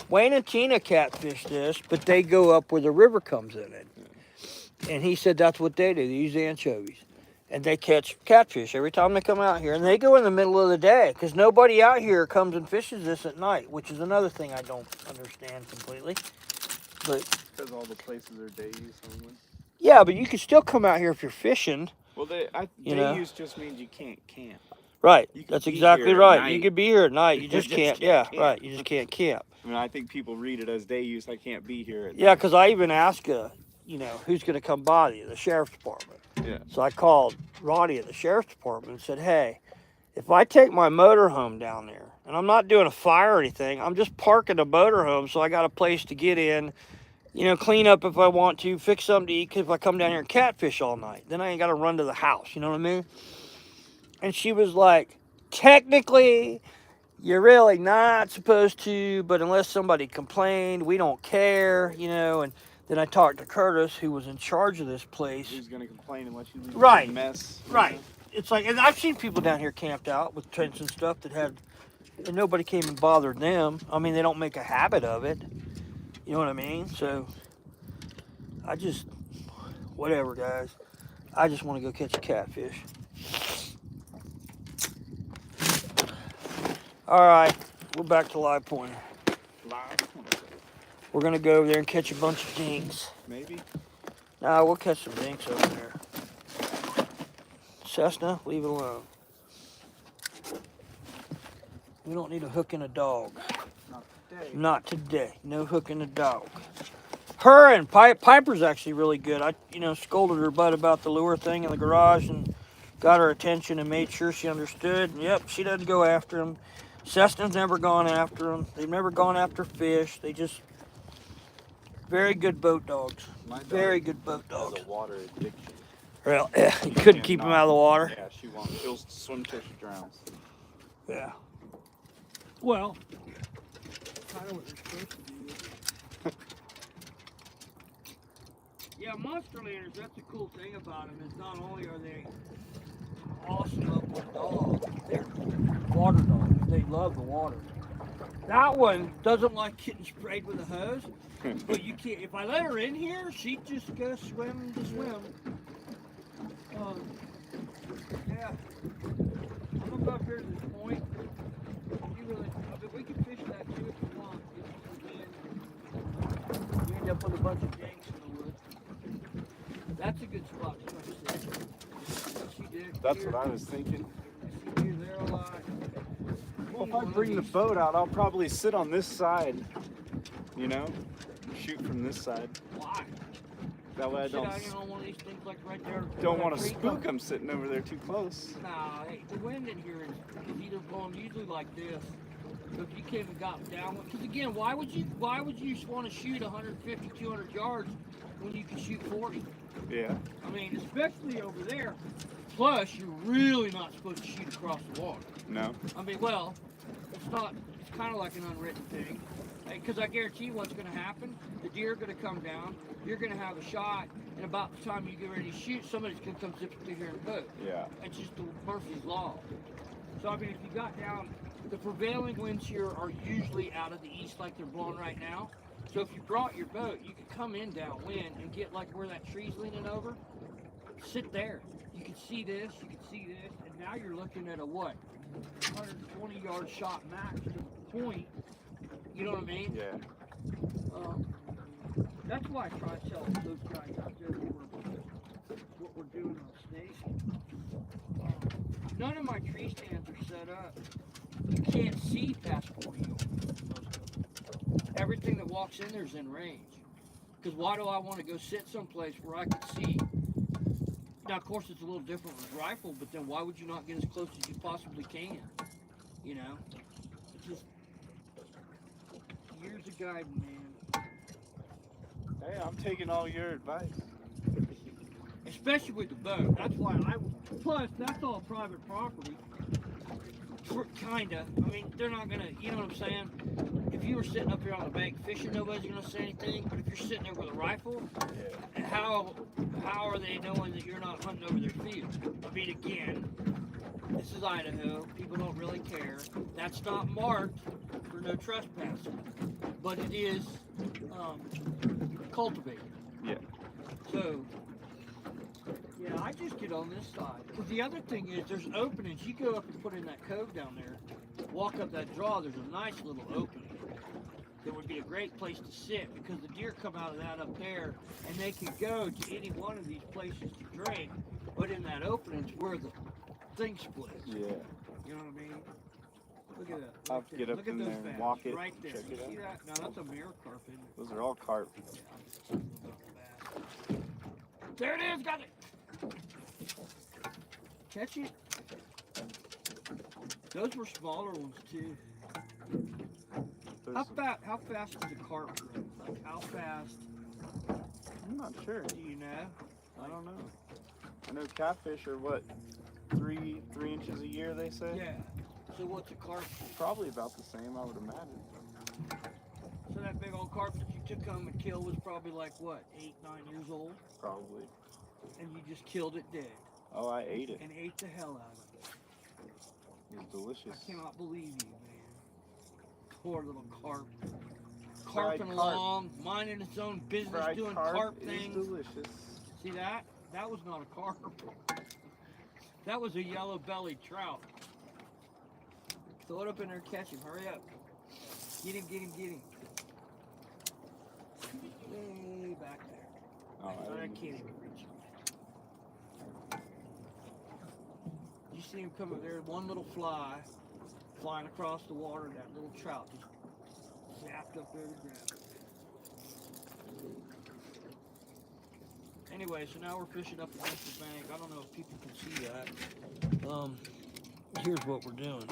Wayne and Tina catfish this, but they go up where the river comes in it. And he said that's what they do. They use anchovies. And they catch catfish every time they come out here. And they go in the middle of the day because nobody out here comes and fishes this at night, which is another thing I don't understand completely. But because all the places are day use only. Yeah, but you can still come out here if you're fishing. Well, day use just means you can't camp. Right. That's exactly right. You could be here at night. You just can't. Camp. Right. You just can't camp. I mean, I think people read it as day use. I can't be here at night. Because I even asked, who's going to come bother you? The sheriff's department. Yeah. So I called Ronnie at the sheriff's department and said, hey, if I take my motorhome down there, and I'm not doing a fire or anything, I'm just parking the motorhome so I got a place to get in, clean up if I want to, fix something to eat, because if I come down here and catfish all night, then I ain't got to run to the house, you know what I mean? And she was like, technically, you're really not supposed to, but unless somebody complained, we don't care, and then I talked to Curtis, who was in charge of this place. Who's going to complain unless you leave a mess? Right. It's like, and I've seen people down here camped out with tents and stuff and nobody came and bothered them. I mean, they don't make a habit of it. You know what I mean? So, whatever, guys. I just want to go catch a catfish. All right, we're back to live pointer. We're going to go over there and catch a bunch of dinks. Maybe? Nah, we'll catch some dinks over there. Cessna, leave it alone. We don't need a hook and a dog. Not today. Not today. No hook and a dog. purring. Piper's actually really good. I, scolded her butt about the lure thing in the garage and got her attention and made sure she understood. And yep, she doesn't go after them. Cessna's never gone after them. They've never gone after fish. They just very good boat dogs. Very good boat dogs. Has a water addiction. Well, you couldn't keep them out of the water. Yeah, she won't. She'll swim till she drowns. Yeah. Well, kind of what they're supposed to do. Yeah, Monsterlanders, that's the cool thing about them, is not only are they awesome up with dogs, they're water dogs. They love the water. That one doesn't like getting sprayed with a hose, but you can't. If I let her in here, she'd just go swim to swim. Yeah. I'm gonna go up here to this point. We can fish that too if you want. You end up with a bunch of janks in the woods. That's a good spot to fish. She did. That's what I was thinking. She did there a lot. Well, if I bring the boat out, I'll probably sit on this side. Shoot from this side. Why? That way I don't. Sit out on one of these things like right there. Don't want to spook them sitting over there too close. Nah, hey, the wind in here is either blowing usually like this. So if you came and got down, because again, why would you want to shoot 150, 200 yards when you can shoot 40? Yeah. I mean, especially over there. Plus, you're really not supposed to shoot across the water. No. I mean, well, it's not. It's kind of like an unwritten thing. Because I guarantee you what's going to happen. The deer are going to come down. You're going to have a shot, and about the time you get ready to shoot, somebody's going to come zipping through here in a boat. Yeah. It's just the Murphy's Law. So, I mean, if you got down, the prevailing winds here are usually out of the east like they're blowing right now. So if you brought your boat, you could come in downwind and get like where that tree's leaning over. Sit there. You can see this, and now you're looking at a what? 120 yard shot max to the point. You know what I mean? Yeah. That's why I try to tell those guys out there what we're doing on snakes. None of my tree stands are set up. You can't see past 40 yards. Everything that walks in there's in range. Because why do I want to go sit someplace where I can see? Now, of course, it's a little different with rifle, but then why would you not get as close as you possibly can? It's just years of guiding, man. Hey, I'm taking all your advice. Especially with the boat. That's why plus, that's all private property. Kinda. I mean, they're not gonna, you know what I'm saying? If you were sitting up here on the bank fishing, nobody's gonna say anything. But if you're sitting there with a rifle, how are they knowing that you're not hunting over their field? I mean, again, this is Idaho. People don't really care. That's not marked for no trespassing, but it is cultivated. Yeah. So, yeah, I just get on this side. Because the other thing is, there's openings. You go up and put in that cove down there, walk up that draw, there's a nice little opening. That would be a great place to sit because the deer come out of that up there and they can go to any one of these places to drink, but in that opening's where the thing splits. Yeah. You know what I mean? Look at that. I'll have to get up in there and walk it. Right there. Check You it see out. that? Now that's a mirror carp, isn't it? Those are all carp. There it is, got it. Catch it. Those were smaller ones too. How fast does a carp grow? Like how fast? I'm not sure. Do you know? I don't know. I know catfish are what, 3 inches a year they say? Yeah. So what's a carp? Probably about the same, I would imagine. So that big old carp that you took home and killed was probably like what, 8, 9 years old? Probably. And you just killed it dead. Oh, I ate it. And ate the hell out of it. It was delicious. I cannot believe you, man. Poor little carp. Fried Carping carp. along, minding its own business, Fried doing carp carp is things. delicious. See that? That was not a carp. That was a yellow-bellied trout. Throw it up in there and catch him. Hurry up. Get him, get him, get him. Way back there. Oh, I can't even reach him. You see him come up there, one little fly flying across the water, that little trout just zapped up there to grab it. Anyway, so now we're fishing up against the bank. I don't know if people can see that. Here's what we're doing.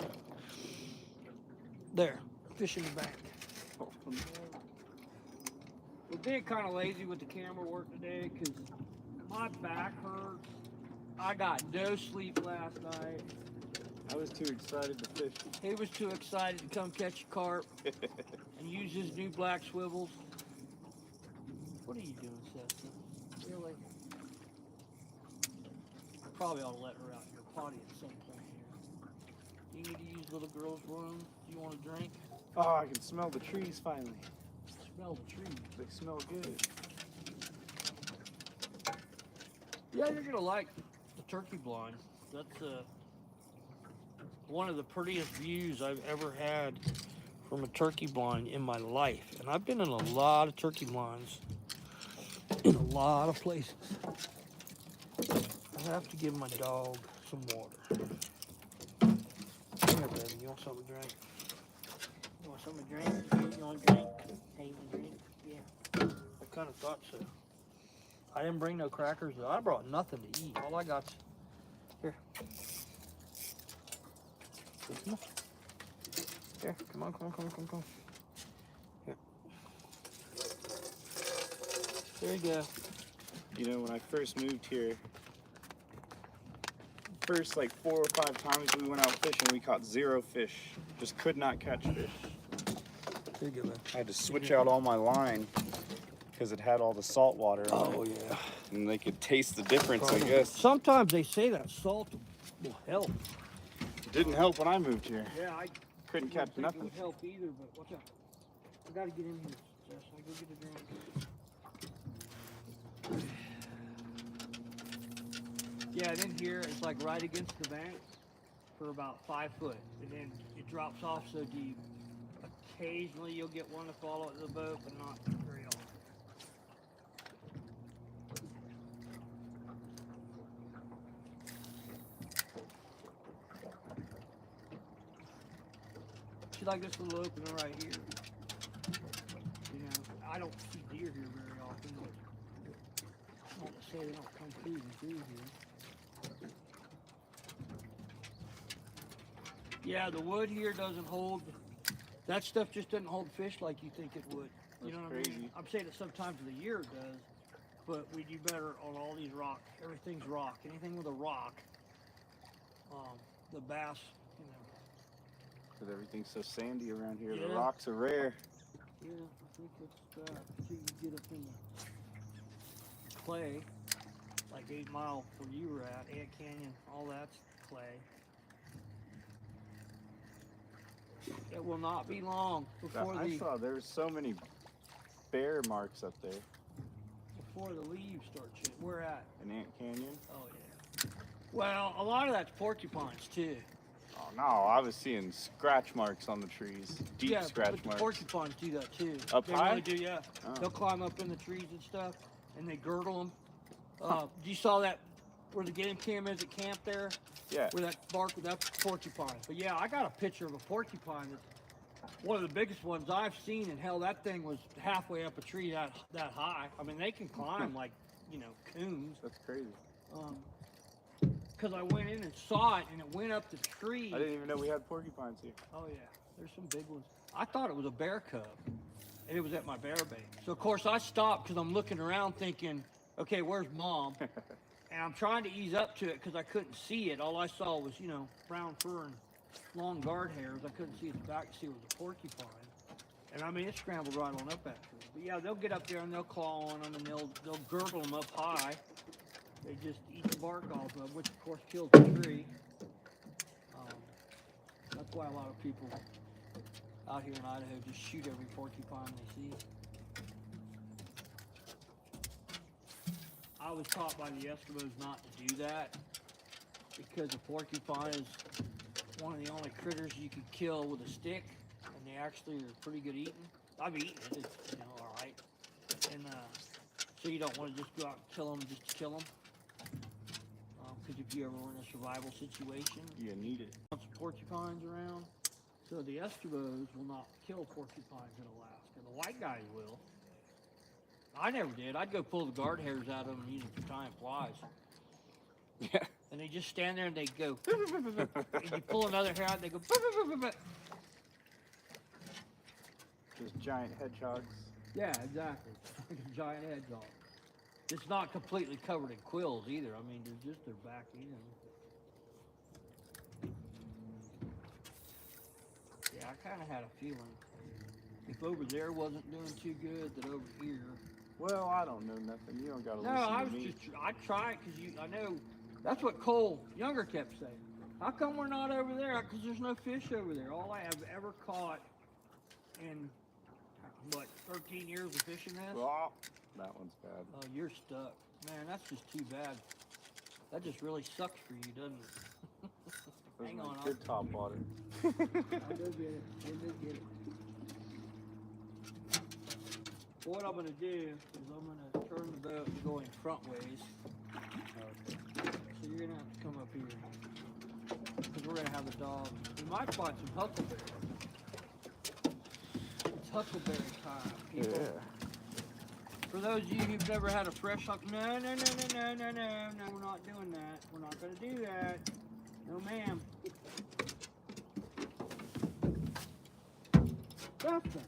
There, fishing the bank. We're being kind of lazy with the camera work today because my back hurts. I got no sleep last night. I was too excited to fish. He was too excited to come catch a carp and use his new black swivels. What are you doing, Cessna? Really? I probably ought to let her out here potty at some point here. You need to use little girl's room. Do you want a drink? Oh, I can smell the trees finally. Smell the trees. They smell good. Yeah, you're gonna like the turkey blind. That's one of the prettiest views I've ever had from a turkey blind in my life. And I've been in a lot of turkey blinds in a lot of places. I have to give my dog some water. Come here, baby. You want something to drink? You want something to drink? You want a drink? Hey, you want a drink? Yeah. I kind of thought so. I didn't bring no crackers though. I brought nothing to eat. All I got's here. Here, come on. Here. There you go. You know, when I first moved here, first like 4 or 5 times we went out fishing, we caught 0 fish. Just could not catch fish. There you go, man. I had to switch out all my line because it had all the salt water on Oh, it. yeah. And they could taste the difference, I guess. Sometimes they say that salt will help. It didn't help when I moved here. Yeah, I Couldn't catch think nothing. it would help either, but watch out. I gotta get in here, Jess. I go get a drink. Yeah, and in here it's like right against the bank for about 5 foot, and then it drops off so deep. Occasionally you'll get one to fall out of the boat, but not very often. See, like this little opening right here. You know, I don't see deer here very often, but I don't say they don't come through here. Yeah, the wood here doesn't hold, that stuff just doesn't hold fish like you think it would. You know what I mean? Crazy. I'm saying that sometimes of the year it does, but we do better on all these rocks. Everything's rock. Anything with a rock, the bass, you know. Because everything's so sandy around here. Yeah. The rocks are rare. Yeah, I think it's until you get up in the clay, like 8 Mile where you were at, Ant Canyon, all that's clay. It will not be long before I saw there were so many bear marks up there before the leaves start changing. Where at? in Ant Canyon. Oh yeah. Well, a lot of that's porcupines too. Oh no, I was seeing scratch marks on the trees. Deep Yeah, scratch but the marks. porcupines do that too. Up they high? really do, yeah. Oh. They'll climb up in the trees and stuff, and they girdle them. You saw that where the game cam is at camp there? Yeah. Where that bark with that porcupine. But yeah, I got a picture of a porcupine that's one of the biggest ones I've seen, and hell, that thing was halfway up a tree that high. I mean, they can climb like, you know, coons. That's crazy. Because I went in and saw it, and it went up the tree. I didn't even know we had porcupines here. Oh yeah, there's some big ones. I thought it was a bear cub, and it was at my bear bait. So of course I stopped because I'm looking around thinking, okay, where's mom? And I'm trying to ease up to it because I couldn't see it. All I saw was, you know, brown fur and long guard hairs. I couldn't see its back to see it was a porcupine. And I mean, it scrambled right on up that tree. But yeah, they'll get up there and they'll claw on them and they'll girdle them up high. They just eat the bark off of them, which of course kills the tree. That's why a lot of people out here in Idaho just shoot every porcupine they see. I was taught by the Eskimos not to do that because a porcupine is one of the only critters you can kill with a stick, and they actually are pretty good eating. I've eaten it, it's, you know, all right. And so you don't want to just go out and kill them just to kill them. Because if you ever were in a survival situation, You need it. lots of porcupines around. So the Eskimos will not kill porcupines in Alaska. The white guys will. I never did. I'd go pull the guard hairs out of them and use them for tying flies. Yeah. And they just stand there and they go, and you pull another hair out and they go, Just giant hedgehogs. yeah, exactly. Like a giant hedgehog. It's not completely covered in quills either. I mean, they're just their back end. Yeah, I kind of had a feeling. If over there wasn't doing too good, that over here. Well, I don't know nothing. You don't gotta No, listen to me. I tried because I know that's what Cole Younger kept saying. How come we're not over there? Because there's no fish over there. All I have ever caught in, what, 13 years of fishing this? Oh, that one's bad. Oh, you're stuck. Man, that's just too bad. That just really sucks for you, doesn't it? Hang on. Good top water. I'll go get it. I'll go get it. What I'm going to do is I'm going to turn the boat and going front ways. Okay. So you're going to have to come up here. Because we're going to have the dog. We might find some huckleberry. It's huckleberry time, people. Yeah. For those of you who've never had a fresh huck, no, we're not doing that. We're not going to do that. No, ma'am. That's it.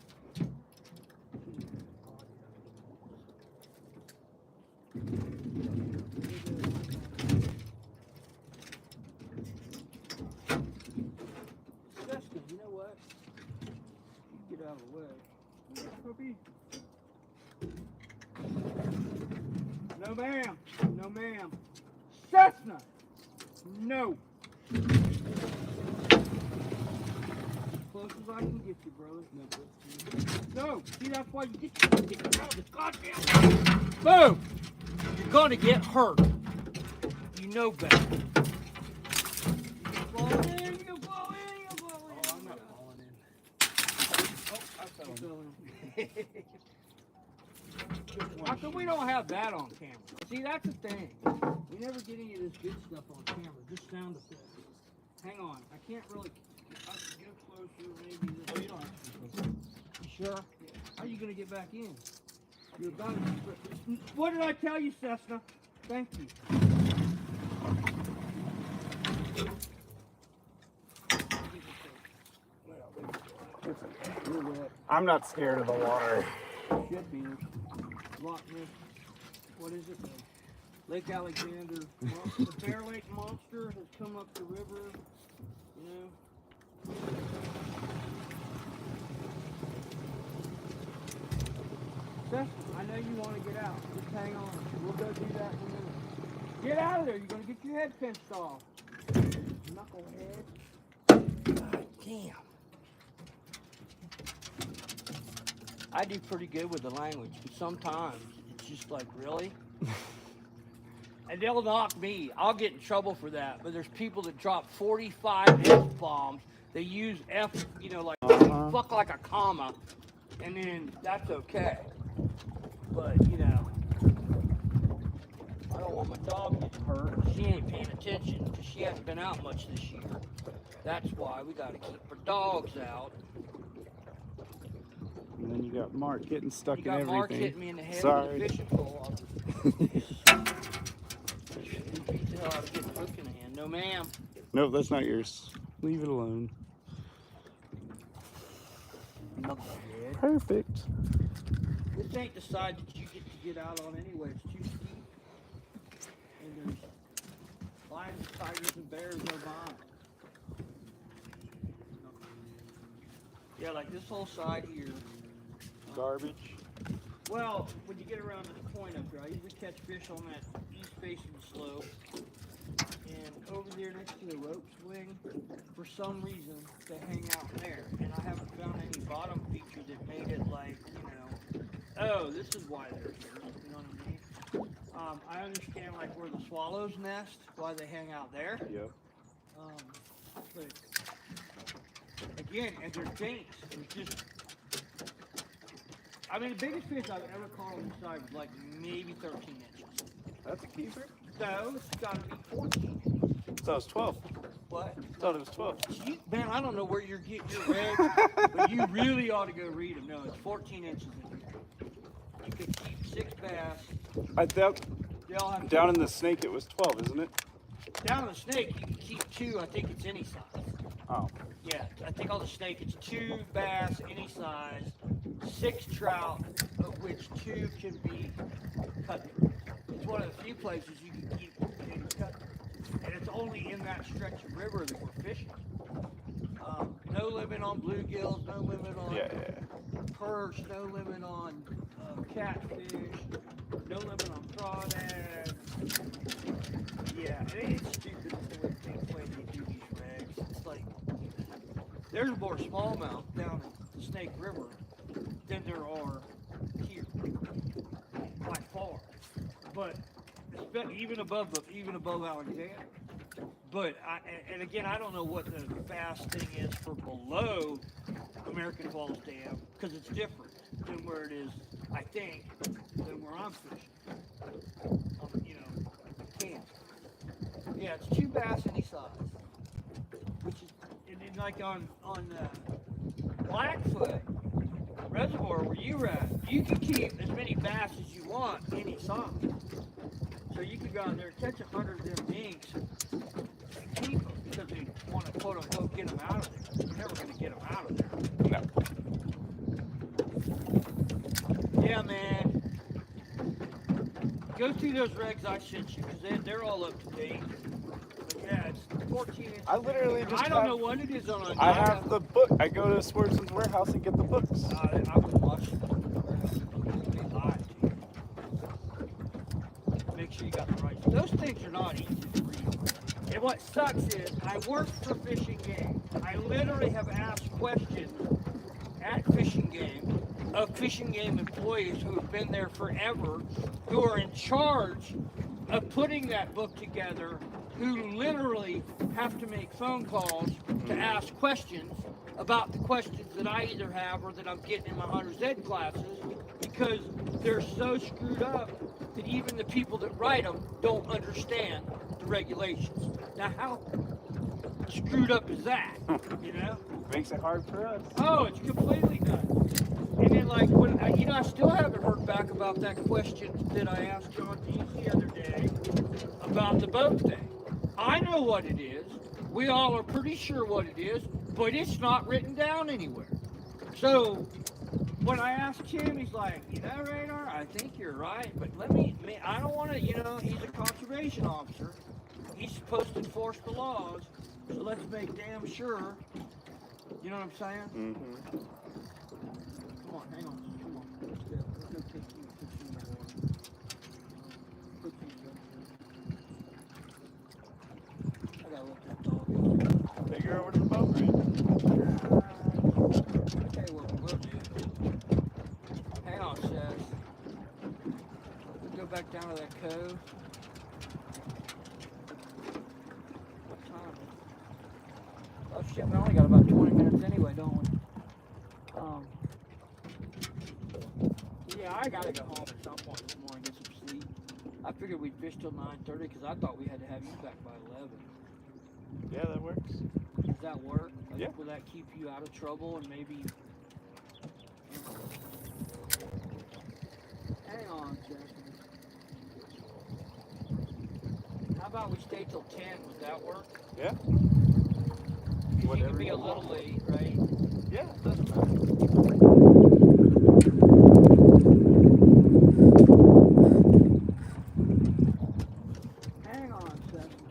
You know what? You get out of the way. Puppy. No, ma'am. No, ma'am. Cessna. No. Close as I can get you, brother. No. See, that's why you get out of this goddamn. Boom. You're gonna get hurt. You know better. You fall in. You fall in. You fall in. Oh, I'm not falling in. Oh, I fell in. How come we don't have that on camera? See, that's the thing. We never get any of this good stuff on camera. Just sound effects. Hang on. I can't really. I can get closer, maybe. Oh, you don't have to be closer. You sure? Yeah. How are you going to get back in? You're about to. What did I tell you, Cessna? Thank you. You're wet. I'm not scared of the water. Should be. Loch Ness. What is it? Lake Alexander. The Bear Lake monster has come up the river. You know. Seth, I know you want to get out. Just hang on. We'll go do that in a minute. Get out of there. You're going to get your head pinched off. Knucklehead. God damn. I do pretty good with the language, but sometimes it's just like, really? And they'll knock me. I'll get in trouble for that. But there's people that drop 45 F-bombs. They use F, you know, like fuck like a comma, and then that's okay. But, you know, I don't want my dog getting hurt. She ain't paying attention because she hasn't been out much this year. That's why we got to keep our dogs out. And then you got Mark getting stuck in everything. Mark hitting me in the head Sorry. with a fishing pole. Beat the hell out of getting a hook in the hand. No, ma'am. Nope, that's not yours. Leave it alone. Knucklehead. Perfect. This ain't the side that you get out on anyway. It's too steep. And there's lions, tigers, and bears nearby. Yeah, like this whole side here. Garbage. Well, when you get around this point up there, I usually catch fish on that east-facing slope. And over there next to the rope swing, for some reason, they hang out there. And I haven't found any bottom feature that made it like, you know, oh, this is why they're here. You know what I mean? I understand like where the swallows nest, why they hang out there. Yep. But again, and they're dinks. It's just, I mean, the biggest fish I've ever caught on the side was like maybe 13 inches. That's a keeper? So it's got to be 14. So it was 12. What? Thought it was 12. Man, I don't know where you're getting your regs, but you really ought to go read them. No, it's 14 inches in here. You could keep 6 bass. I thought They all have down in the snake it was 12, isn't it? Down in the snake, you can keep 2. I think it's any size. Oh. Yeah, I think on the snake it's 2 bass, any size, 6 trout, of which 2 can be cut through. It's one of the few places you can keep any cut through. And it's only in that stretch of river that we're fishing. No limit on bluegills, no limit on perch, no limit on catfish, no limit on crawdads. Yeah, it's stupid the way they do these regs. It's like, there's more smallmouth down in the Snake River than there are here, by far. But even above Alexander. But and again, I don't know what the bass thing is for below American Falls Dam, because it's different than where it is, I think, than where I'm fishing. Camp. Yeah, it's 2 bass any size, which is, and then like on Blackfoot Reservoir where you were at, you can keep as many bass as you want any size. So you can go out there and catch 100 of them dinks and keep them because they want to quote unquote get them out of there. You're never going to get them out of there. No. Yeah, man. Go through those regs I sent you because they're all up to date. But yeah, it's 14 inches. I literally just I don't know what it is on. I have the book. I go to Swartzman's warehouse and get the books. I would watch it. They lie to you. Make sure you got the right. Those things are not easy to read. And what sucks is I work for Fishing Game. I literally have asked questions at Fishing Game of Fishing Game employees who have been there forever, who are in charge of putting that book together, who literally have to make phone calls to ask questions about the questions that I either have or that I'm getting in my hunter's ed classes, because they're so screwed up that even the people that write them don't understand the regulations. Now, how screwed up is that? You know? Makes it hard for us. Oh, it's completely nuts. And then, like, when I still haven't heard back about that question that I asked John Dees the other day about the boat thing. I know what it is. We all are pretty sure what it is, but it's not written down anywhere. So when I asked him, he's like, Radar, I think you're right, but I don't want to, he's a conservation officer. He's supposed to enforce the laws, so let's make damn sure. You know what I'm saying? Mm-hmm. Come on, hang on. Come on. Let's go take you and put you in the water. Put you in the water. I gotta let that dog in. Take her over to the boat ramp. Okay, what we'll do. Hang on, Seth. We'll go back down to that cove. What time? Oh shit, we only got about 20 minutes anyway, don't we? Yeah, I gotta go home at some point this morning and get some sleep. I figured we'd fish till 9:30 because I thought we had to have you back by 11. Yeah, that works. Does that work? Yeah. Will that keep you out of trouble and maybe... Hang on, Justin. How about we stay till 10? Would that work? Yeah. Because you can be a little late, right? Yeah, doesn't matter. Hang on a second.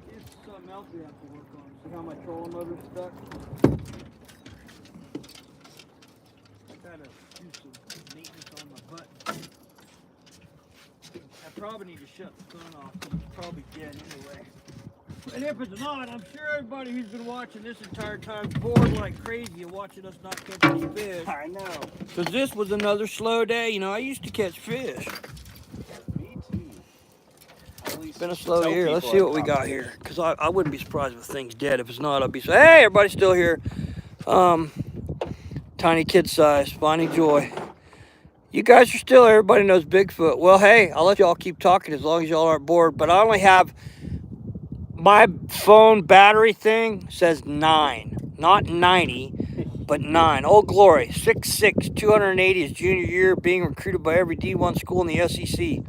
Here's something else we have to work on. See how my trolling motor's stuck? I gotta do some maintenance on my button. I probably need to shut the phone off because it's probably dead anyway. And if it's not, I'm sure everybody who's been watching this entire time is bored like crazy and watching us not catch any fish. I know. Because this was another slow day. I used to catch fish. Me too. It's been a slow year. Let's see what we got here. Because I wouldn't be surprised if the thing's dead. If it's not, I'd be saying, hey, everybody's still here. Tiny kid size, finding joy. You guys are still, everybody knows Bigfoot. Well, hey, I'll let y'all keep talking as long as y'all aren't bored. But I only have... My phone battery thing says 9, not 90, but 9. Old Glory, 6'6", 280 his junior year, being recruited by every D1 school in the SEC.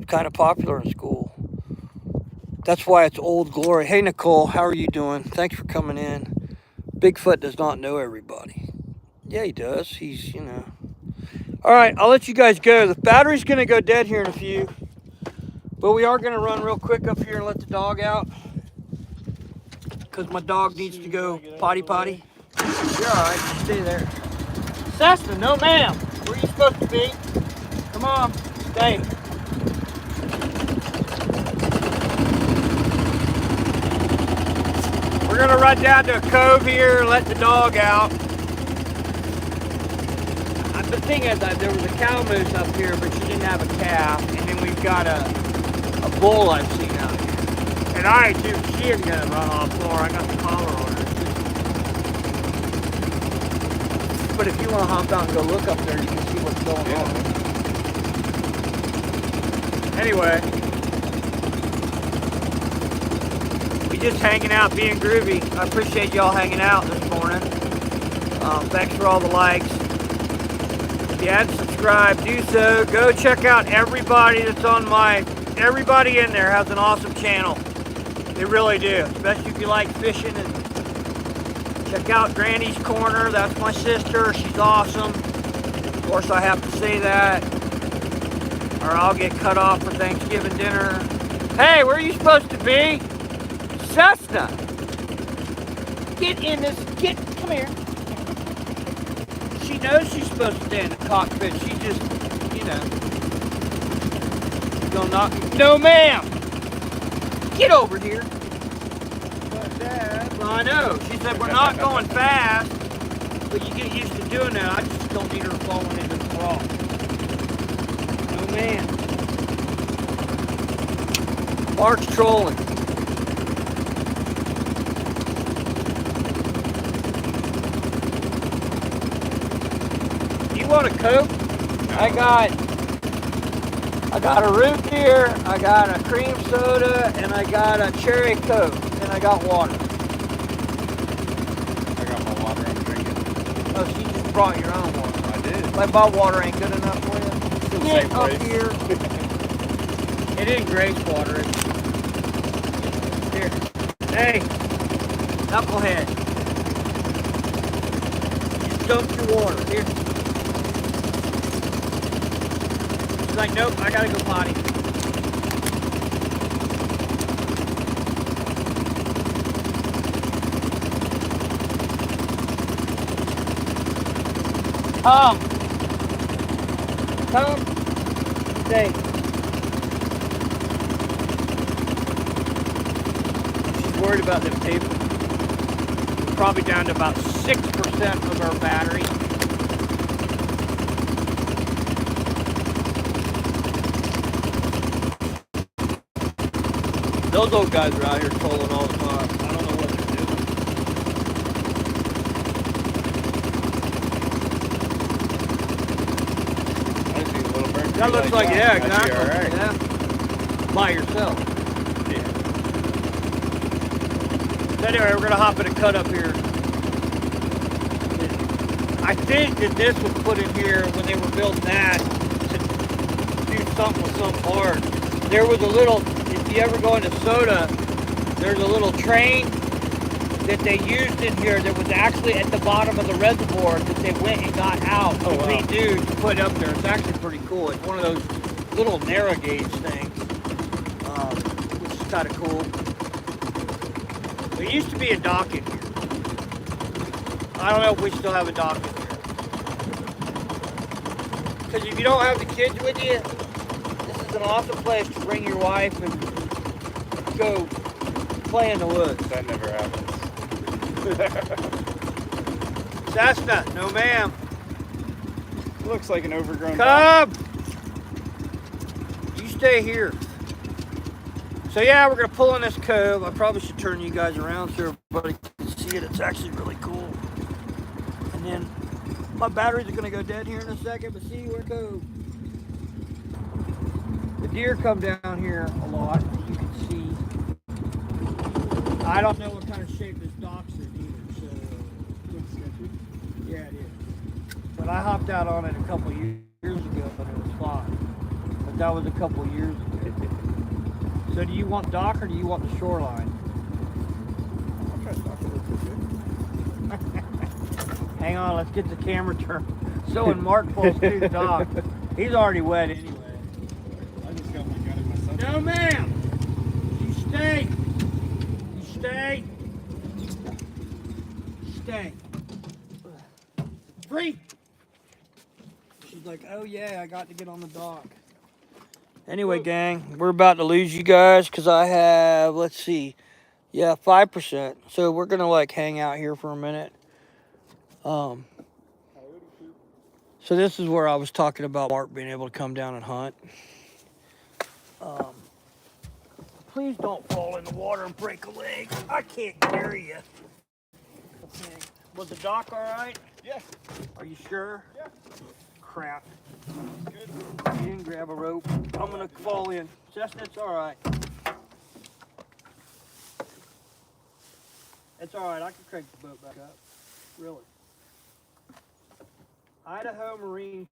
Kind of popular in school. That's why it's Old Glory. Hey, Nicole, how are you doing? Thanks for coming in. Bigfoot does not know everybody. Yeah, he does. He's, you know. All right, I'll let you guys go. The battery's going to go dead here in a few. But we are going to run real quick up here and let the dog out. Because my dog needs to go potty. You're all right. Stay there. Cessna, no ma'am. Where are you supposed to be? Come on. Stay. We're going to run down to a cove here and let the dog out. The thing is that there was a cow moose up here, but she didn't have a calf. And then we've got a bull I've seen out here. And I do. She isn't going to run off floor. I got the collar on her. But if you want to hop out and go look up there, you can see what's going on. Anyway, we just hanging out, being groovy. I appreciate y'all hanging out this morning. Thanks for all the likes. If you hadn't subscribed, do so. Go check out everybody that's on everybody in there has an awesome channel. They really do, especially if you like fishing. And check out Granny's Corner. That's my sister. She's awesome. Of course, I have to say that, or I'll get cut off for Thanksgiving dinner. Hey, where are you supposed to be? Cessna. Get in this. Come here. She knows she's supposed to stay in the cockpit. She just, you know. Gonna knock. No, ma'am. Get over here. Well, I know. She said we're not going fast, but you get used to doing that. I just don't need her falling into the wall. No, man. Mark's trolling. You want a Coke? I got a root beer, I got a cream soda, and I got a cherry Coke, and I got water. I got my water I'm drinking. Oh, so you just brought your own water. I did. My bottled water ain't good enough for you? Get up here. It ain't Grace water. Here. Hey, knucklehead. Just dump your water. Here. She's like, nope, I gotta go potty. Come. Stay. She's worried about them tape. We're probably down to about 6% of our battery. Those old guys are out here trolling all the time. I don't know what they're doing. I see a little bird. That looks like, yeah, exactly. All right. Yeah. By yourself. Yeah. So anyway, we're going to hop in a cut up here. I think that this was put in here when they were building that to do something with some part. There was a little, if you ever go into Soda, there's a little train that they used in here that was actually at the bottom of the reservoir that they went and got out to redo to put up there. It's actually pretty cool. It's one of those little narrow gauge things, which is kind of cool. There used to be a dock in here. I don't know if we still have a dock in here. Because if you don't have the kids with you, this is an awesome place to bring your wife and go play in the woods. That never happens. Cessna, no ma'am. Looks like an overgrown Cub! You stay here. So yeah, we're gonna pull in this cove. I probably should turn you guys around so everybody can see it. It's actually really cool. And then my batteries are gonna go dead here in a second, but see where it goes. The deer come down here a lot, you can see. I don't know what kind of shape this dock's in either, so looks good. Yeah, it is. But I hopped out on it a couple years ago, but it was fine. But that was a couple years ago. So do you want dock or do you want the shoreline? I'll try to dock a little bit. Hang on, let's get the camera turned. So when Mark pulls through the dock, he's already wet anyway. I just got my gun in my son. No, ma'am. You stay. You stay. Stay. Free. She's like, oh yeah, I got to get on the dock. Anyway, gang, we're about to lose you guys because I have, let's see, yeah, 5%. So we're gonna like hang out here for a minute. So this is where I was talking about Mark being able to come down and hunt. Please don't fall in the water and break a leg. I can't carry you. Okay. Was the dock all right? Yes. Are you sure? Yeah. Crap. Good. You didn't grab a rope. I'm gonna fall in. Chestnut's all right. It's all right. I can crank the boat back up. Really. Idaho Marine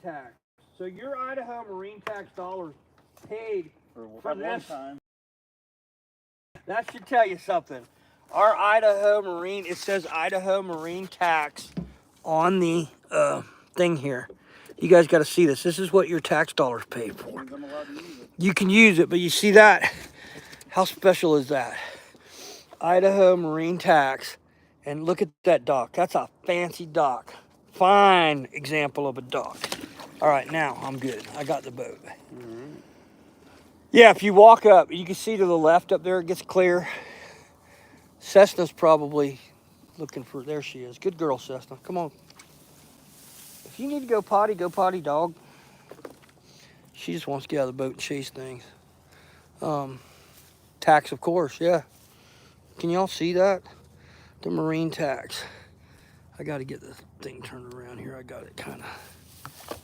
Tax. So your Idaho Marine Tax dollars paid for this. Time. That should tell you something. Our Idaho Marine, it says Idaho Marine Tax on the thing here. You guys got to see this. This is what your tax dollars paid for. I'm allowed to use it. You can use it, but you see that? How special is that? Idaho Marine Tax. And look at that dock. That's a fancy dock. Fine example of a dock. All right, now I'm good. I got the boat. Yeah, if you walk up, you can see to the left up there, it gets clear. Cessna's probably looking for, there she is. Good girl, Cessna. Come on. If you need to go potty, dog. She just wants to get out of the boat and chase things. Tax, of course, yeah. Can y'all see that? The Marine Tax. I got to get this thing turned around here. I got it kind of,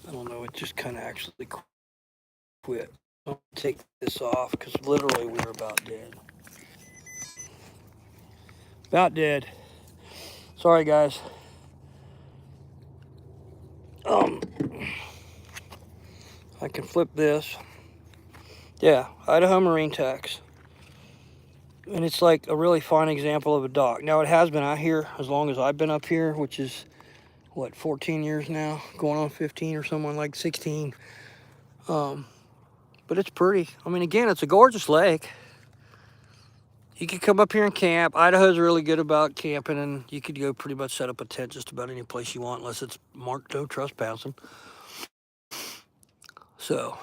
I don't know, it just kind of actually quit. I'll take this off because literally we're about dead. About dead. Sorry, guys. I can flip this. Yeah, Idaho Marine Tax. And it's like a really fine example of a dock. Now, it has been out here as long as I've been up here, which is, what, 14 years now? Going on 15 or someone like 16. But it's pretty. I mean, again, it's a gorgeous lake. You can come up here and camp. Idaho's really good about camping, and you could go pretty much set up a tent just about any place you want, unless it's marked no trespassing. So,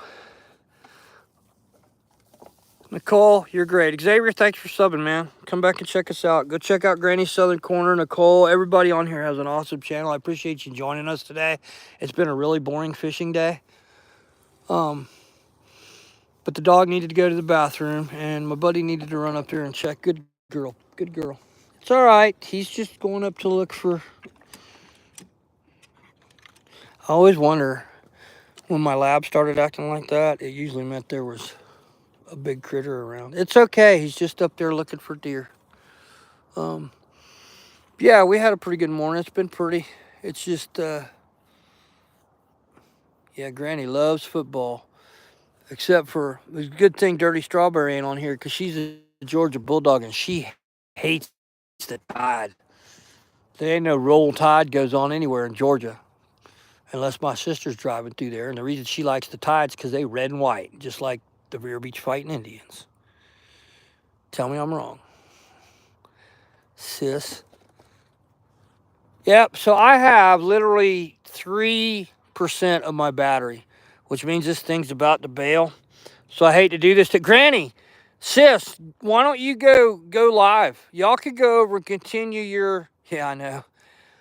Nicole, you're great. Xavier, thanks for subbing, man. Come back and check us out. Go check out Granny's Southern Corner. Nicole, everybody on here has an awesome channel. I appreciate you joining us today. It's been a really boring fishing day. But the dog needed to go to the bathroom, and my buddy needed to run up there and check. Good girl. Good girl. It's all right. He's just going up to look for... I always wonder, when my lab started acting like that, it usually meant there was a big critter around. It's okay. He's just up there looking for deer. Yeah, we had a pretty good morning. It's been pretty. It's just, yeah, Granny loves football. Except for, it's a good thing Dirty Strawberry ain't on here because she's a Georgia Bulldog and she hates the tide. There ain't no roll tide goes on anywhere in Georgia unless my sister's driving through there. And the reason she likes the tides because they red and white, just like the Rear Beach Fighting Indians. Tell me I'm wrong. Sis. Yep, so I have literally 3% of my battery, which means this thing's about to bail. So I hate to do this to Granny. Sis, why don't you go live? Y'all could go over and continue your... Yeah, I know.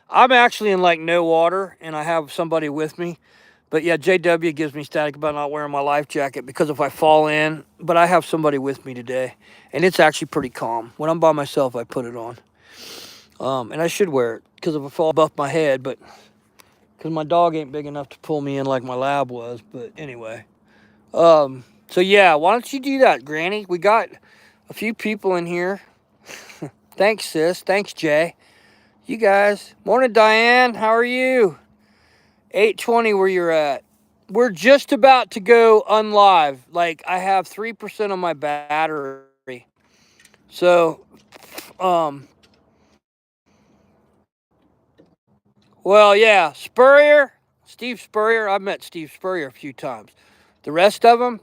I'm actually in like no water, and I have somebody with me. But yeah, JW gives me static about not wearing my life jacket because if I fall in, but I have somebody with me today, and it's actually pretty calm. When I'm by myself, I put it on. And I should wear it because if I fall above my head, but because my dog ain't big enough to pull me in like my lab was. But anyway, so yeah, why don't you do that, Granny? We got a few people in here. Thanks, sis. Thanks, Jay. You guys. Morning, Diane. How are you? 8:20 where you're at. We're just about to go unlive. Like, I have 3% on my battery. So, um, well, yeah, Spurrier, Steve Spurrier. I've met Steve Spurrier a few times. The rest of them,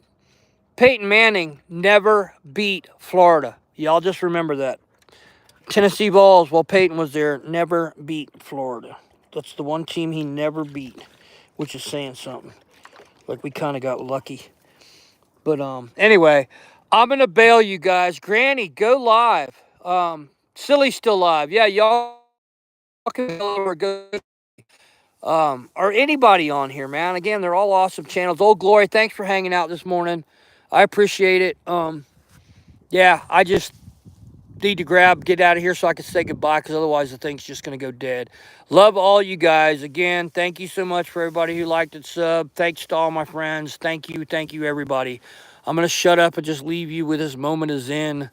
Peyton Manning never beat Florida. Y'all just remember that. Tennessee Vols, while Peyton was there, never beat Florida. That's the one team he never beat, which is saying something. Like, we kind of got lucky. But anyway, I'm gonna bail you guys. Granny, go live. Silly's still live. Yeah, y'all can bail or go. Or anybody on here, man. Again, they're all awesome channels. Old Glory, thanks for hanging out this morning. I appreciate it. Yeah, I just need to get out of here so I can say goodbye, because otherwise the thing's just going to go dead. Love all you guys. Again, thank you so much for everybody who liked and sub. Thanks to all my friends. Thank you, everybody. I'm going to shut up and just leave you with this moment of zen.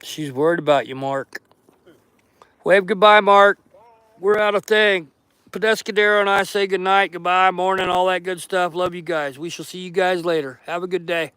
She's worried about you, Mark. Wave goodbye, Mark. We're out of thing. Pedescadero and I say goodnight, goodbye, morning, all that good stuff. Love you guys. We shall see you guys later. Have a good day.